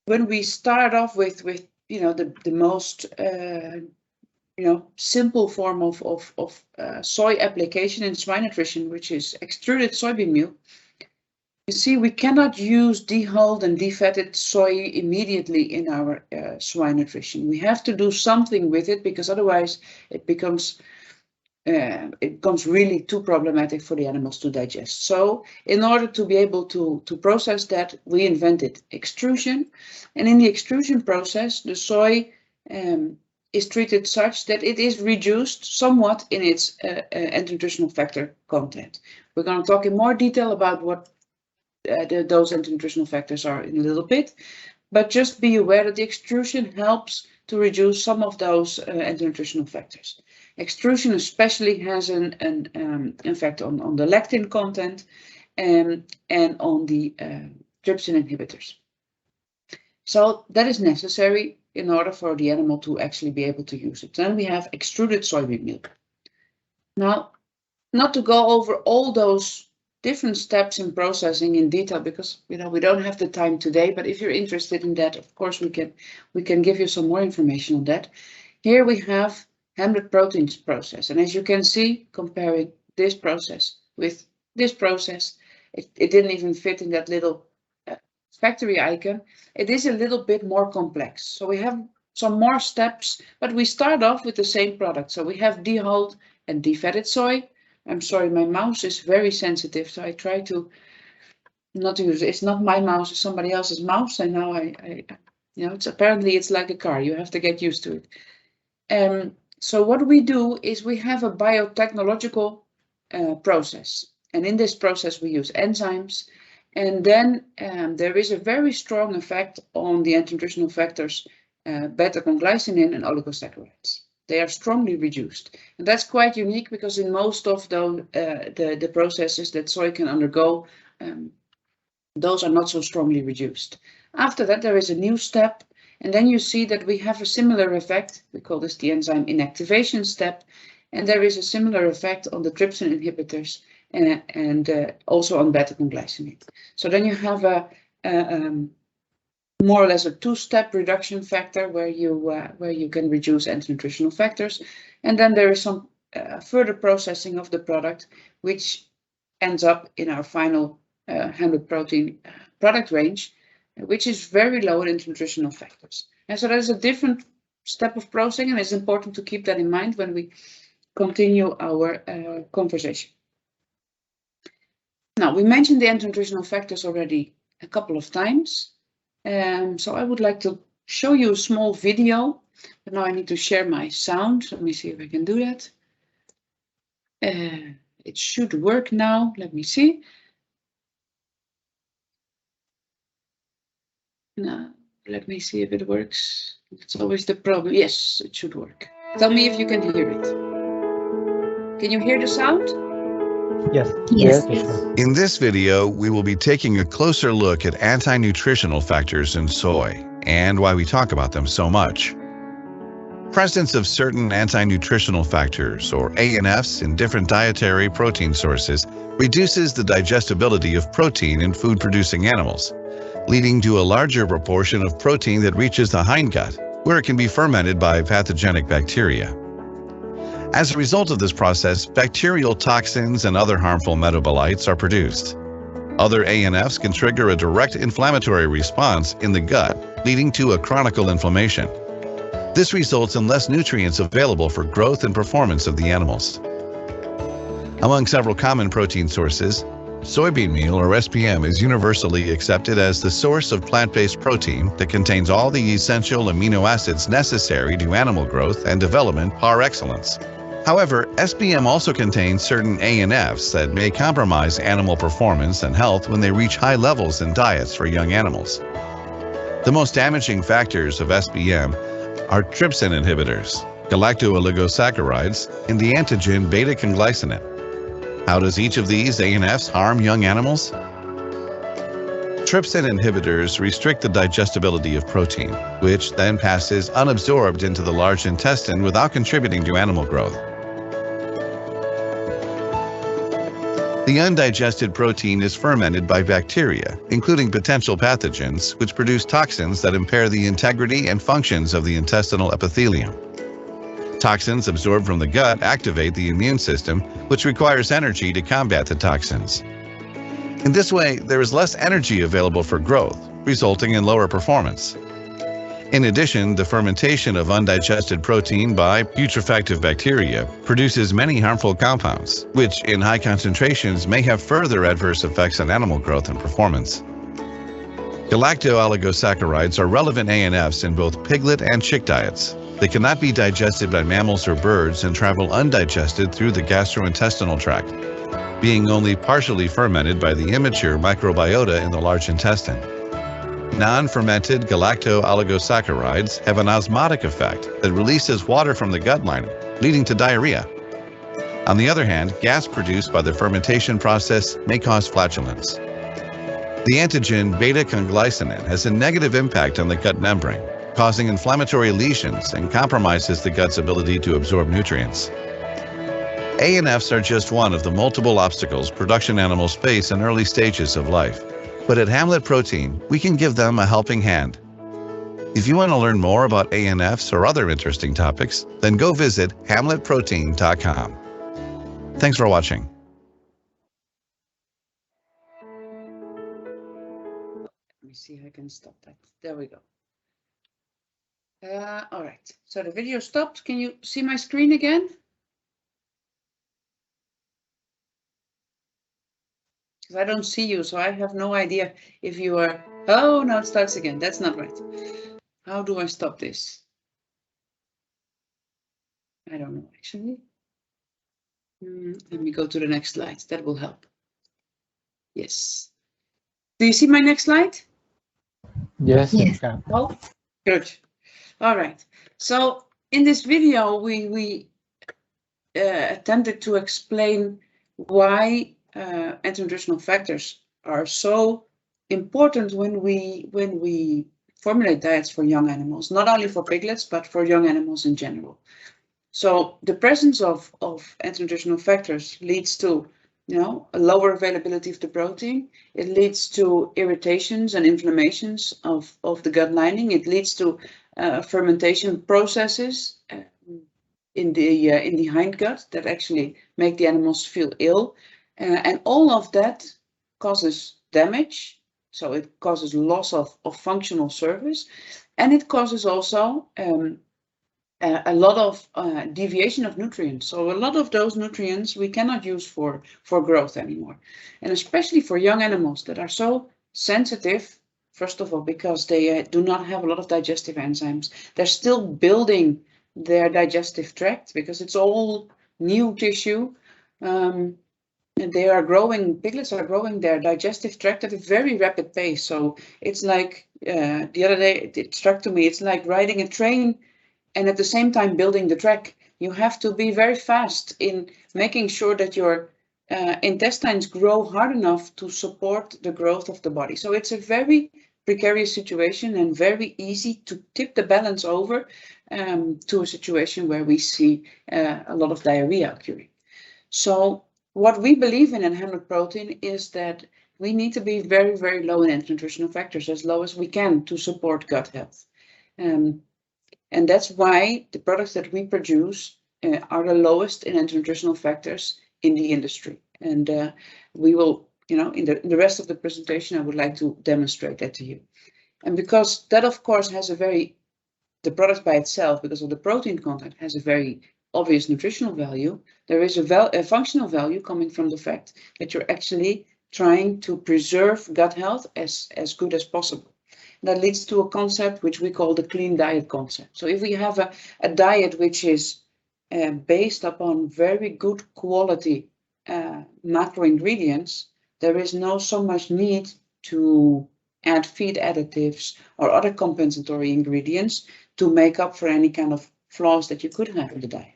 [SPEAKER 7] we start off with the most simple form of soy application in swine nutrition, which is extruded soybean meal, you see we cannot use dehulled and defatted soy immediately in our swine nutrition. We have to do something with it because otherwise it becomes really too problematic for the animals to digest. So in order to be able to process that, we invented extrusion. And in the extrusion process, the soy is treated such that it is reduced somewhat in its anti-nutritional factor content. We're going to talk in more detail about what those anti-nutritional factors are in a little bit, but just be aware that the extrusion helps to reduce some of those anti-nutritional factors. Extrusion especially has an effect on the lectin content and on the trypsin inhibitors. So that is necessary in order for the animal to actually be able to use it. Then we have extruded soybean meal. Now, not to go over all those different steps in processing in detail because we don't have the time today, but if you're interested in that, of course we can give you some more information on that. Here we have Hamlet Protein's process. And as you can see, comparing this process with this process, it didn't even fit in that little factory icon. It is a little bit more complex. So we have some more steps, but we start off with the same product. So we have dehulled and defatted soy. I'm sorry, my mouse is very sensitive, so I try to not use it. It's not my mouse, it's somebody else's mouse, and now I you know, it's like a car. You have to get used to it. So what we do is we have a biotechnological process, and in this process we use enzymes, and then there is a very strong effect on the anti-nutritional factors beta-conglysinin and oligosaccharides. They are strongly reduced, and that's quite unique because in most of the processes that soy can undergo, those are not so strongly reduced. After that, there is a new step, and then you see that we have a similar effect. We call this the enzyme inactivation step, and there is a similar effect on the trypsin inhibitors and also on beta-conglysinin. So then you have a more or less a two-step reduction factor where you can reduce anti-nutritional factors, and then there is some further processing of the product, which ends up in our final Hamlet Protein product range, which is very low in anti-nutritional factors. And so that is a different step of processing, and it's important to keep that in mind when we continue our conversation. Now, we mentioned the anti-nutritional factors already a couple of times. So I would like to show you a small video, but now I need to share my sound. Let me see if I can do that. It should work now. Let me see. Now, let me see if it works. It's always the problem. Yes, it should work. Tell me if you can hear it. Can you hear the sound?
[SPEAKER 2] Yes.
[SPEAKER 6] Yes.
[SPEAKER 8] In this video, we will be taking a closer look at anti-nutritional factors in soy and why we talk about them so much. Presence of certain anti-nutritional factors, or ANFs, in different dietary protein sources reduces the digestibility of protein in food-producing animals, leading to a larger proportion of protein that reaches the hindgut, where it can be fermented by pathogenic bacteria. As a result of this process, bacterial toxins and other harmful metabolites are produced. Other ANFs can trigger a direct inflammatory response in the gut, leading to a chronic inflammation. This results in less nutrients available for growth and performance of the animals. Among several common protein sources, soybean meal, or SPM, is universally accepted as the source of plant-based protein that contains all the essential amino acids necessary to animal growth and development par excellence. However, SPM also contains certain ANFs that may compromise animal performance and health when they reach high levels in diets for young animals. The most damaging factors of SPM are trypsin inhibitors, galacto-oligosaccharides, and the antigen beta-conglysinin. How does each of these ANFs harm young animals? Trypsin inhibitors restrict the digestibility of protein, which then passes unabsorbed into the large intestine without contributing to animal growth. The undigested protein is fermented by bacteria, including potential pathogens, which produce toxins that impair the integrity and functions of the intestinal epithelium. Toxins absorbed from the gut activate the immune system, which requires energy to combat the toxins. In this way, there is less energy available for growth, resulting in lower performance. In addition, the fermentation of undigested protein by putrefactive bacteria produces many harmful compounds, which in high concentrations may have further adverse effects on animal growth and performance. Galacto-oligosaccharides are relevant ANFs in both piglet and chick diets. They cannot be digested by mammals or birds and travel undigested through the gastrointestinal tract, being only partially fermented by the immature microbiota in the large intestine. Non-fermented galacto-oligosaccharides have an osmotic effect that releases water from the gut lining, leading to diarrhea. On the other hand, gas produced by the fermentation process may cause flatulence. The antigen beta-conglysinin has a negative impact on the gut membrane, causing inflammatory lesions and compromises the gut's ability to absorb nutrients. ANFs are just one of the multiple obstacles production animals face in early stages of life. But at Hamlet Protein, we can give them a helping hand. If you want to learn more about ANFs or other interesting topics, then go visit hamletprotein.com. Thanks for watching.
[SPEAKER 7] Let me see if I can stop that. There we go. All right, so the video stopped. Can you see my screen again? Because I don't see you, so I have no idea if you are. Oh, no, it starts again. That's not right. How do I stop this? I don't know, actually. Let me go to the next slide. That will help. Yes. Do you see my next slide?
[SPEAKER 2] Yes.
[SPEAKER 6] Yes.
[SPEAKER 7] Oh, good. All right. So in this video, we attempted to explain why anti-nutritional factors are so important when we formulate diets for young animals, not only for piglets, but for young animals in general. So the presence of anti-nutritional factors leads to, a lower availability of the protein. It leads to irritations and inflammations of the gut lining. It leads to fermentation processes in the hindgut that actually make the animals feel ill, and all of that causes damage. So it causes loss of functional service, and it causes also a lot of deviation of nutrients. So a lot of those nutrients we cannot use for growth anymore. And especially for young animals that are so sensitive, first of all, because they do not have a lot of digestive enzymes. They're still building their digestive tract because it's all new tissue. And they are growing, piglets are growing their digestive tract at a very rapid pace. So it's like, the other day it struck to me, it's like riding a train and at the same time building the track. You have to be very fast in making sure that your intestines grow hard enough to support the growth of the body. So it's a very precarious situation and very easy to tip the balance over to a situation where we see a lot of diarrhea occurring. So what we believe in Hamlet Protein is that we need to be very, very low in anti-nutritional factors, as low as we can, to support gut health. And that's why the products that we produce are the lowest in anti-nutritional factors in the industry. And we will, in the rest of the presentation, I would like to demonstrate that to you. And because that, of course, has the product by itself, because of the protein content, has a very obvious nutritional value, there is a functional value coming from the fact that you're actually trying to preserve gut health as good as possible. That leads to a concept which we call the clean diet concept. So if we have a diet which is based upon very good quality macro ingredients, there is no so much need to add feed additives or other compensatory ingredients to make up for any kind of flaws that you could have in the diet.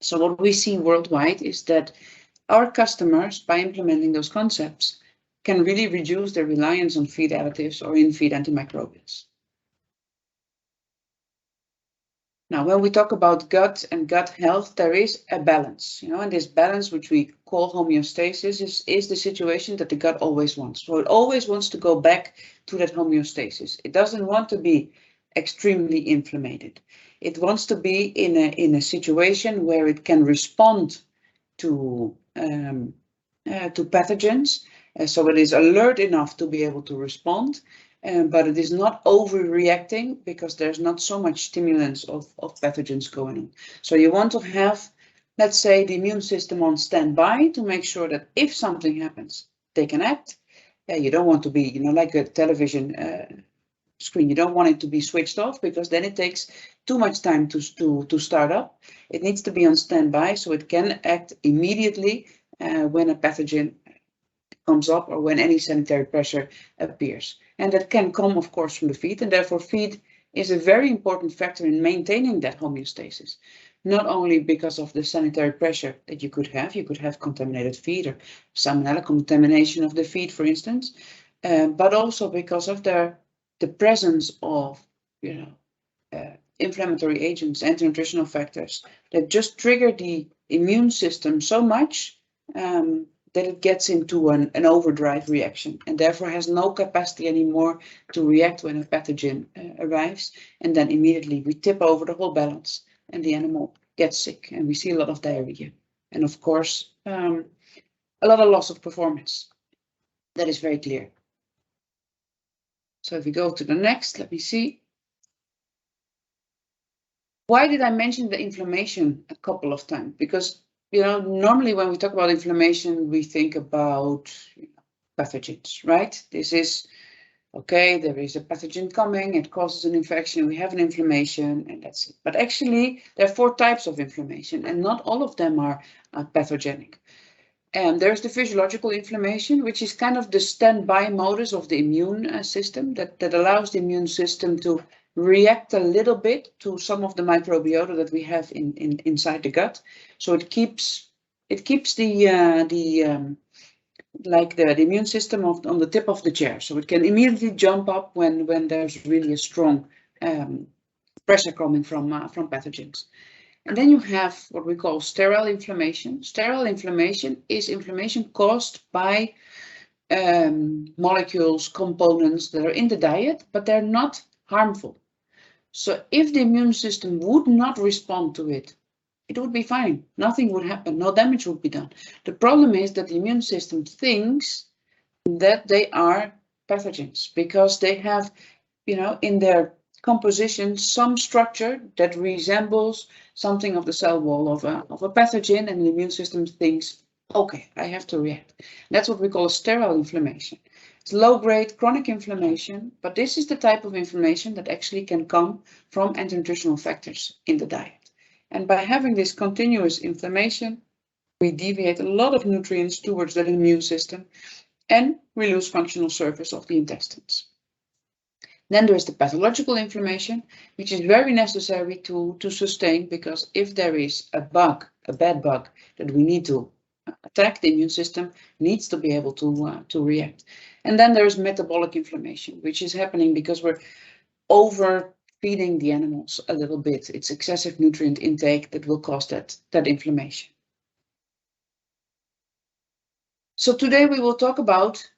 [SPEAKER 7] So what we see worldwide is that our customers, by implementing those concepts, can really reduce their reliance on feed additives or in-feed antimicrobials. Now, when we talk about gut and gut health, there is a balance, and this balance, which we call homeostasis, is the situation that the gut always wants. So it always wants to go back to that homeostasis. It doesn't want to be extremely inflamed. It wants to be in a situation where it can respond to pathogens. So it is alert enough to be able to respond, but it is not overreacting because there's not so much stimulants of pathogens going on. So you want to have, let's say, the immune system on standby to make sure that if something happens, they can act. You don't want to be, like a television screen. You don't want it to be switched off because then it takes too much time to start up. It needs to be on standby so it can act immediately when a pathogen comes up or when any sanitary pressure appears. And that can come, of course, from the feed, and therefore feed is a very important factor in maintaining that homeostasis. Not only because of the sanitary pressure that you could have contaminated feed or salmonella contamination of the feed, for instance, but also because of the presence of, inflammatory agents, anti-nutritional factors that just trigger the immune system so much that it gets into an overdrive reaction and therefore has no capacity anymore to react when a pathogen arrives. And then immediately we tip over the whole balance and the animal gets sick and we see a lot of diarrhea. And of course, a lot of loss of performance. That is very clear. So if we go to the next, let me see. Why did I mention the inflammation a couple of times? Because, you know, normally when we talk about inflammation, we think about pathogens, right? This is, okay, there is a pathogen coming, it causes an infection, we have an inflammation, and that's it. But actually, there are 4 types of inflammation, and not all of them are pathogenic. And there's the physiological inflammation, which is kind of the standby modus of the immune system that allows the immune system to react a little bit to some of the microbiota that we have inside the gut. So it keeps the immune system on the tip of the chair. So it can immediately jump up when there's really a strong pressure coming from pathogens. And then you have what we call sterile inflammation. Sterile inflammation is inflammation caused by molecules, components that are in the diet, but they're not harmful. So if the immune system would not respond to it, it would be fine. Nothing would happen. No damage would be done. The problem is that the immune system thinks that they are pathogens because they have, you know, in their composition some structure that resembles something of the cell wall of a pathogen, and the immune system thinks, okay, I have to react. That's what we call a sterile inflammation. It's low-grade chronic inflammation, but this is the type of inflammation that actually can come from anti-nutritional factors in the diet. And by having this continuous inflammation, we deviate a lot of nutrients towards the immune system and we lose functional surface of the intestines. Then there is the pathological inflammation, which is very necessary to sustain, because if there is a bad bug that we need to attack, the immune system needs to be able to react. And then there is metabolic inflammation, which is happening because we're overfeeding the animals a little bit. It's excessive nutrient intake that will cause that inflammation. So today we will talk about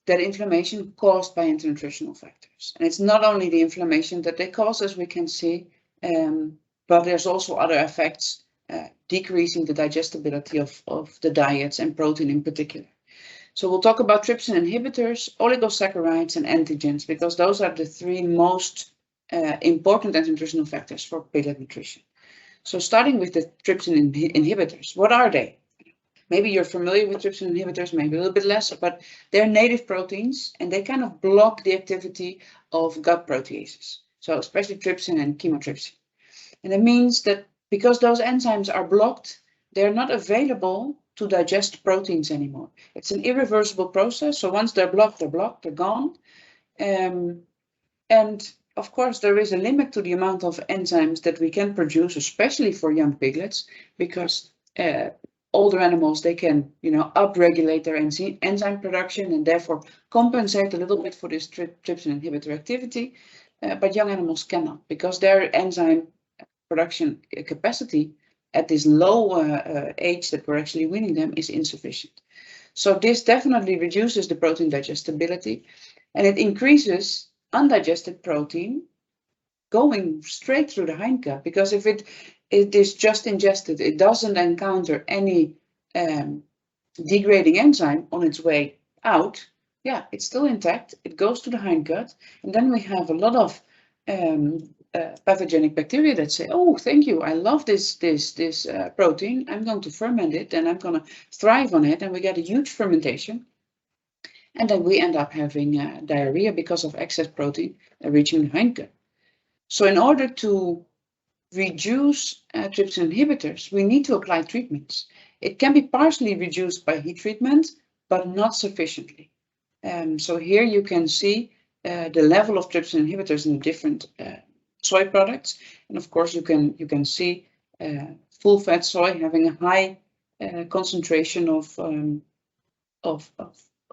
[SPEAKER 7] that inflammation caused by anti-nutritional factors. And it's not only the inflammation that they cause, as we can see, but there's also other effects, decreasing the digestibility of the diets and protein in particular. So we'll talk about trypsin inhibitors, oligosaccharides, and antigens, because those are the 3 most important anti-nutritional factors for pediatric nutrition. So starting with the trypsin inhibitors, what are they? Maybe you're familiar with trypsin inhibitors, maybe a little bit less, but they're native proteins and they kind of block the activity of gut proteases. So especially trypsin and chymotrypsin. And it means that because those enzymes are blocked, they're not available to digest proteins anymore. It's an irreversible process. So once they're blocked, they're gone. And of course, there is a limit to the amount of enzymes that we can produce, especially for young piglets, because older animals, they can, you know, upregulate their enzyme production and therefore compensate a little bit for this trypsin inhibitor activity. But young animals cannot, because their enzyme production capacity at this low age that we're actually weaning them is insufficient. So this definitely reduces the protein digestibility, and it increases undigested protein going straight through the hindgut, because if it is just ingested, it doesn't encounter any degrading enzyme on its way out. Yeah, it's still intact. It goes to the hindgut, and then we have a lot of pathogenic bacteria that say, "Oh, thank you, I love this protein. I'm going to ferment it, and I'm going to thrive on it." And we get a huge fermentation, and then we end up having diarrhea because of excess protein reaching the hindgut. So in order to reduce trypsin inhibitors, we need to apply treatments. It can be partially reduced by heat treatment, but not sufficiently. So here you can see the level of trypsin inhibitors in different soy products, and of course you can see full fat soy having a high concentration of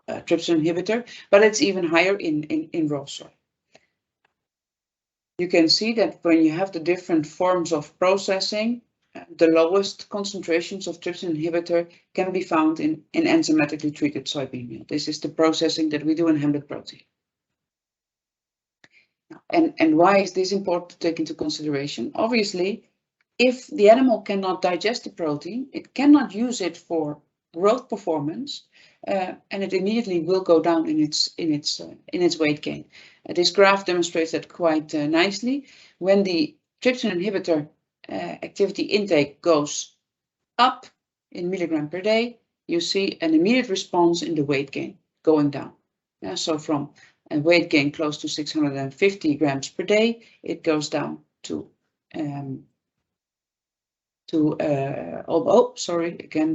[SPEAKER 7] trypsin inhibitor, but it's even higher in raw soy. You can see that when you have the different forms of processing, the lowest concentrations of trypsin inhibitor can be found in enzymatically treated soybean meal. This is the processing that we do in Hamlet Protein. And why is this important to take into consideration? Obviously, if the animal cannot digest the protein, it cannot use it for growth performance, and it immediately will go down in its weight gain. This graph demonstrates that quite nicely. When the trypsin inhibitor activity intake goes up in milligram per day, you see an immediate response in the weight gain going down. So from a weight gain close to 650 grams per day, it goes down to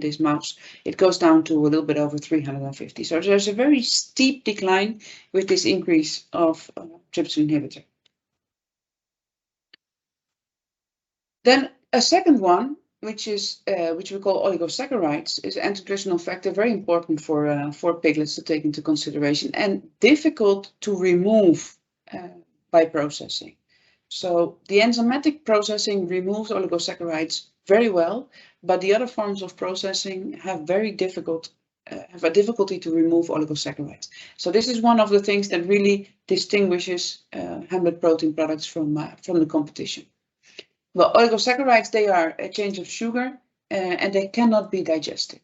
[SPEAKER 7] this mouse. It goes down to a little bit over 350. So there's a very steep decline with this increase of trypsin inhibitor. Then a second one, which we call oligosaccharides, is an nutritional factor very important for piglets to take into consideration and difficult to remove by processing. So the enzymatic processing removes oligosaccharides very well, but the other forms of processing have a difficulty to remove oligosaccharides. So this is one of the things that really distinguishes Hamlet Protein products from the competition. Well, oligosaccharides, they are a change of sugar and they cannot be digested.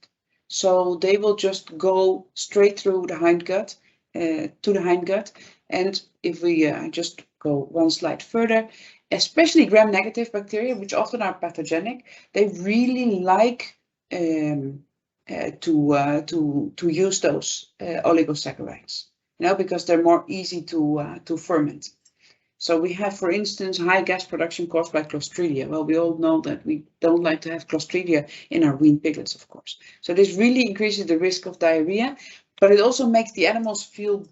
[SPEAKER 7] So they will just go straight through the hindgut to the hindgut. And if we just go one slide further, especially gram-negative bacteria, which often are pathogenic, they really like to use those oligosaccharides, because they're more easy to ferment. So we have, for instance, high gas production caused by Clostridia. Well, we all know that we don't like to have Clostridia in our weaned piglets, of course. So this really increases the risk of diarrhea, but it also makes the animals feel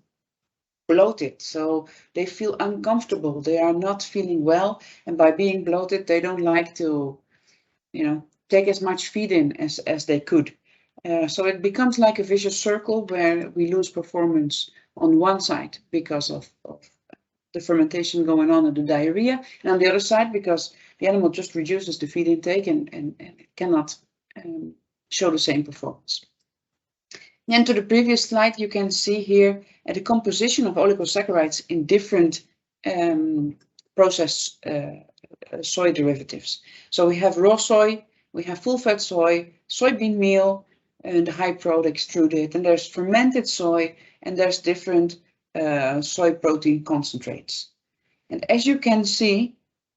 [SPEAKER 7] bloated. So they feel uncomfortable. They are not feeling well. And by being bloated, they don't like to, take as much feed in as they could. So it becomes like a vicious circle where we lose performance on one side because of the fermentation going on and the diarrhea, and on the other side because the animal just reduces the feed intake and it cannot show the same performance. Then to the previous slide, you can see here the composition of oligosaccharides in different processed soy derivatives. So we have raw soy, we have full-fat soy, soybean meal, and high-prod extruded, and there's fermented soy, and there's different soy protein concentrates. And as you can see,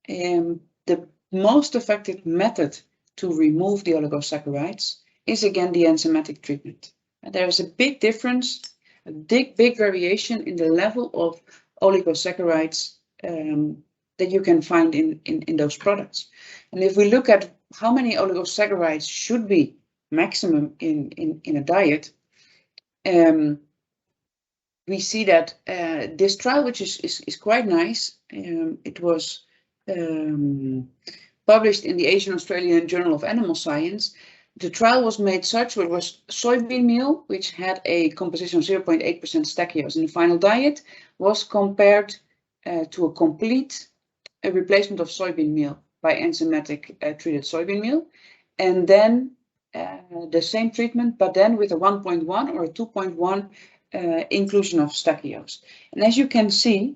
[SPEAKER 7] the most effective method to remove the oligosaccharides is again the enzymatic treatment. And there is a big difference, a big variation in the level of oligosaccharides that you can find in those products. And if we look at how many oligosaccharides should be maximum in a diet, we see that this trial, which is quite nice, it was published in the Asian Australian Journal of Animal Science. The trial was made such where it was soybean meal, which had a composition of 0.8% stachyose in the final diet, was compared to a complete replacement of soybean meal by enzymatic treated soybean meal, and then the same treatment, but then with a 1.1 or a 2.1 inclusion of stachyose. And as you can see,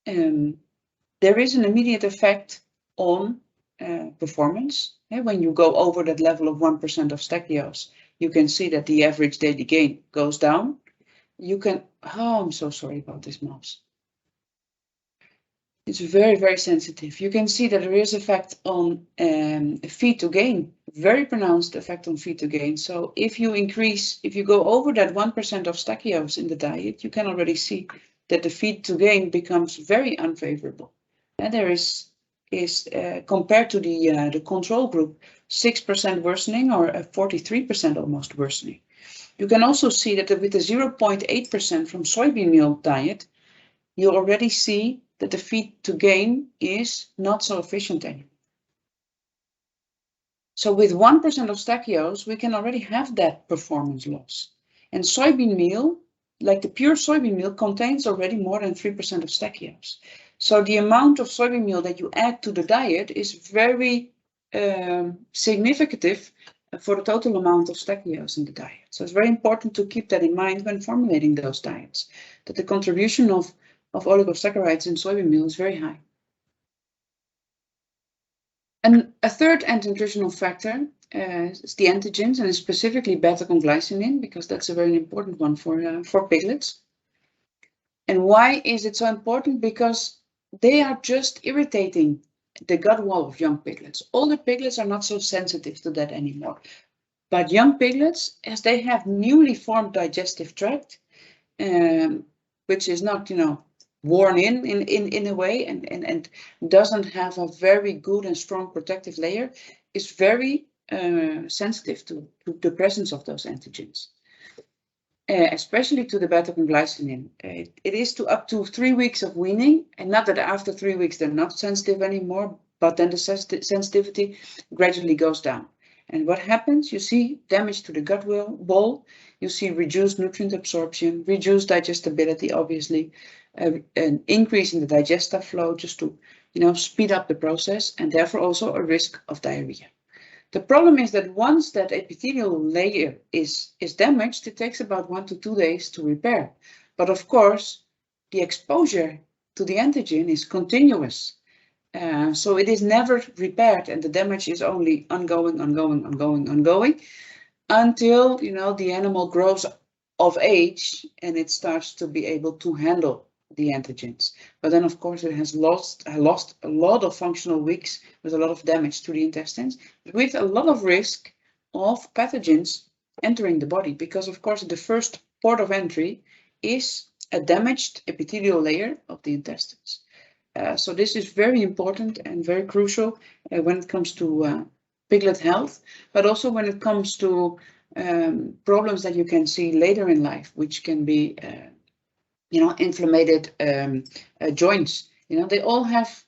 [SPEAKER 7] there is an immediate effect on performance. When you go over that level of 1% of stachyose, you can see that the average daily gain goes down. You can, I'm so sorry about this mouse. It's very, very sensitive. You can see that there is effect on feed to gain, very pronounced effect on feed to gain. So if you go over that 1% of stachyose in the diet, you can already see that the feed to gain becomes very unfavorable. And there is compared to the control group, 6% worsening or a 43% almost worsening. You can also see that with the 0.8% from soybean meal diet, you already see that the feed to gain is not so efficient anymore. So with 1% of stachyose, we can already have that performance loss. And soybean meal, like the pure soybean meal, contains already more than 3% of stachyose. So the amount of soybean meal that you add to the diet is very significant for the total amount of stachyose in the diet. So it's very important to keep that in mind when formulating those diets, that the contribution of oligosaccharides in soybean meal is very high. And a third anti-nutritional factor is the antigens, and specifically beta-conglycinin, because that's a very important one for piglets. And why is it so important? Because they are just irritating the gut wall of young piglets. Older piglets are not so sensitive to that anymore. But young piglets, as they have newly formed digestive tract, which is not, worn in a way and doesn't have a very good and strong protective layer, is very sensitive to the presence of those antigens. Especially to the beta-conglycinin. It is to up to 3 weeks of weaning, and not that after 3 weeks they're not sensitive anymore, but then the sensitivity gradually goes down. And what happens? You see damage to the gut wall, you see reduced nutrient absorption, reduced digestibility, obviously, an increase in the digestive flow just to speed up the process, and therefore also a risk of diarrhea. The problem is that once that epithelial layer is damaged, it takes about 1 to 2 days to repair. But of course, the exposure to the antigen is continuous. So it is never repaired, and the damage is only ongoing until the animal grows of age and it starts to be able to handle the antigens. But then of course it has lost a lot of functional weeks with a lot of damage to the intestines, with a lot of risk of pathogens entering the body, because of course the first port of entry is a damaged epithelial layer of the intestines. So this is very important and very crucial when it comes to piglet health, but also when it comes to problems that you can see later in life, which can be inflamed joints. They all have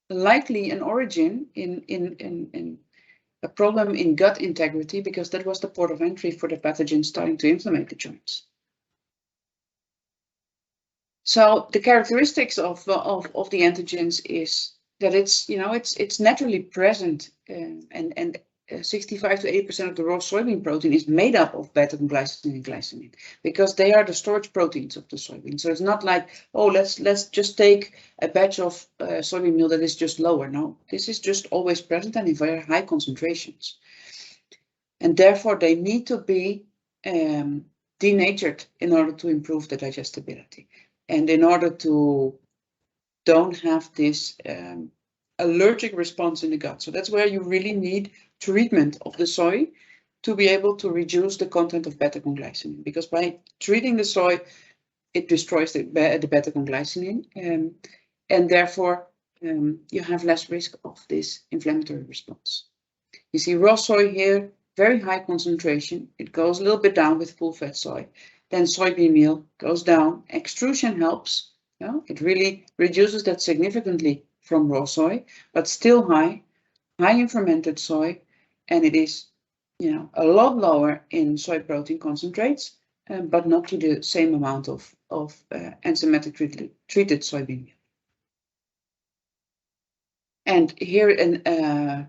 [SPEAKER 7] likely an origin in a problem in gut integrity, because that was the port of entry for the pathogen starting to inflammate the joints. So the characteristics of the antigens is that it's naturally present, and 65 to 80% of the raw soybean protein is made up of beta-conglycinin and glycinin, because they are the storage proteins of the soybean. So it's not like, oh, let's just take a batch of soybean meal that is just lower. No, this is just always present and in very high concentrations. And therefore they need to be denatured in order to improve the digestibility, and in order to don't have this allergic response in the gut. So that's where you really need treatment of the soy to be able to reduce the content of beta-conglycinin, because by treating the soy, it destroys the beta-conglycinin, and therefore you have less risk of this inflammatory response. You see raw soy here, very high concentration. It goes a little bit down with full-fat soy. Then soybean meal goes down. Extrusion helps. It really reduces that significantly from raw soy, but still high in fermented soy, and it is, a lot lower in soy protein concentrates, but not to the same amount of enzymatically treated soybean meal. And here a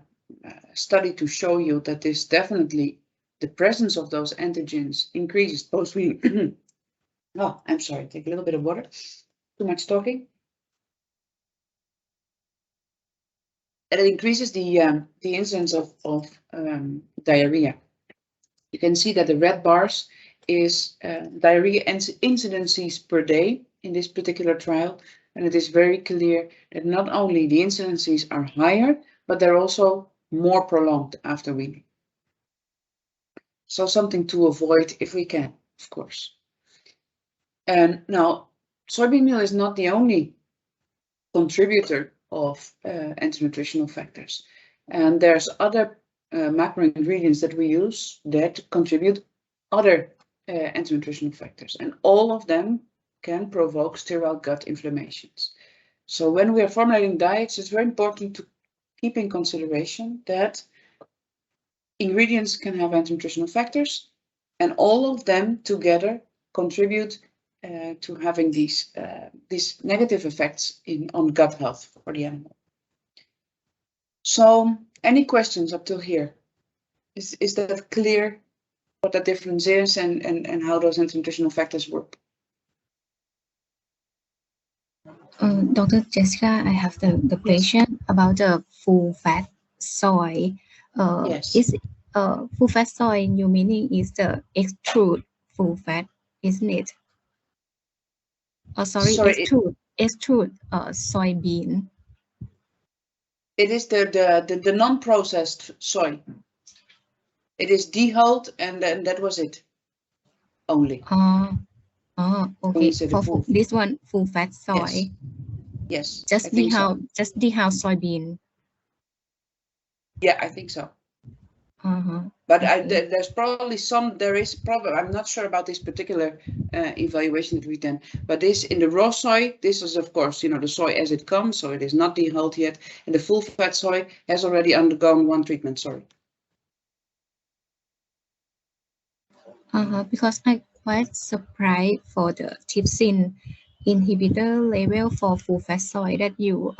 [SPEAKER 7] study to show you that this definitely, the presence of those antigens increases post-weaning. Oh, I'm sorry, take a little bit of water. Too much talking. And it increases the incidence of diarrhea. You can see that the red bars is diarrhea incidences per day in this particular trial, and it is very clear that not only the incidences are higher, but they're also more prolonged after weaning. So something to avoid if we can, of course. And now, soybean meal is not the only contributor of anti-nutritional factors, and there's other macro ingredients that we use that contribute other anti-nutritional factors, and all of them can provoke sterile gut inflammations. So when we are formulating diets, it's very important to keep in consideration that ingredients can have anti-nutritional factors, and all of them together contribute to having these negative effects on gut health for the animal. So Any questions up till here? Is that clear what the difference is and how those anti-nutritional factors work?
[SPEAKER 6] Dr. Jessika, I have the question about the full fat soy.
[SPEAKER 7] Yes.
[SPEAKER 6] Is full fat soy, your meaning is the extrude full fat, isn't it? Sorry, extrude soybean.
[SPEAKER 7] It is the non-processed soy. It is dehulled, and then that was it. Only.
[SPEAKER 6] Okay. For this one, full fat soy.
[SPEAKER 7] Yes.
[SPEAKER 6] Just dehulled soybean.
[SPEAKER 7] Yeah, I think so. But there's probably there is probably, I'm not sure about this particular evaluation that we've done, but this in the raw soy, this is of course, the soy as it comes, so it is not dehulled yet. And the full fat soy has already undergone one treatment, sorry.
[SPEAKER 6] Because I'm quite surprised for the trypsin inhibitor level for full fat soy that you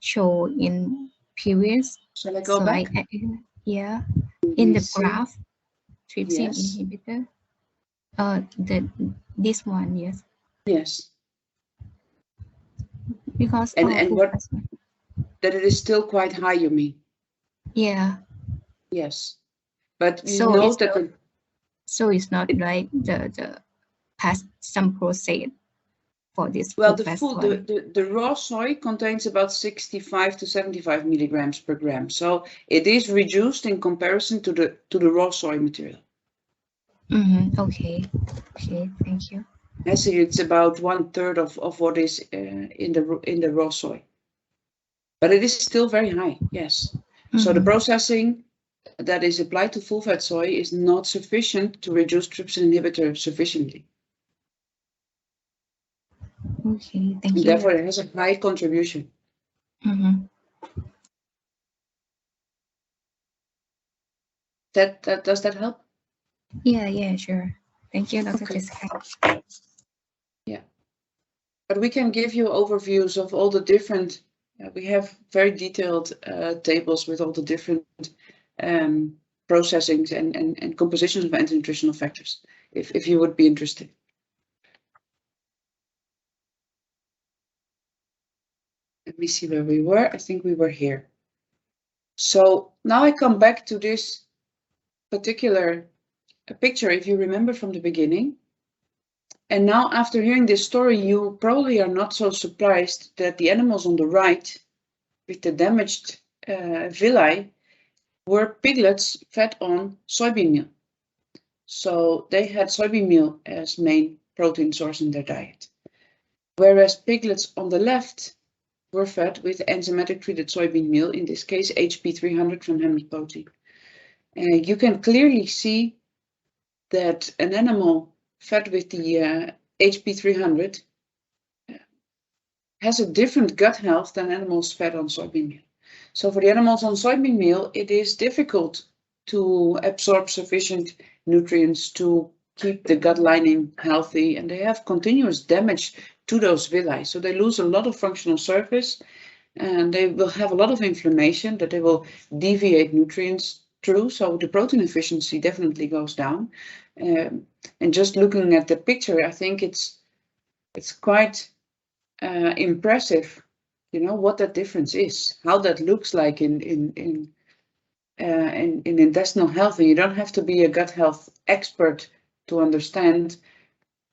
[SPEAKER 6] show in previous.
[SPEAKER 7] Shall I go back?
[SPEAKER 6] Yeah, in the graph, trypsin inhibitor. This one, yes.
[SPEAKER 7] Yes.
[SPEAKER 6] Because
[SPEAKER 7] and what that it is still quite high, you mean?
[SPEAKER 6] Yeah.
[SPEAKER 7] Yes, but you know that.
[SPEAKER 6] So it's not like the past some process for this.
[SPEAKER 7] Well, the raw soy contains about 65 to 75 milligrams per gram, so it is reduced in comparison to the raw soy material.
[SPEAKER 6] Okay, thank you.
[SPEAKER 7] I see it's about 1/3 of what is in the raw soy, but it is still very high. Yes, so the processing that is applied to full fat soy is not sufficient to reduce trypsin inhibitor sufficiently.
[SPEAKER 6] Okay, thank you.
[SPEAKER 7] Therefore, it has a high contribution. Does that help?
[SPEAKER 6] Yeah, sure. Thank you, Dr. Jessika.
[SPEAKER 7] Yeah, but we can give you overviews of all the different. We have very detailed tables with all the different processings and compositions of anti-nutritional factors, if you would be interested. Let me see where we were. I think we were here. So now I come back to this particular picture, if you remember from the beginning. And now after hearing this story, you probably are not so surprised that the animals on the right with the damaged villi were piglets fed on soybean meal. So they had soybean meal as main protein source in their diet. Whereas piglets on the left were fed with enzymatic treated soybean meal, in this case HP300 from Hamlet Protein. You can clearly see that an animal fed with the HP300 has a different gut health than animals fed on soybean meal. So for the animals on soybean meal, it is difficult to absorb sufficient nutrients to keep the gut lining healthy, and they have continuous damage to those villi. So they lose a lot of functional surface, and they will have a lot of inflammation that they will deviate nutrients through. So the protein efficiency definitely goes down. And just looking at the picture, I think it's quite impressive, what that difference is, how that looks like in intestinal health. And you don't have to be a gut health expert to understand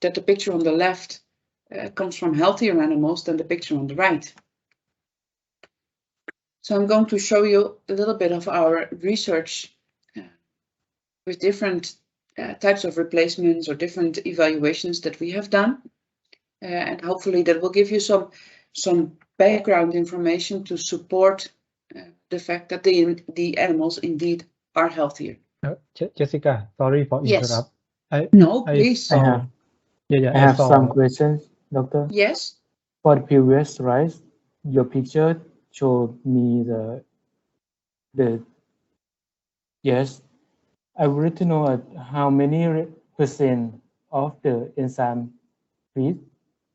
[SPEAKER 7] that the picture on the left comes from healthier animals than the picture on the right. So I'm going to show you a little bit of our research with different types of replacements or different evaluations that we have done. And hopefully that will give you some background information to support the fact that the animals indeed are healthier.
[SPEAKER 2] Jessika, sorry for interrupt.
[SPEAKER 7] No, please.
[SPEAKER 9] I have some questions, Doctor.
[SPEAKER 7] Yes.
[SPEAKER 9] For the previous slide, your picture showed me yes. I would like to know how many percent of the enzyme feed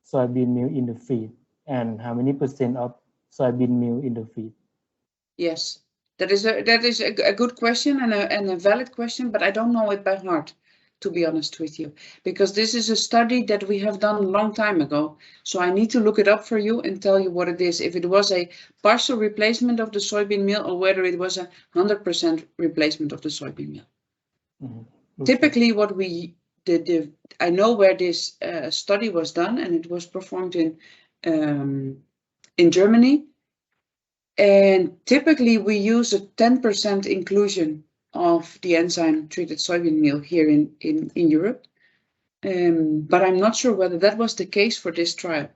[SPEAKER 9] soybean meal in the feed, and how many percent of soybean meal in the feed.
[SPEAKER 7] Yes. That is a good question and a valid question, but I don't know it by heart, to be honest with you, because this is a study that we have done a long time ago. So I need to look it up for you and tell you what it is. If it was a partial replacement of the soybean meal or whether it was a 100% replacement of the soybean meal.
[SPEAKER 9] Okay.
[SPEAKER 7] Typically what we did, I know where this study was done, and it was performed in Germany. And typically we use a 10% inclusion of the enzyme treated soybean meal here in Europe. But I'm not sure whether that was the case for this trial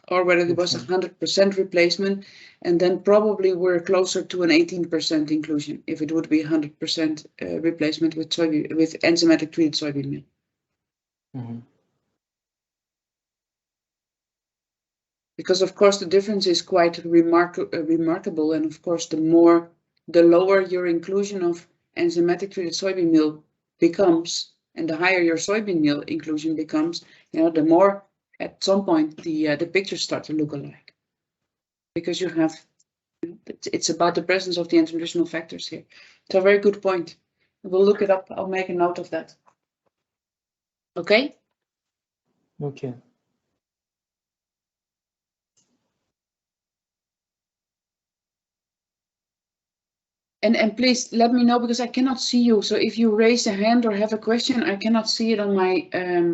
[SPEAKER 7] or whether it was a 100% replacement, and then probably we're closer to an 18% inclusion if it would be 100% replacement with enzymatic treated soybean meal.
[SPEAKER 9] Mm-hmm.
[SPEAKER 7] Because of course the difference is quite remarkable, and of course the lower your inclusion of enzymatic treated soybean meal becomes, and the higher your soybean meal inclusion becomes, the more at some point the pictures start to look alike. Because you have, it's about the presence of the nutritional factors here. It's a very good point. We'll look it up. I'll make a note of that. Okay?
[SPEAKER 9] Okay.
[SPEAKER 7] And please let me know, because I cannot see you. So if you raise a hand or have a question, I cannot see it on my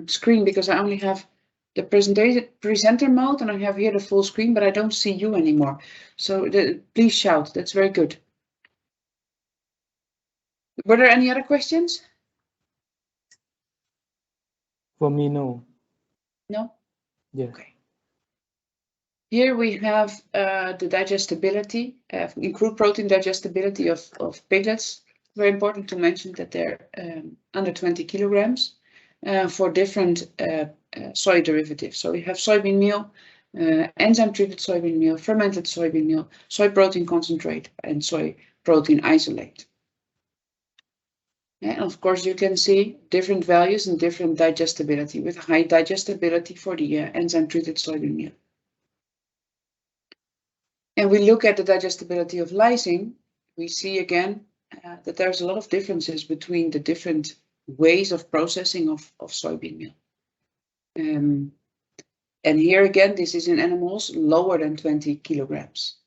[SPEAKER 7] screen because I only have the presenter mode and I have here the full screen, but I don't see you anymore. So please shout. That's very good. Were there any other questions?
[SPEAKER 9] For me, no.
[SPEAKER 7] No?
[SPEAKER 9] Yeah.
[SPEAKER 7] Okay. Here we have the digestibility, crude protein digestibility of piglets. Very important to mention that they're under 20 kilograms for different soy derivatives. So we have soybean meal, enzyme treated soybean meal, fermented soybean meal, soy protein concentrate, and soy protein isolate. And of course, you can see different values and different digestibility, with high digestibility for the enzyme treated soybean meal. And we look at the digestibility of lysine, we see again that there's a lot of differences between the different ways of processing of soybean meal. And here again, this is in animals lower than 20 kilograms.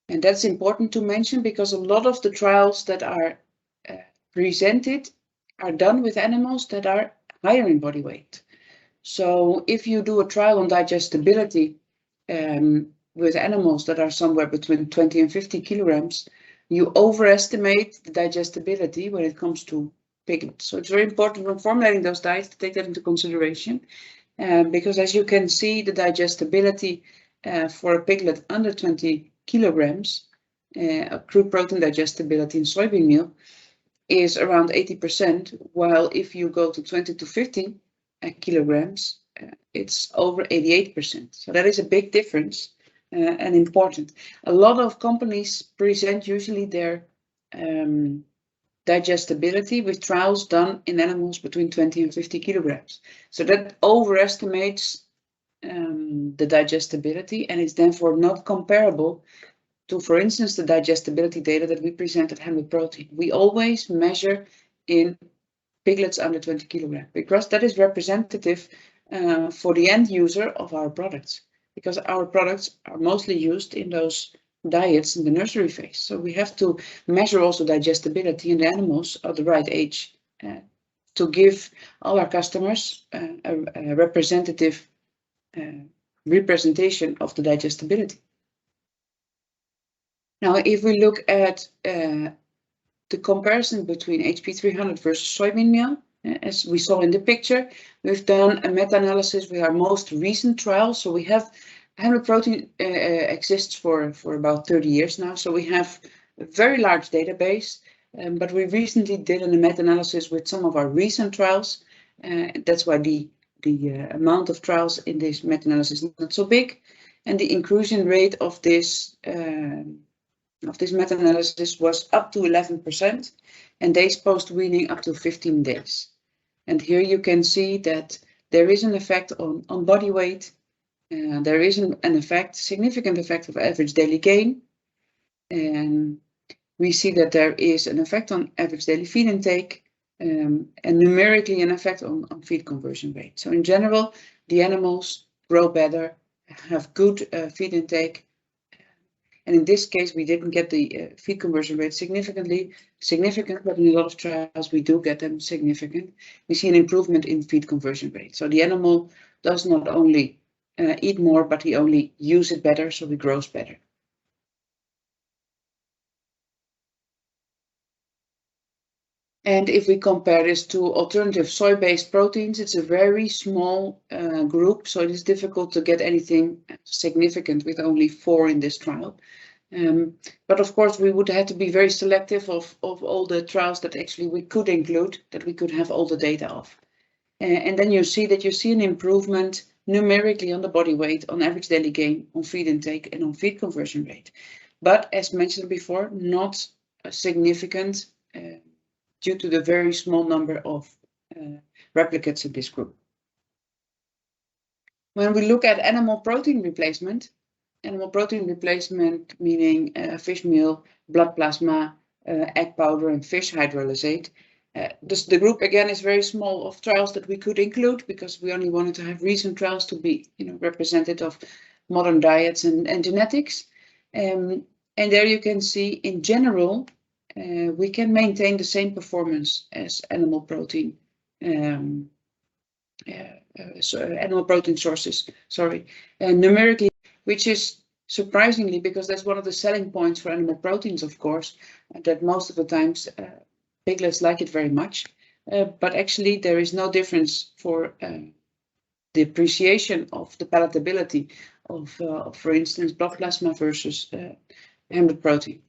[SPEAKER 7] And that's important to mention because a lot of the trials that are presented are done with animals that are higher in body weight. So if you do a trial on digestibility, with animals that are somewhere between 20 and 50 kilograms, you overestimate the digestibility when it comes to piglets. So it's very important when formulating those diets to take that into consideration, because as you can see, the digestibility for a piglet under 20 kilograms, crude protein digestibility in soybean meal is around 80%, while if you go to 20 to 50 kilograms, it's over 88%. So that is a big difference. And important. A lot of companies present usually their digestibility with trials done in animals between 20 and 50 kilograms. So that overestimates the digestibility and is therefore not comparable to, for instance, the digestibility data that we present at Hamlet Protein. We always measure in piglets under 20 kilograms because that is representative for the end user of our products. Because our products are mostly used in those diets in the nursery phase. So we have to measure also digestibility in the animals of the right age to give all our customers a representative representation of the digestibility. Now, if we look at the comparison between HP 300 versus soybean meal, as we saw in the picture, we've done a meta-analysis with our most recent trial. So we have Hamlet Protein exists for about 30 years now. So we have a very large database, but we recently did a meta-analysis with some of our recent trials. That's why the amount of trials in this meta-analysis is not so big, and the inclusion rate of this meta-analysis was up to 11%, and days post-weaning up to 15 days. And here you can see that there is an effect on body weight. There is an effect, significant effect of average daily gain. And we see that there is an effect on average daily feed intake and numerically an effect on feed conversion rate. So in general, the animals grow better, have good feed intake. And in this case, we didn't get the feed conversion rate significant, but in a lot of trials, we do get them significant. We see an improvement in feed conversion rate. So the animal does not only eat more, but he only uses it better, so he grows better. And if we compare this to alternative soy-based proteins, it's a very small group, so it is difficult to get anything significant with only 4 in this trial. But of course, we would have to be very selective of all the trials that actually we could include, that we could have all the data of. And then you see an improvement numerically on the body weight, on average daily gain, on feed intake, and on feed conversion rate. But as mentioned before, not significant due to the very small number of replicates in this group. When we look at animal protein replacement meaning fish meal, blood plasma, egg powder, and fish hydrolysate. The group again is very small of trials that we could include because we only wanted to have recent trials to be representative of modern diets and genetics. And there you can see in general, we can maintain the same performance as animal protein animal protein sources, numerically, which is surprisingly because that's one of the selling points for animal proteins, of course, that most of the times piglets like it very much. But actually there is no difference for the appreciation of the palatability of for instance, blood plasma versus Hamlet protein.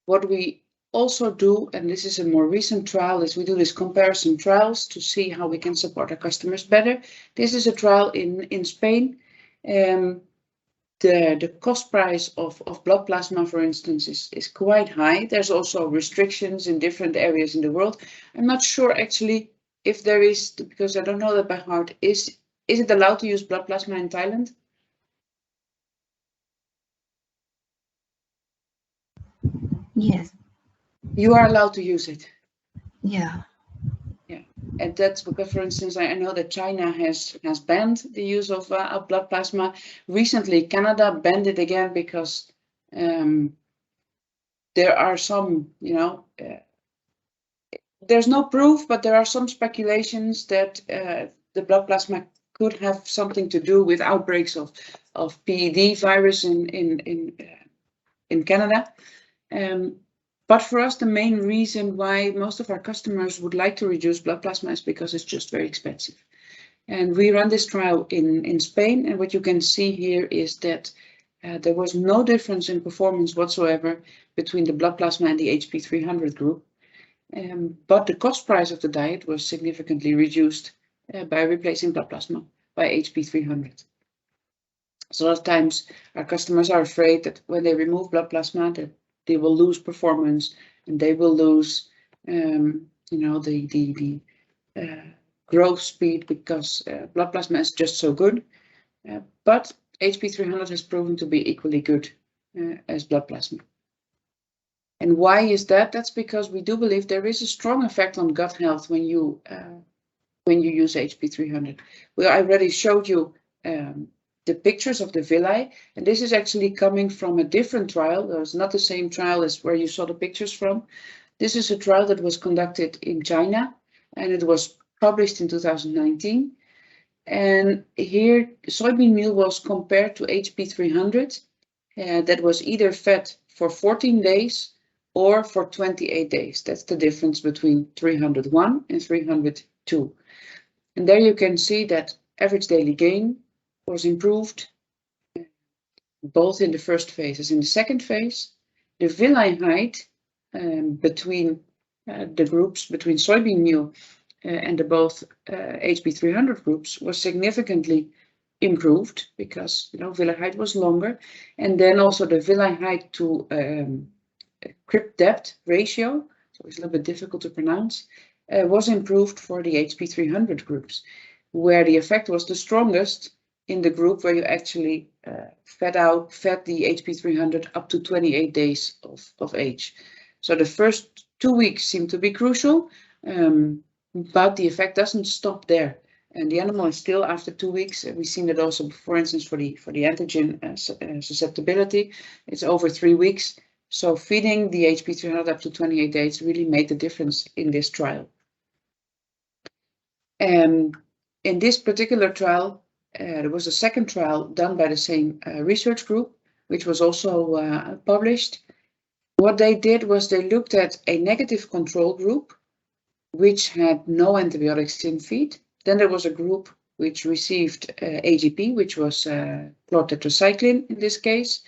[SPEAKER 7] What we also do, and this is a more recent trial, is we do this comparison trials to see how we can support our customers better. This is a trial in Spain. The cost price of blood plasma, for instance, is quite high. There's also restrictions in different areas in the world. I'm not sure actually if there is, because I don't know that by heart, is it allowed to use blood plasma in Thailand?
[SPEAKER 6] Yes.
[SPEAKER 7] You are allowed to use it.
[SPEAKER 6] Yeah.
[SPEAKER 7] Yeah, and that's because, for instance, I know that China has banned the use of blood plasma. Recently, Canada banned it again because there are some, there's no proof, but there are some speculations that the blood plasma could have something to do with outbreaks of PED virus in Canada. But for us, the main reason why most of our customers would like to reduce blood plasma is because it's just very expensive. And we run this trial in Spain, and what you can see here is that there was no difference in performance whatsoever between the blood plasma and the HP300 group. But the cost price of the diet was significantly reduced by replacing blood plasma by HP300. So a lot of times our customers are afraid that when they remove blood plasma, that they will lose performance and they will lose, the growth speed because blood plasma is just so good. But HP300 has proven to be equally good as blood plasma. And why is that? That's because we do believe there is a strong effect on gut health when you use HP300. Well, I already showed you the pictures of the villi, and this is actually coming from a different trial. It was not the same trial as where you saw the pictures from. This is a trial that was conducted in China, and it was published in 2019. And here, soybean meal was compared to HP300 that was either fed for 14 days or for 28 days. That's the difference between 301 and 302. And there you can see that average daily gain was improved both in the first phase as in the second phase. The villi height between the groups, between soybean meal and the both HP300 groups was significantly improved because villi height was longer, and then also the villi height to crypt depth ratio, so it's a little bit difficult to pronounce, was improved for the HP300 groups, where the effect was the strongest in the group where you actually fed the HP300 up to 28 days of age. So the first 2 weeks seem to be crucial, but the effect doesn't stop there. And the animal is still, after 2 weeks, we've seen that also, for instance, for the antigen susceptibility, it's over 3 weeks. So feeding the HP300 up to 28 days really made the difference in this trial. In this particular trial, there was a second trial done by the same research group, which was also published. What they did was they looked at a negative control group, which had no antibiotics in feed. Then there was a group which received AGP, which was chlortetracycline in this case,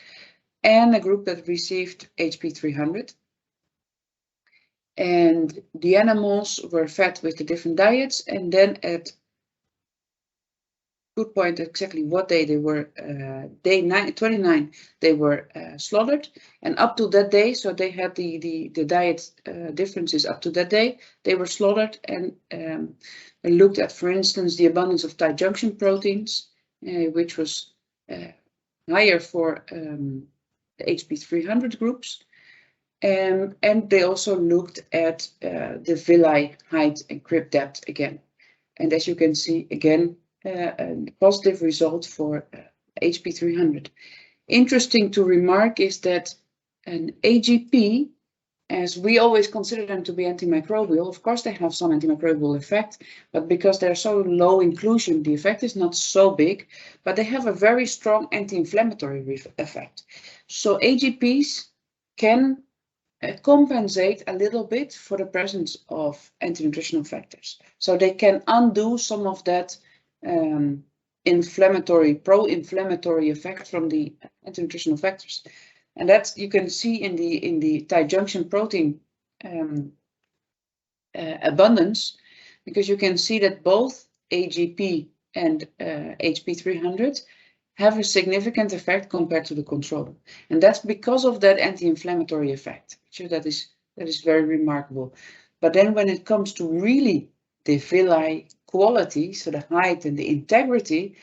[SPEAKER 7] and a group that received HP300. And the animals were fed with the different diets, and then at good point exactly what day they were, day 29, they were slaughtered, and up to that day, so they had the diet differences up to that day, they were slaughtered and looked at, for instance, the abundance of tight junction proteins, which was higher for the HP300 groups. And they also looked at the villi height and crib depth again. And as you can see, again, a positive result for HP300. Interesting to remark is that an AGP, as we always consider them to be antimicrobial, of course they have some antimicrobial effect, but because they're so low inclusion, the effect is not so big, but they have a very strong anti-inflammatory effect. So AGPs can compensate a little bit for the presence of anti-nutritional factors. So they can undo some of that pro-inflammatory effect from the anti-nutritional factors. And that you can see in the tight junction protein abundance, because you can see that both AGP and HP300 have a significant effect compared to the control. And that's because of that anti-inflammatory effect. So that is very remarkable. But then when it comes to really the villi quality, so the height and the integrity,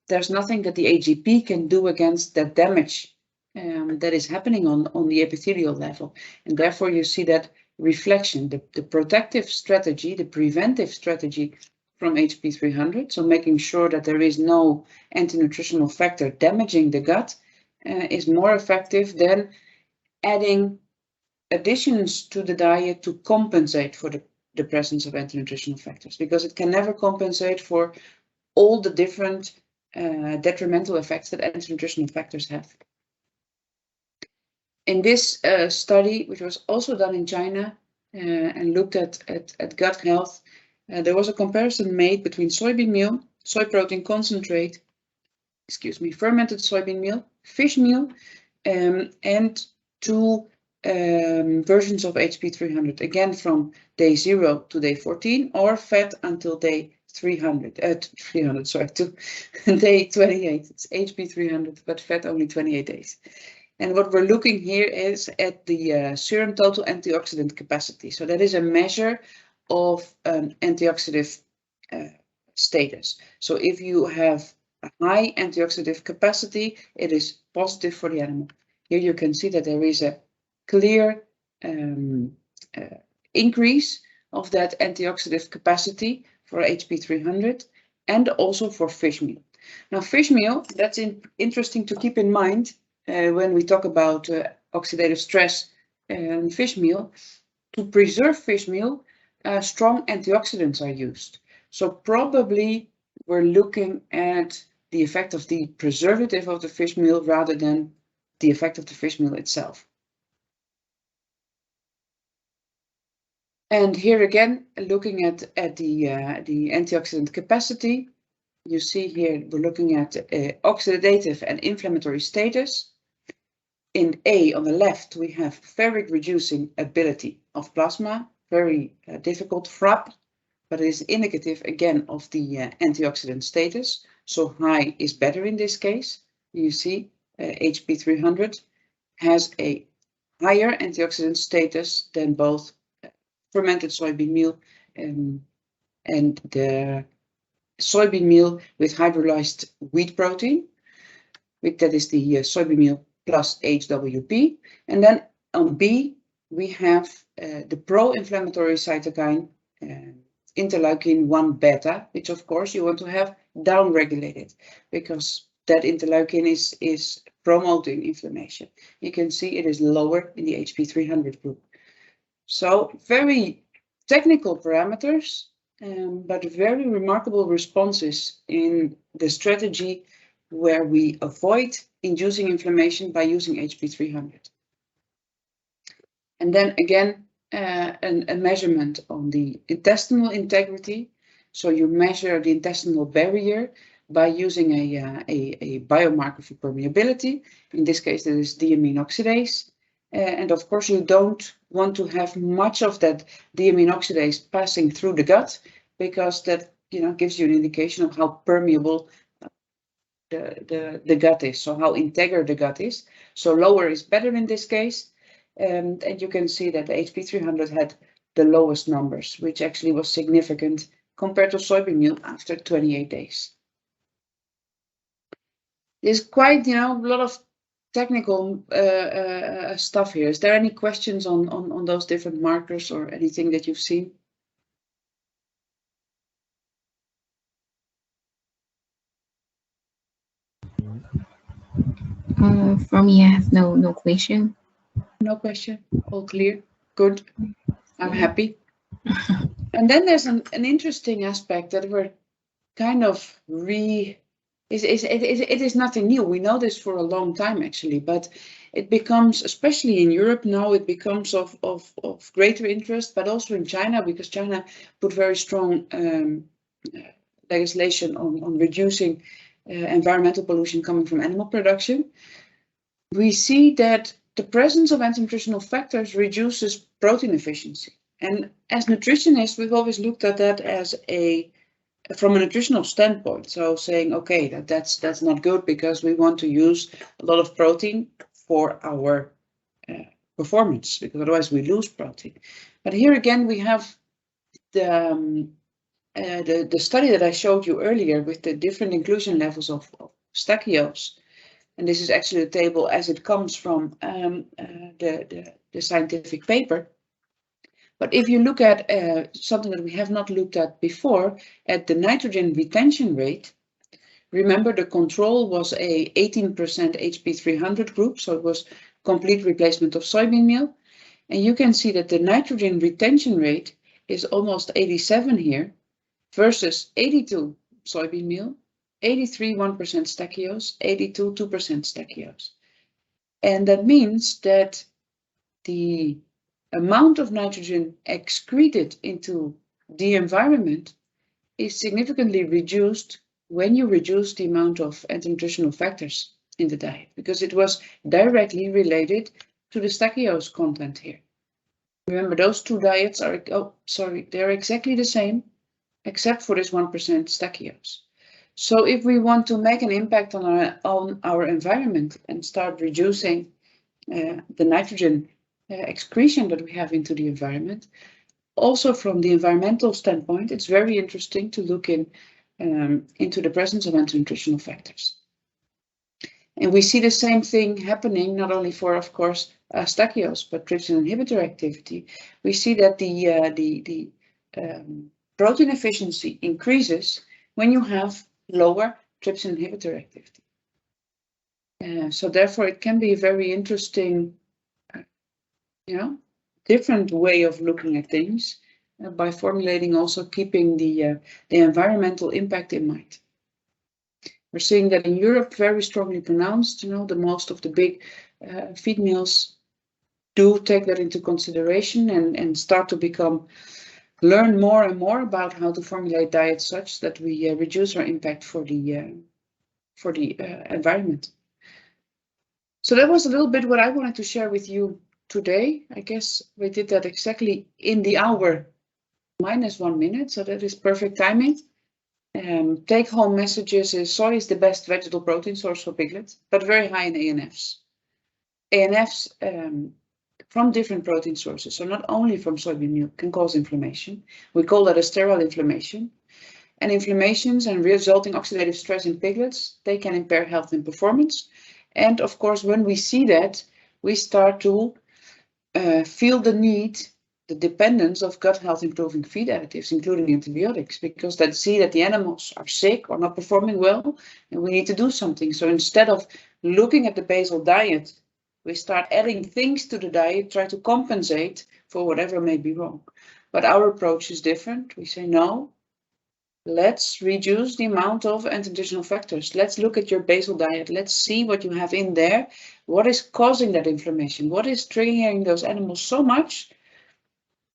[SPEAKER 7] there's nothing that the AGP can do against that damage that is happening on the epithelial level. And therefore you see that reflection, the protective strategy, the preventive strategy from HP300, so making sure that there is no anti-nutritional factor damaging the gut, is more effective than adding additions to the diet to compensate for the presence of anti-nutritional factors, because it can never compensate for all the different detrimental effects that anti-nutritional factors have. In this study, which was also done in China and looked at gut health, there was a comparison made between soybean meal, soy protein concentrate, fermented soybean meal, fish meal, and two versions of HP300, again from day 0 to day 14, or fed until day 300, to day 28. It's HP300, but fed only 28 days. And what we're looking here is at the serum total antioxidant capacity. So that is a measure of antioxidant status. So if you have a high antioxidant capacity, it is positive for the animal. Here you can see that there is a clear increase of that antioxidant capacity for HP300 and also for fish meal. Now, fish meal, that's interesting to keep in mind when we talk about oxidative stress and fish meal. To preserve fish meal, strong antioxidants are used. So probably we're looking at the effect of the preservative of the fish meal rather than the effect of the fish meal itself. And here again, looking at the antioxidant capacity, you see here we're looking at oxidative and inflammatory status. In A on the left, we have ferric reducing ability of plasma, very difficult FRAP, but it is indicative again of the antioxidant status. So high is better in this case. You see HP300 has a higher antioxidant status than both fermented soybean meal and the soybean meal with hydrolyzed wheat protein. that is the soybean meal plus HWP. And then on B, we have the pro-inflammatory cytokine interleukin 1 beta, which of course you want to have down-regulated because that interleukin is promoting inflammation. You can see it is lower in the HP300 group. So very technical parameters, but very remarkable responses in the strategy where we avoid inducing inflammation by using HP300. And then again, a measurement on the intestinal integrity. So you measure the intestinal barrier by using a biomarker for permeability. In this case, that is diamine oxidase. And of course, you don't want to have much of that diamine oxidase passing through the gut, because that gives you an indication of how permeable the gut is, so how integer the gut is. So lower is better in this case. And you can see that the HP300 had the lowest numbers, which actually was significant compared to soybean meal after 28 days. There's quite, a lot of technical stuff here. Is there any questions on those different markers or anything that you've seen?
[SPEAKER 6] For me, I have no question.
[SPEAKER 7] No question. All clear. Good. I'm happy. And then there's an interesting aspect that we're kind of it is nothing new. We know this for a long time actually, but it becomes, especially in Europe now, it becomes of greater interest, but also in China, because China put very strong legislation on reducing environmental pollution coming from animal production. We see that the presence of anti-nutritional factors reduces protein efficiency. And as nutritionists, we've always looked at that as from a nutritional standpoint. So saying, okay, that's not good because we want to use a lot of protein for our performance, because otherwise we lose protein. But here again, we have the study that I showed you earlier with the different inclusion levels of stachyose. And this is actually the table as it comes from the scientific paper. But if you look at something that we have not looked at before, at the nitrogen retention rate, remember the control was a 18% HP300 group, so it was complete replacement of soybean meal. And you can see that the nitrogen retention rate is almost 87 here versus 82 soybean meal, 83 1% stachyose, 82 2% stachyose. And that means that the amount of nitrogen excreted into the environment is significantly reduced when you reduce the amount of anti-nutritional factors in the diet, because it was directly related to the stachyose content here. Remember, those two diets are, they're exactly the same, except for this 1% stachyose. So if we want to make an impact on our environment and start reducing the nitrogen excretion that we have into the environment, also from the environmental standpoint, it's very interesting to look into the presence of anti-nutritional factors. And we see the same thing happening not only for, of course, stachyose, but trypsin inhibitor activity. We see that the protein efficiency increases when you have lower trypsin inhibitor activity. So therefore, it can be a very interesting, different way of looking at things by formulating, also keeping the environmental impact in mind. We're seeing that in Europe, very strongly pronounced. The most of the big feed mills do take that into consideration and start to learn more and more about how to formulate diets such that we reduce our impact for the environment. So that was a little bit what I wanted to share with you today. I guess we did that exactly in the hour minus 1 minute, so that is perfect timing. Take home messages is soy is the best vegetable protein source for piglets, but very high in ANFs. ANFs from different protein sources, so not only from soybean meal, can cause inflammation. We call that a sterile inflammation. And inflammations and resulting oxidative stress in piglets, they can impair health and performance. And of course, when we see that, we start to feel the need, the dependence of gut health improving feed additives, including antibiotics, because they see that the animals are sick or not performing well, and we need to do something. So instead of looking at the basal diet, we start adding things to the diet, try to compensate for whatever may be wrong. But our approach is different. We say, no, let's reduce the amount of anti-nutritional factors. Let's look at your basal diet. Let's see what you have in there. What is causing that inflammation? What is triggering those animals so much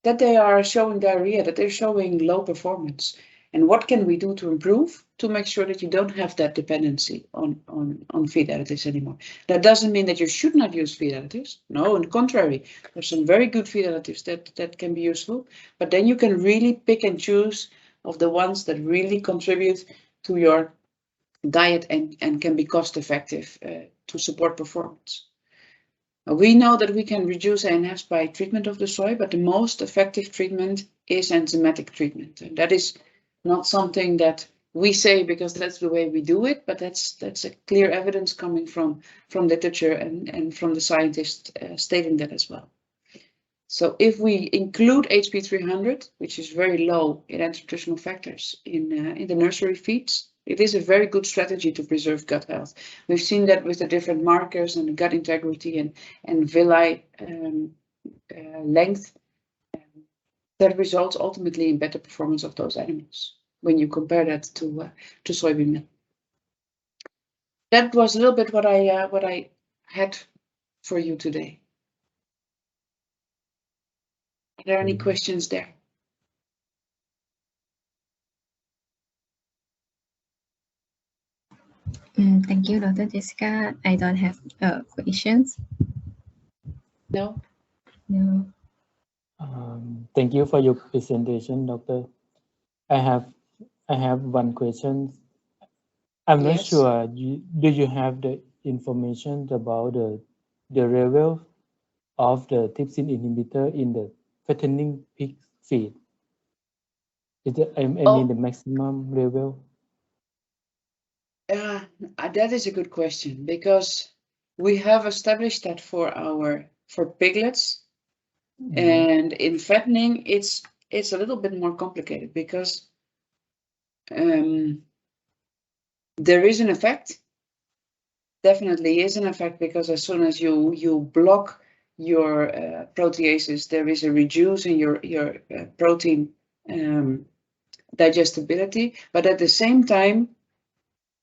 [SPEAKER 7] that they are showing diarrhea, that they're showing low performance? And what can we do to improve to make sure that you don't have that dependency on feed additives anymore? That doesn't mean that you should not use feed additives. No, on the contrary, there's some very good feed additives that can be useful, but then you can really pick and choose of the ones that really contribute to your diet and can be cost effective to support performance. We know that we can reduce ANFs by treatment of the soy, but the most effective treatment is enzymatic treatment. And that is not something that we say because that's the way we do it, but that's a clear evidence coming from literature and from the scientists stating that as well. So if we include HP 300, which is very low in anti-nutritional factors in the nursery feeds, it is a very good strategy to preserve gut health. We've seen that with the different markers and the gut integrity and villi length. That results ultimately in better performance of those animals when you compare that to soybean meal. That was a little bit what I had for you today. Are there any questions there?
[SPEAKER 6] Thank you, Dr. Jessika. I don't have questions.
[SPEAKER 7] No.
[SPEAKER 6] No.
[SPEAKER 9] Thank you for your presentation, Doctor. I have one question. I'm not sure. Do you have the information about the level of the trypsin inhibitor in the fattening pig feed? Is it, I mean the maximum level?
[SPEAKER 7] That is a good question, because we have established that for piglets, and in fattening it's a little bit more complicated, because there is an effect. Definitely is an effect, because as soon as you block your proteases, there is a reduce in your protein digestibility, but at the same time,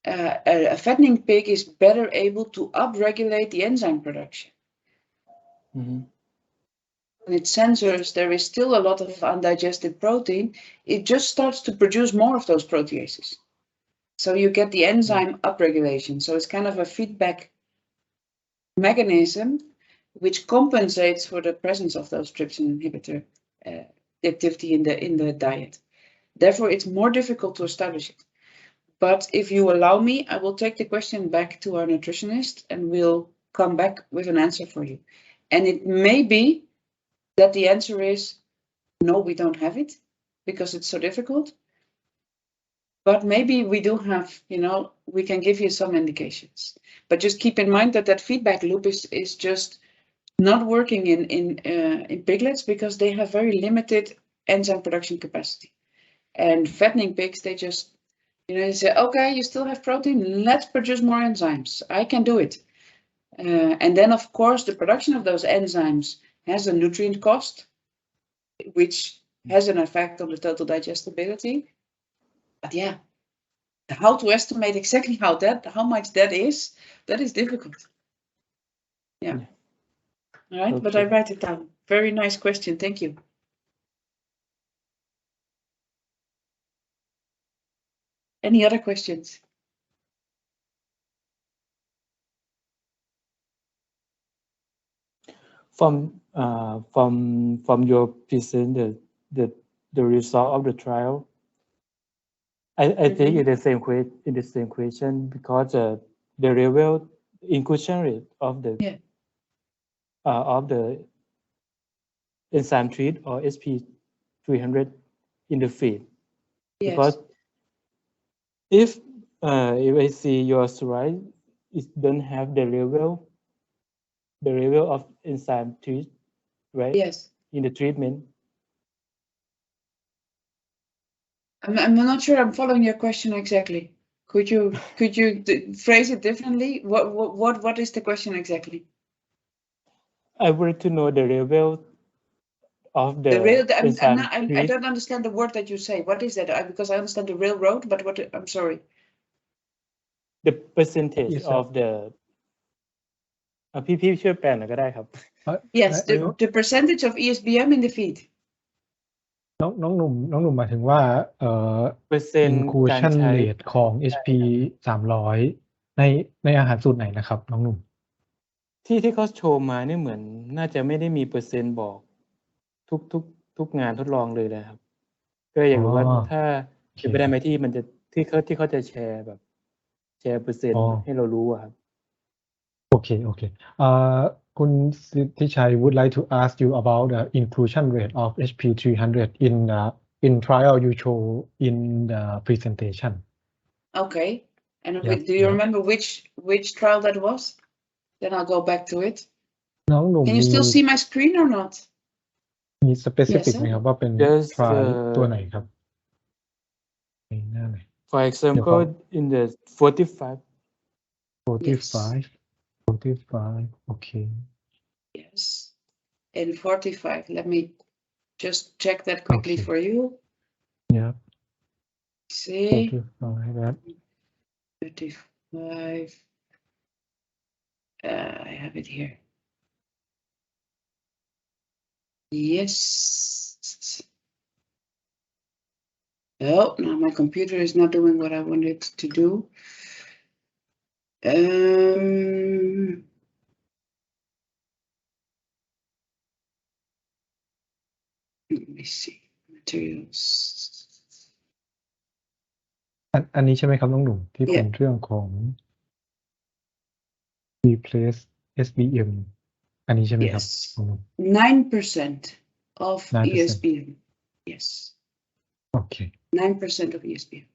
[SPEAKER 7] a fattening pig is better able to upregulate the enzyme production. When it censors, there is still a lot of undigested protein. It just starts to produce more of those proteases. So you get the enzyme upregulation. So it's kind of a feedback mechanism which compensates for the presence of those trypsin inhibitor activity in the diet. Therefore, it's more difficult to establish it. But if you allow me, I will take the question back to our nutritionist and we'll come back with an answer for you. And it may be that the answer is, no, we don't have it because it's so difficult. But maybe we do have, we can give you some indications. But just keep in mind that feedback loop is just not working in piglets, because they have very limited enzyme production capacity. And fattening pigs, they just, they say, okay, you still have protein, let's produce more enzymes. I can do it. And then, of course, the production of those enzymes has a nutrient cost, which has an effect on the total digestibility. But yeah, how to estimate exactly how much that is difficult. Yeah. All right, okay. But I write it down. Very nice question. Thank you. Any other questions?
[SPEAKER 9] From your present the result of the trial, I think in the same question, because the level inclusion rate of the enzyme treat or SP 300 in the feed, because if I see your slide, it don't have the level of enzyme treat, right?
[SPEAKER 7] Yes.
[SPEAKER 9] In the treatment.
[SPEAKER 7] I'm not sure I'm following your question exactly. Could you phrase it differently? What is the question exactly?
[SPEAKER 9] I want to know the level of the enzyme
[SPEAKER 7] I
[SPEAKER 9] treat.
[SPEAKER 7] don't understand the word that you say. What is that? Because I understand the railroad, but what? I'm sorry.
[SPEAKER 9] The percentage
[SPEAKER 2] Yes,
[SPEAKER 9] of the พี่ช่วยแปลหน่อยก็ได้ครับ
[SPEAKER 7] Yes, the percentage of ESBM in the feed.
[SPEAKER 2] น้องหนุ่มหมายถึงว่า
[SPEAKER 9] เปอร์เซ็นต์
[SPEAKER 2] inclusion rate ของ HP 300ในอาหารสูตรไหนนะครับน้องหนุ่ม
[SPEAKER 9] ที่เขาโชว์มานี่เหมือนน่าจะไม่ได้มีเปอร์เซ็นต์บอกทุกงานทดลองเลยนะครับก็อยากรู้ว่าถ้าเป็นไปได้ไหมที่มันจะที่เขาจะแชร์แบบแชร์เปอร์เซ็นต์ให้เรารู้ครับ
[SPEAKER 2] โอเคคุณสิทธิชัย would like to ask you about the inclusion rate of HP 300 in trial you show in the presentation.
[SPEAKER 7] Okay, and do you remember which trial that was? Then I'll go back to it.
[SPEAKER 2] น้องหนุ่ม
[SPEAKER 7] Can you still see my screen or not?
[SPEAKER 2] มี specific ไหมครับว่าเป็น trial ตัวไหนครับหน้าไหน
[SPEAKER 9] For example in the 45
[SPEAKER 2] okay.
[SPEAKER 7] Yes, in 45. Let me just check that quickly for you.
[SPEAKER 2] Yeah.
[SPEAKER 7] See.
[SPEAKER 2] 45.
[SPEAKER 7] 35. I have it here. Yes. Oh, now my computer is not doing what I wanted to do. Let me see. Materials.
[SPEAKER 2] อันนี้ใช่ไหมครับน้องหนุ่มที่เป็นเรื่องของ replace SBM อันนี้ใช่ไหมครับ
[SPEAKER 7] 9% of
[SPEAKER 2] 9%.
[SPEAKER 7] ESBM. Yes.
[SPEAKER 2] Okay.
[SPEAKER 7] 9% of ESBM.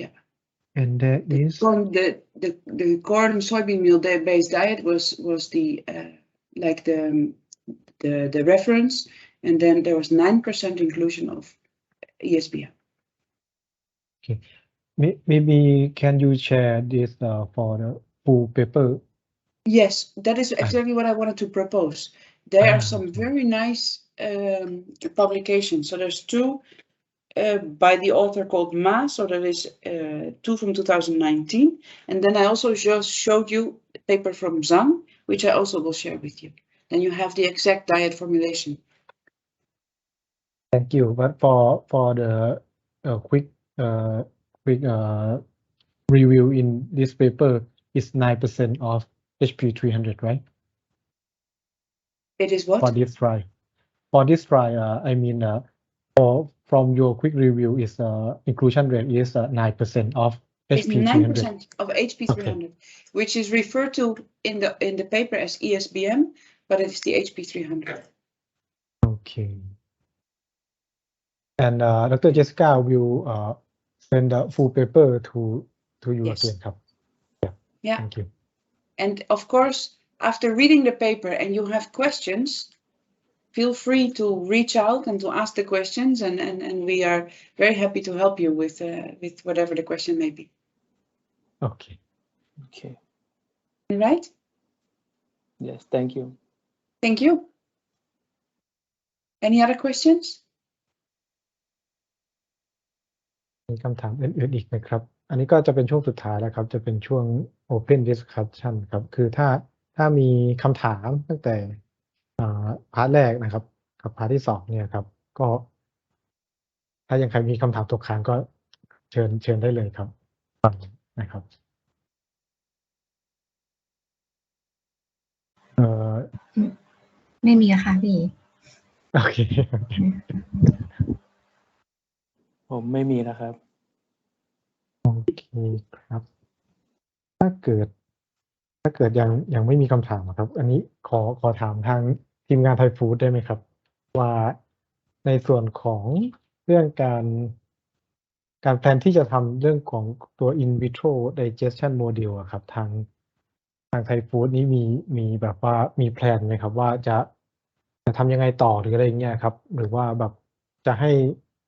[SPEAKER 7] Yeah.
[SPEAKER 2] And that is
[SPEAKER 7] the corn soybean meal based diet was the like the reference, and then there was 9% inclusion of ESBM.
[SPEAKER 2] Okay. Maybe can you share this for the full paper?
[SPEAKER 7] Yes, that is exactly what I wanted to propose. There are some very nice publications. So there's two by the author called Ma, so that is two from 2019. And then I also just showed you a paper from Zhang, which I also will share with you. Then you have the exact diet formulation.
[SPEAKER 2] Thank you. But for the quick review in this paper is 9% of HP 300, right?
[SPEAKER 7] It is what?
[SPEAKER 2] For this trial. I mean, from your quick review is inclusion rate is 9% of HP 300.
[SPEAKER 7] 9% of HP 300, which is referred to in the paper as ESBM, but it is the HP 300.
[SPEAKER 2] Okay. And Dr. Jessica will send the full paper to you again.
[SPEAKER 7] Yeah.
[SPEAKER 2] Thank you.
[SPEAKER 7] And of course, after reading the paper and you have questions, feel free to reach out and to ask the questions, and we are very happy to help you with whatever the question may be.
[SPEAKER 2] Okay.
[SPEAKER 7] Right?
[SPEAKER 9] Yes, thank you.
[SPEAKER 7] Thank you. Any other questions?
[SPEAKER 2] มีคำถามอื่นๆอีกไหมครับ อันนี้ก็จะเป็นช่วงสุดท้ายแล้วครับ จะเป็นช่วง Open Discussion ครับ คือถ้ามีคำถามตั้งแต่พาร์ทแรกนะครับกับพาร์ทที่2เนี่ยครับ ก็ถ้ายังใครมีคำถามตกค้างก็เชิญได้เลยครับนะครับ
[SPEAKER 6] ไม่มีอะค่ะพี่
[SPEAKER 2] โอเค
[SPEAKER 9] ผมไม่มีนะครับ
[SPEAKER 2] โอเคครับ ถ้าเกิดยังไม่มีคำถามครับ อันนี้ขอถามทางทีมงานไทยฟู้ดได้ไหมครับ ว่าในส่วนของเรื่องการ การแพลนที่จะทำเรื่องของตัว in vitro digestion model อะครับทางไทยฟู้ดนี้มีแบบว่ามีแพลนไหมครับว่าจะทำยังไงต่อหรืออะไรเงี้ยครับหรือว่าแบบจะให้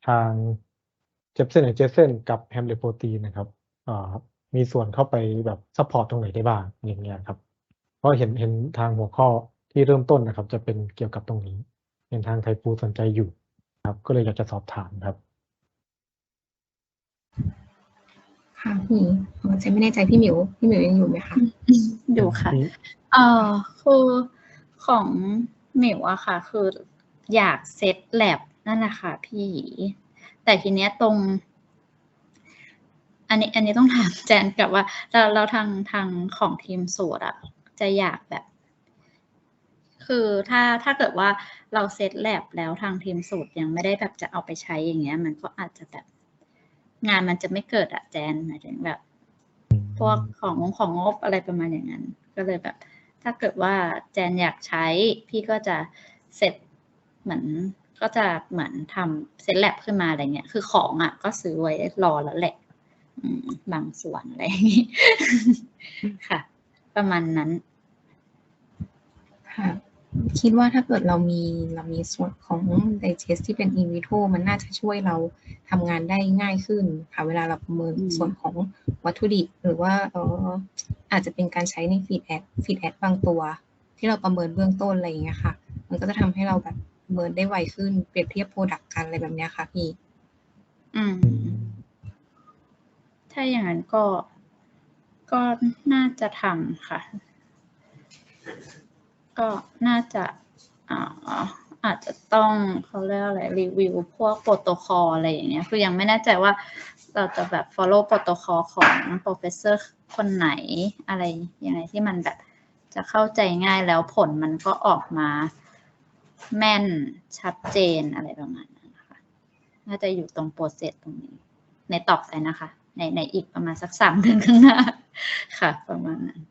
[SPEAKER 2] ทาง Jebsen Jessen กับ Hamlet Protein นะครับมีส่วนเข้าไปแบบซัพพอร์ตตรงไหนได้บ้างอย่างเงี้ยครับเพราะเห็นทางหัวข้อที่เริ่มต้นนะครับจะเป็นเกี่ยวกับตรงนี้เห็นทางไทยฟู้ดสนใจอยู่ครับก็เลยอยากจะสอบถามครับ
[SPEAKER 6] ค่ะพี่จะไม่แน่ใจพี่หมิวยังอยู่ไหมคะ
[SPEAKER 10] อยู่ค่ะคือของหมิวอะค่ะคืออยากเซตแลบนั่นแหละค่ะพี่แต่ทีเนี้ยตรงอันนี้ต้องถามแจนกับว่าเราทางของทีมสูตรอะจะอยากแบบคือถ้าเกิดว่าเราเซตแลบแล้วทางทีมสูตรยังไม่ได้แบบจะเอาไปใช้อย่างเงี้ยมันก็อาจจะแบบงานมันจะไม่เกิดอะแจนหมายถึงแบบพวกของงบอะไรประมาณอย่างนั้นก็เลยแบบถ้าเกิดว่าแจนอยากใช้พี่ก็จะเซตเหมือนก็จะเหมือนทำเซตแลบขึ้นมาอะไรเงี้ยคือของอ่ะก็ซื้อไว้รอแล้วแหละบางส่วนอะไรอย่างงี้ค่ะประมาณนั้น
[SPEAKER 6] ค่ะคิดว่าถ้าเกิดเรามีส่วนของ digest ที่เป็น in vitro มันน่าจะช่วยเราทำงานได้ง่ายขึ้นค่ะเวลาเราประเมินส่วนของวัตถุดิบหรือว่าอาจจะเป็นการใช้ใน feed ad บางตัวที่เราประเมินเบื้องต้นอะไรอย่างเงี้ยค่ะมันก็จะทำให้เราแบบประเมินได้ไวขึ้นเปรียบเทียบ product กันอะไรแบบเนี้ยค่ะพี่
[SPEAKER 10] ถ้าอย่างนั้นก็น่าจะทำค่ะก็น่าจะอาจจะต้องเขาเรียกอะไรรีวิวพวกโปรโตคอลอะไรอย่างเงี้ยคือยังไม่แน่ใจว่าเราจะแบบ follow โปรโตคอลของ professor คนไหนอะไรยังไงที่มันแบบจะเข้าใจง่ายแล้วผลมันก็ออกมาแม่นชัดเจนอะไรประมาณนั้นนะคะน่าจะอยู่ตรงโปรเซสตรงนี้ในต่อไปนะคะในอีกประมาณสัก3 เดือนข้างหน้าค่ะประมาณนั้น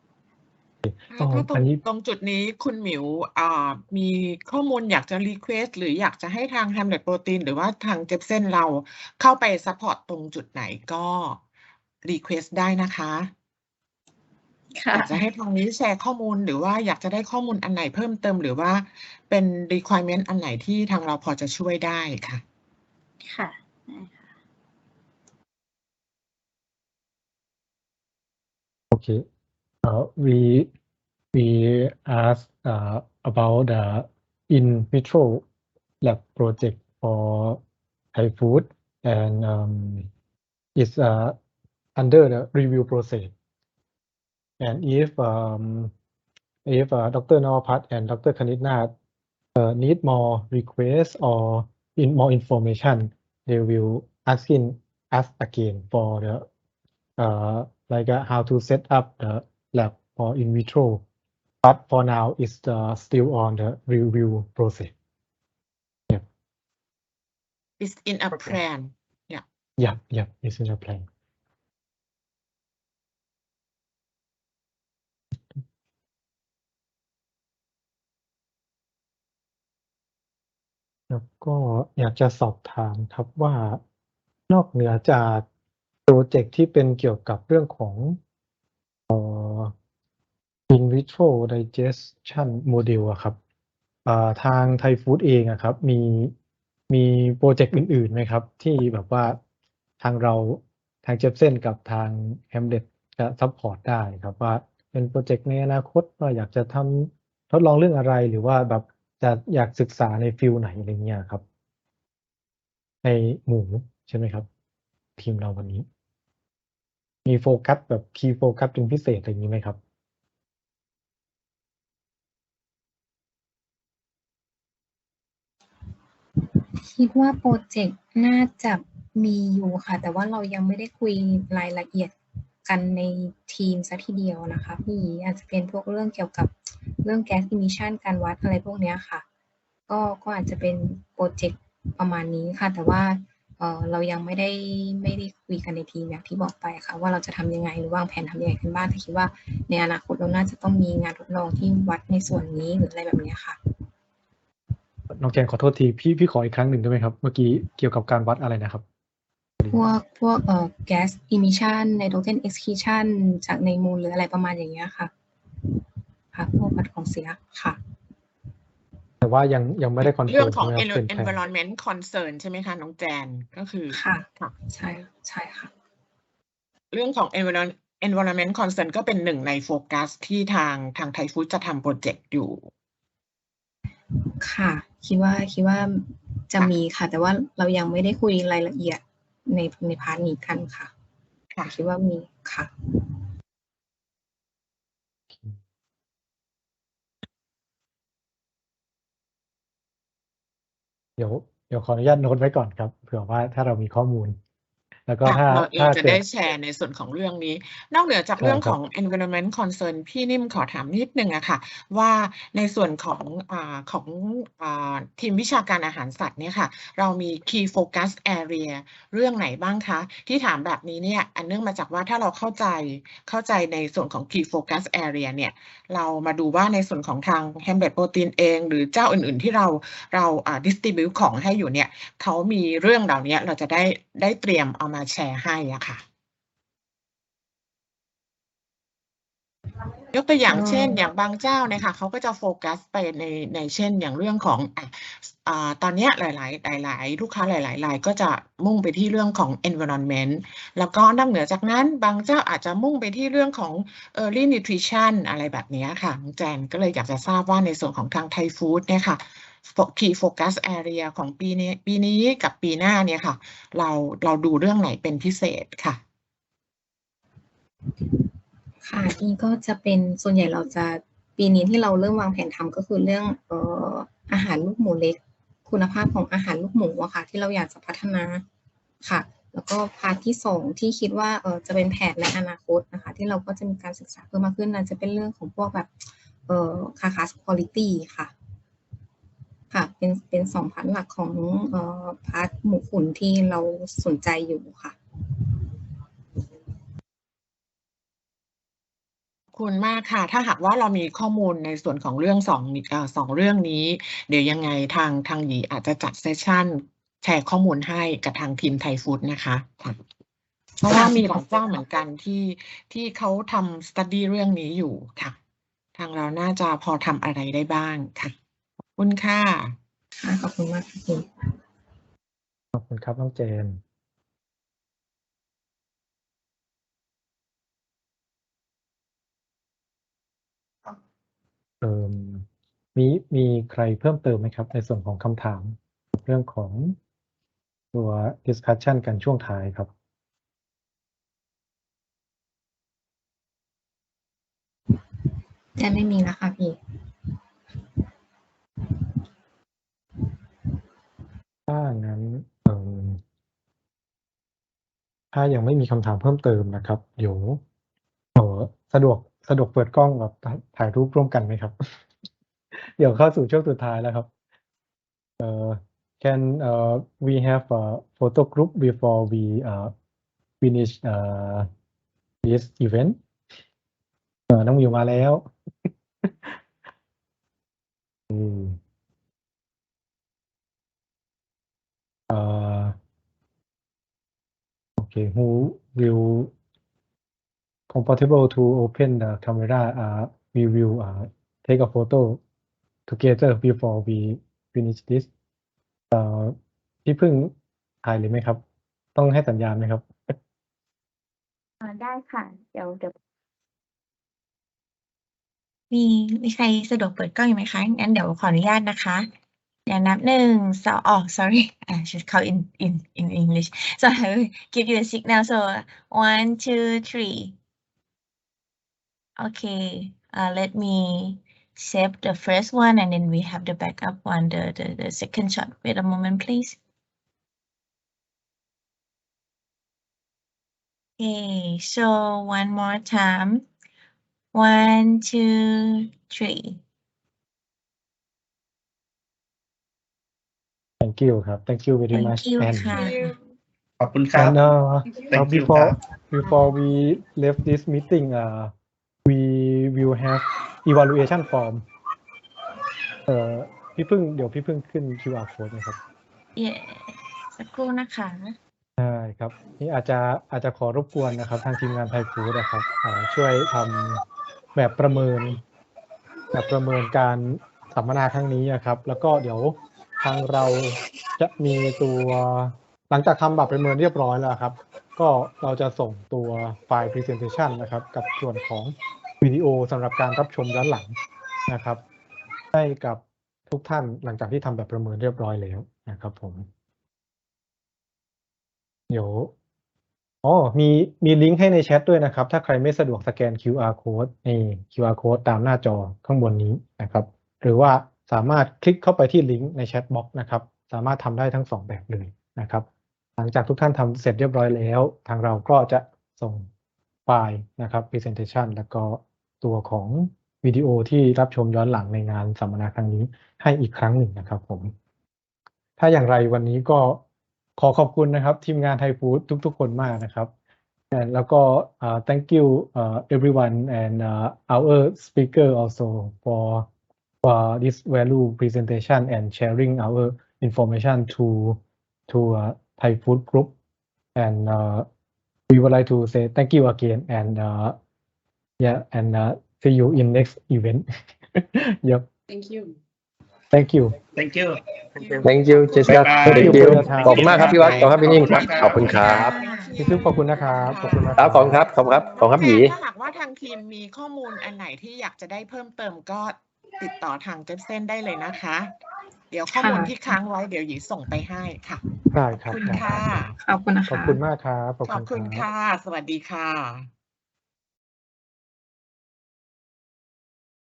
[SPEAKER 3] ถ้าตรงจุดนี้คุณหมิวมีข้อมูลอยากจะรีเควสหรืออยากจะให้ทาง Hamlet Protein หรือว่าทาง Jebsen เราเข้าไปซัพพอร์ตตรงจุดไหนก็รีเควสได้นะคะอยากจะให้ทางนี้แชร์ข้อมูลหรือว่าอยากจะได้ข้อมูลอันไหนเพิ่มเติมหรือว่าเป็น requirement อันไหนที่ทางเราพอจะช่วยได้ค่ะ
[SPEAKER 10] ค่ะ
[SPEAKER 2] โอเคwe ask about the in vitro lab project for Thai food and it's under the review process and if Dr. Nawapat and Dr. Kanitnath need more requests or more information they will asking us again for the like how to set up the lab for in vitro, but for now it's still on the review process. Yeah.
[SPEAKER 3] It's in a plan.
[SPEAKER 2] Yeah, it's in a plan. แล้วก็อยากจะสอบถามครับว่านอกเหนือจากโปรเจกต์ที่เป็นเกี่ยวกับเรื่องของin vitro digestion model อะครับทางไทยฟู้ดเองอะครับมีโปรเจกต์อื่นๆไหมครับที่แบบว่าทางเราทาง Jebsen กับทาง Hamlet จะซัพพอร์ตได้ครับว่าเป็นโปรเจกต์ในอนาคตว่าอยากจะทำทดลองเรื่องอะไรหรือว่าแบบจะอยากศึกษาในฟิลไหนอะไรเงี้ยครับในหมู่ใช่ไหมครับทีมเราวันนี้มีโฟกัสแบบคีย์โฟกัสเป็นพิเศษอะไรอย่างนี้ไหมครับ
[SPEAKER 6] คิดว่าโปรเจกต์น่าจะมีอยู่ค่ะแต่ว่าเรายังไม่ได้คุยรายละเอียดกันในทีมซะทีเดียวนะคะพี่อาจจะเป็นพวกเรื่องเกี่ยวกับเรื่องแก๊สอิมิชันการวัดอะไรพวกนี้ค่ะก็อาจจะเป็นโปรเจกต์ประมาณนี้ค่ะแต่ว่าเรายังไม่ได้คุยกันในทีมอย่างที่บอกไปค่ะว่าเราจะทำยังไงหรือวางแผนทำยังไงกันบ้างแต่คิดว่าในอนาคตเราน่าจะต้องมีงานทดลองที่วัดในส่วนนี้หรืออะไรแบบนี้ค่ะ
[SPEAKER 2] น้องแจนขอโทษทีพี่ขออีกครั้งหนึ่งได้ไหมครับเมื่อกี้เกี่ยวกับการวัดอะไรนะครับ
[SPEAKER 6] พวกgas emission nitrogen excretion จากในมูลหรืออะไรประมาณอย่างเงี้ยค่ะพวกปัดของเสียค่ะ
[SPEAKER 2] แต่ว่ายังไม่ได้คอนเฟิร์ม
[SPEAKER 3] เรื่องของ
[SPEAKER 2] ใช่ไหมครับเป็นแผน
[SPEAKER 3] environment concern ใช่ไหมคะน้องแจนก็คือ
[SPEAKER 6] ค่ะ
[SPEAKER 3] ค่ะ
[SPEAKER 6] ใช่ค่ะ
[SPEAKER 3] เรื่องของ environment concern ก็เป็นหนึ่งในโฟกัสที่ทางไทยฟู้ดจะทำโปรเจกต์อยู่
[SPEAKER 6] ค่ะคิดว่าจะมีค่ะแต่ว่าเรายังไม่ได้คุยรายละเอียดในพาร์ทนี้กันค่ะคิดว่ามีค่ะ
[SPEAKER 2] เดี๋ยวขออนุญาตโน้ตไว้ก่อนครับเผื่อว่าถ้าเรามีข้อมูลแล้วก็
[SPEAKER 3] เราจะ
[SPEAKER 2] เกิ
[SPEAKER 3] ได้แชร์ในส่วนของเรื่องนี้นอกเหนือจากเรื่องของ environment concern พี่นิ่มขอถามนิดนึงอะค่ะว่าในส่วนของทีมวิชาการอาหารสัตว์เนี่ยค่ะเรามี key focus area เรื่องไหนบ้างคะที่ถามแบบนี้เนี่ยอันเนื่องมาจากว่าถ้าเราเข้าใจในส่วนของ key focus area เนี่ยเรามาดูว่าในส่วนของทาง Hamlet Protein เองหรือเจ้าอื่นๆที่เราdistribute ของให้อยู่เนี่ยเขามีเรื่องเหล่านี้เราจะได้เตรียมเอามาแชร์ให้อะค่ะยกตัวอย่างเช่นอย่างบางเจ้าเนี่ยค่ะเขาก็จะโฟกัสไปในเช่นอย่างเรื่องของตอนนี้หลายลูกค้าหลายรายก็จะมุ่งไปที่เรื่องของ environment แล้วก็นอกเหนือจากนั้นบางเจ้าอาจจะมุ่งไปที่เรื่องของ early nutrition อะไรแบบนี้ค่ะแจนก็เลยอยากจะทราบว่าในส่วนของทางไทยฟู้ดเนี่ยค่ะ key focus area ของปีนี้กับปีหน้าเนี่ยค่ะเราดูเรื่องไหนเป็นพิเศษค่ะ
[SPEAKER 6] ค่ะนี่ก็จะเป็นส่วนใหญ่เราจะปีนี้ที่เราเริ่มวางแผนทำก็คือเรื่องอาหารลูกหมูเล็กคุณภาพของอาหารลูกหมูอะค่ะที่เราอยากจะพัฒนาค่ะแล้วก็พาร์ทที่2ที่คิดว่าจะเป็นแผนในอนาคตนะคะที่เราก็จะมีการศึกษาเพิ่มมากขึ้นนั่นจะเป็นเรื่องของพวกแบบcarcass quality ค่ะเป็น2พาร์ทหลักของพาร์ทหมูขุนที่เราสนใจอยู่ค่ะ
[SPEAKER 3] ขอบคุณมากค่ะถ้าหากว่าเรามีข้อมูลในส่วนของเรื่องสองเรื่องนี้เดี๋ยวยังไงทางหยีอาจจะจัดเซสชั่นแชร์ข้อมูลให้กับทางทีมไทยฟู้ดนะคะเพราะว่ามีหลายเจ้าเหมือนกันที่เขาทำ study เรื่องนี้อยู่ค่ะทางเราน่าจะพอทำอะไรได้บ้างค่ะขอบคุณค่ะ
[SPEAKER 6] ขอบคุณมากค่ะ
[SPEAKER 2] ขอบคุณครับน้องเจนมีใครเพิ่มเติมไหมครับในส่วนของคำถามเรื่องของตัว discussion กันช่วงท้ายครับ
[SPEAKER 6] จะไม่มีแล้วค่ะพี่
[SPEAKER 2] ถ้างั้นถ้ายังไม่มีคำถามเพิ่มเติมนะครับเดี๋ยวสะดวกเปิดกล้องแบบถ่ายรูปร่วมกันไหมครับเดี๋ยวเข้าสู่ช่วงสุดท้ายแล้วครับcan we have a photo group before we finish this event น้องวิวมาแล้วokay who will compatible to open the camera we will take a photo together before we finish this พี่พึ่งถ่ายเลยไหมครับต้องให้สัญญาณไหมครับ
[SPEAKER 11] ได้ค่ะเดี๋ยวมีใครสะดวกเปิดกล้องอยู่ไหมคะงั้นเดี๋ยวขออนุญาตนะคะเดี๋ยวนับ1 2 sorry I should call in English so I will give you a signal so 1 2 3 okay let me save the first one and then we have the backup one the second shot wait a moment please okay so one more time 1 2 3
[SPEAKER 2] Thank you ครับ Thank you very much
[SPEAKER 11] Thank you ค่ะ
[SPEAKER 12] ขอบคุณครับ
[SPEAKER 2] and before we left this meeting we will have evaluation form พี่พึ่งเดี๋ยวพี่พึ่งขึ้น QR code นะครับ
[SPEAKER 11] สักครู่นะคะ
[SPEAKER 2] ได้ ใช่ครับนี่อาจจะขอรบกวนนะครับทางทีมงานไทยฟู้ดนะครับช่วยทำแบบประเมินการสัมมนาครั้งนี้นะครับแล้วก็เดี๋ยวทางเราจะมีตัวหลังจากทำแบบประเมินเรียบร้อยแล้วครับก็เราจะส่งตัวไฟล์ Presentation นะครับกับส่วนของวิดีโอสำหรับการรับชมย้อนหลังนะครับให้กับทุกท่านหลังจากที่ทำแบบประเมินเรียบร้อยแล้วนะครับผมเดี๋ยวมีลิงก์ให้ในแชทด้วยนะครับถ้าใครไม่สะดวกสแกน QR code นี่ QR code ตามหน้าจอข้างบนนี้นะครับหรือว่าสามารถคลิกเข้าไปที่ลิงก์ในแชทบ็อกซ์นะครับสามารถทำได้ทั้ง2แบบเลยนะครับหลังจากทุกท่านทำเสร็จเรียบร้อยแล้วทางเราก็จะส่งไฟล์นะครับ Presentation แล้วก็ตัวของวิดีโอที่รับชมย้อนหลังในงานสัมมนาครั้งนี้ให้อีกครั้งหนึ่งนะครับผมถ้าอย่างไรวันนี้ก็ขอขอบคุณนะครับทีมงานไทยฟู้ดทุกๆคนมากนะครับแล้วก็thank you everyone and our speaker also for this value presentation and sharing our information to Thai Food Group and we would like to say thank you again and see you in next event. Yep.
[SPEAKER 7] Thank you.
[SPEAKER 12] Thank you Jessica
[SPEAKER 2] Thank you
[SPEAKER 12] ขอบคุณมากครับพี่วัดขอบคุณครับพี่นิ่งครับขอบคุณครับ
[SPEAKER 2] พี่ซุปขอบคุณนะครับขอบคุณนะค
[SPEAKER 12] ครั
[SPEAKER 2] รั
[SPEAKER 12] บบ ขอบคุณครับขอบคุณครับขอบคุณครับหยี
[SPEAKER 3] ถ้าหากว่าทางทีมมีข้อมูลอันไหนที่อยากจะได้เพิ่มเติมก็ติดต่อทางJebsenได้เลยนะคะ เดี๋ยวข้อมูลที่ค้างไว้เดี๋ยวหยีส่งไปให้ค่ะ
[SPEAKER 2] ได้ครับ
[SPEAKER 3] ขอบคุณค่ะ
[SPEAKER 11] ขอบคุณนะคะ
[SPEAKER 2] ขอบคุณมากครับ
[SPEAKER 3] ขอบคุณค่ะ สวัสดีค่ะ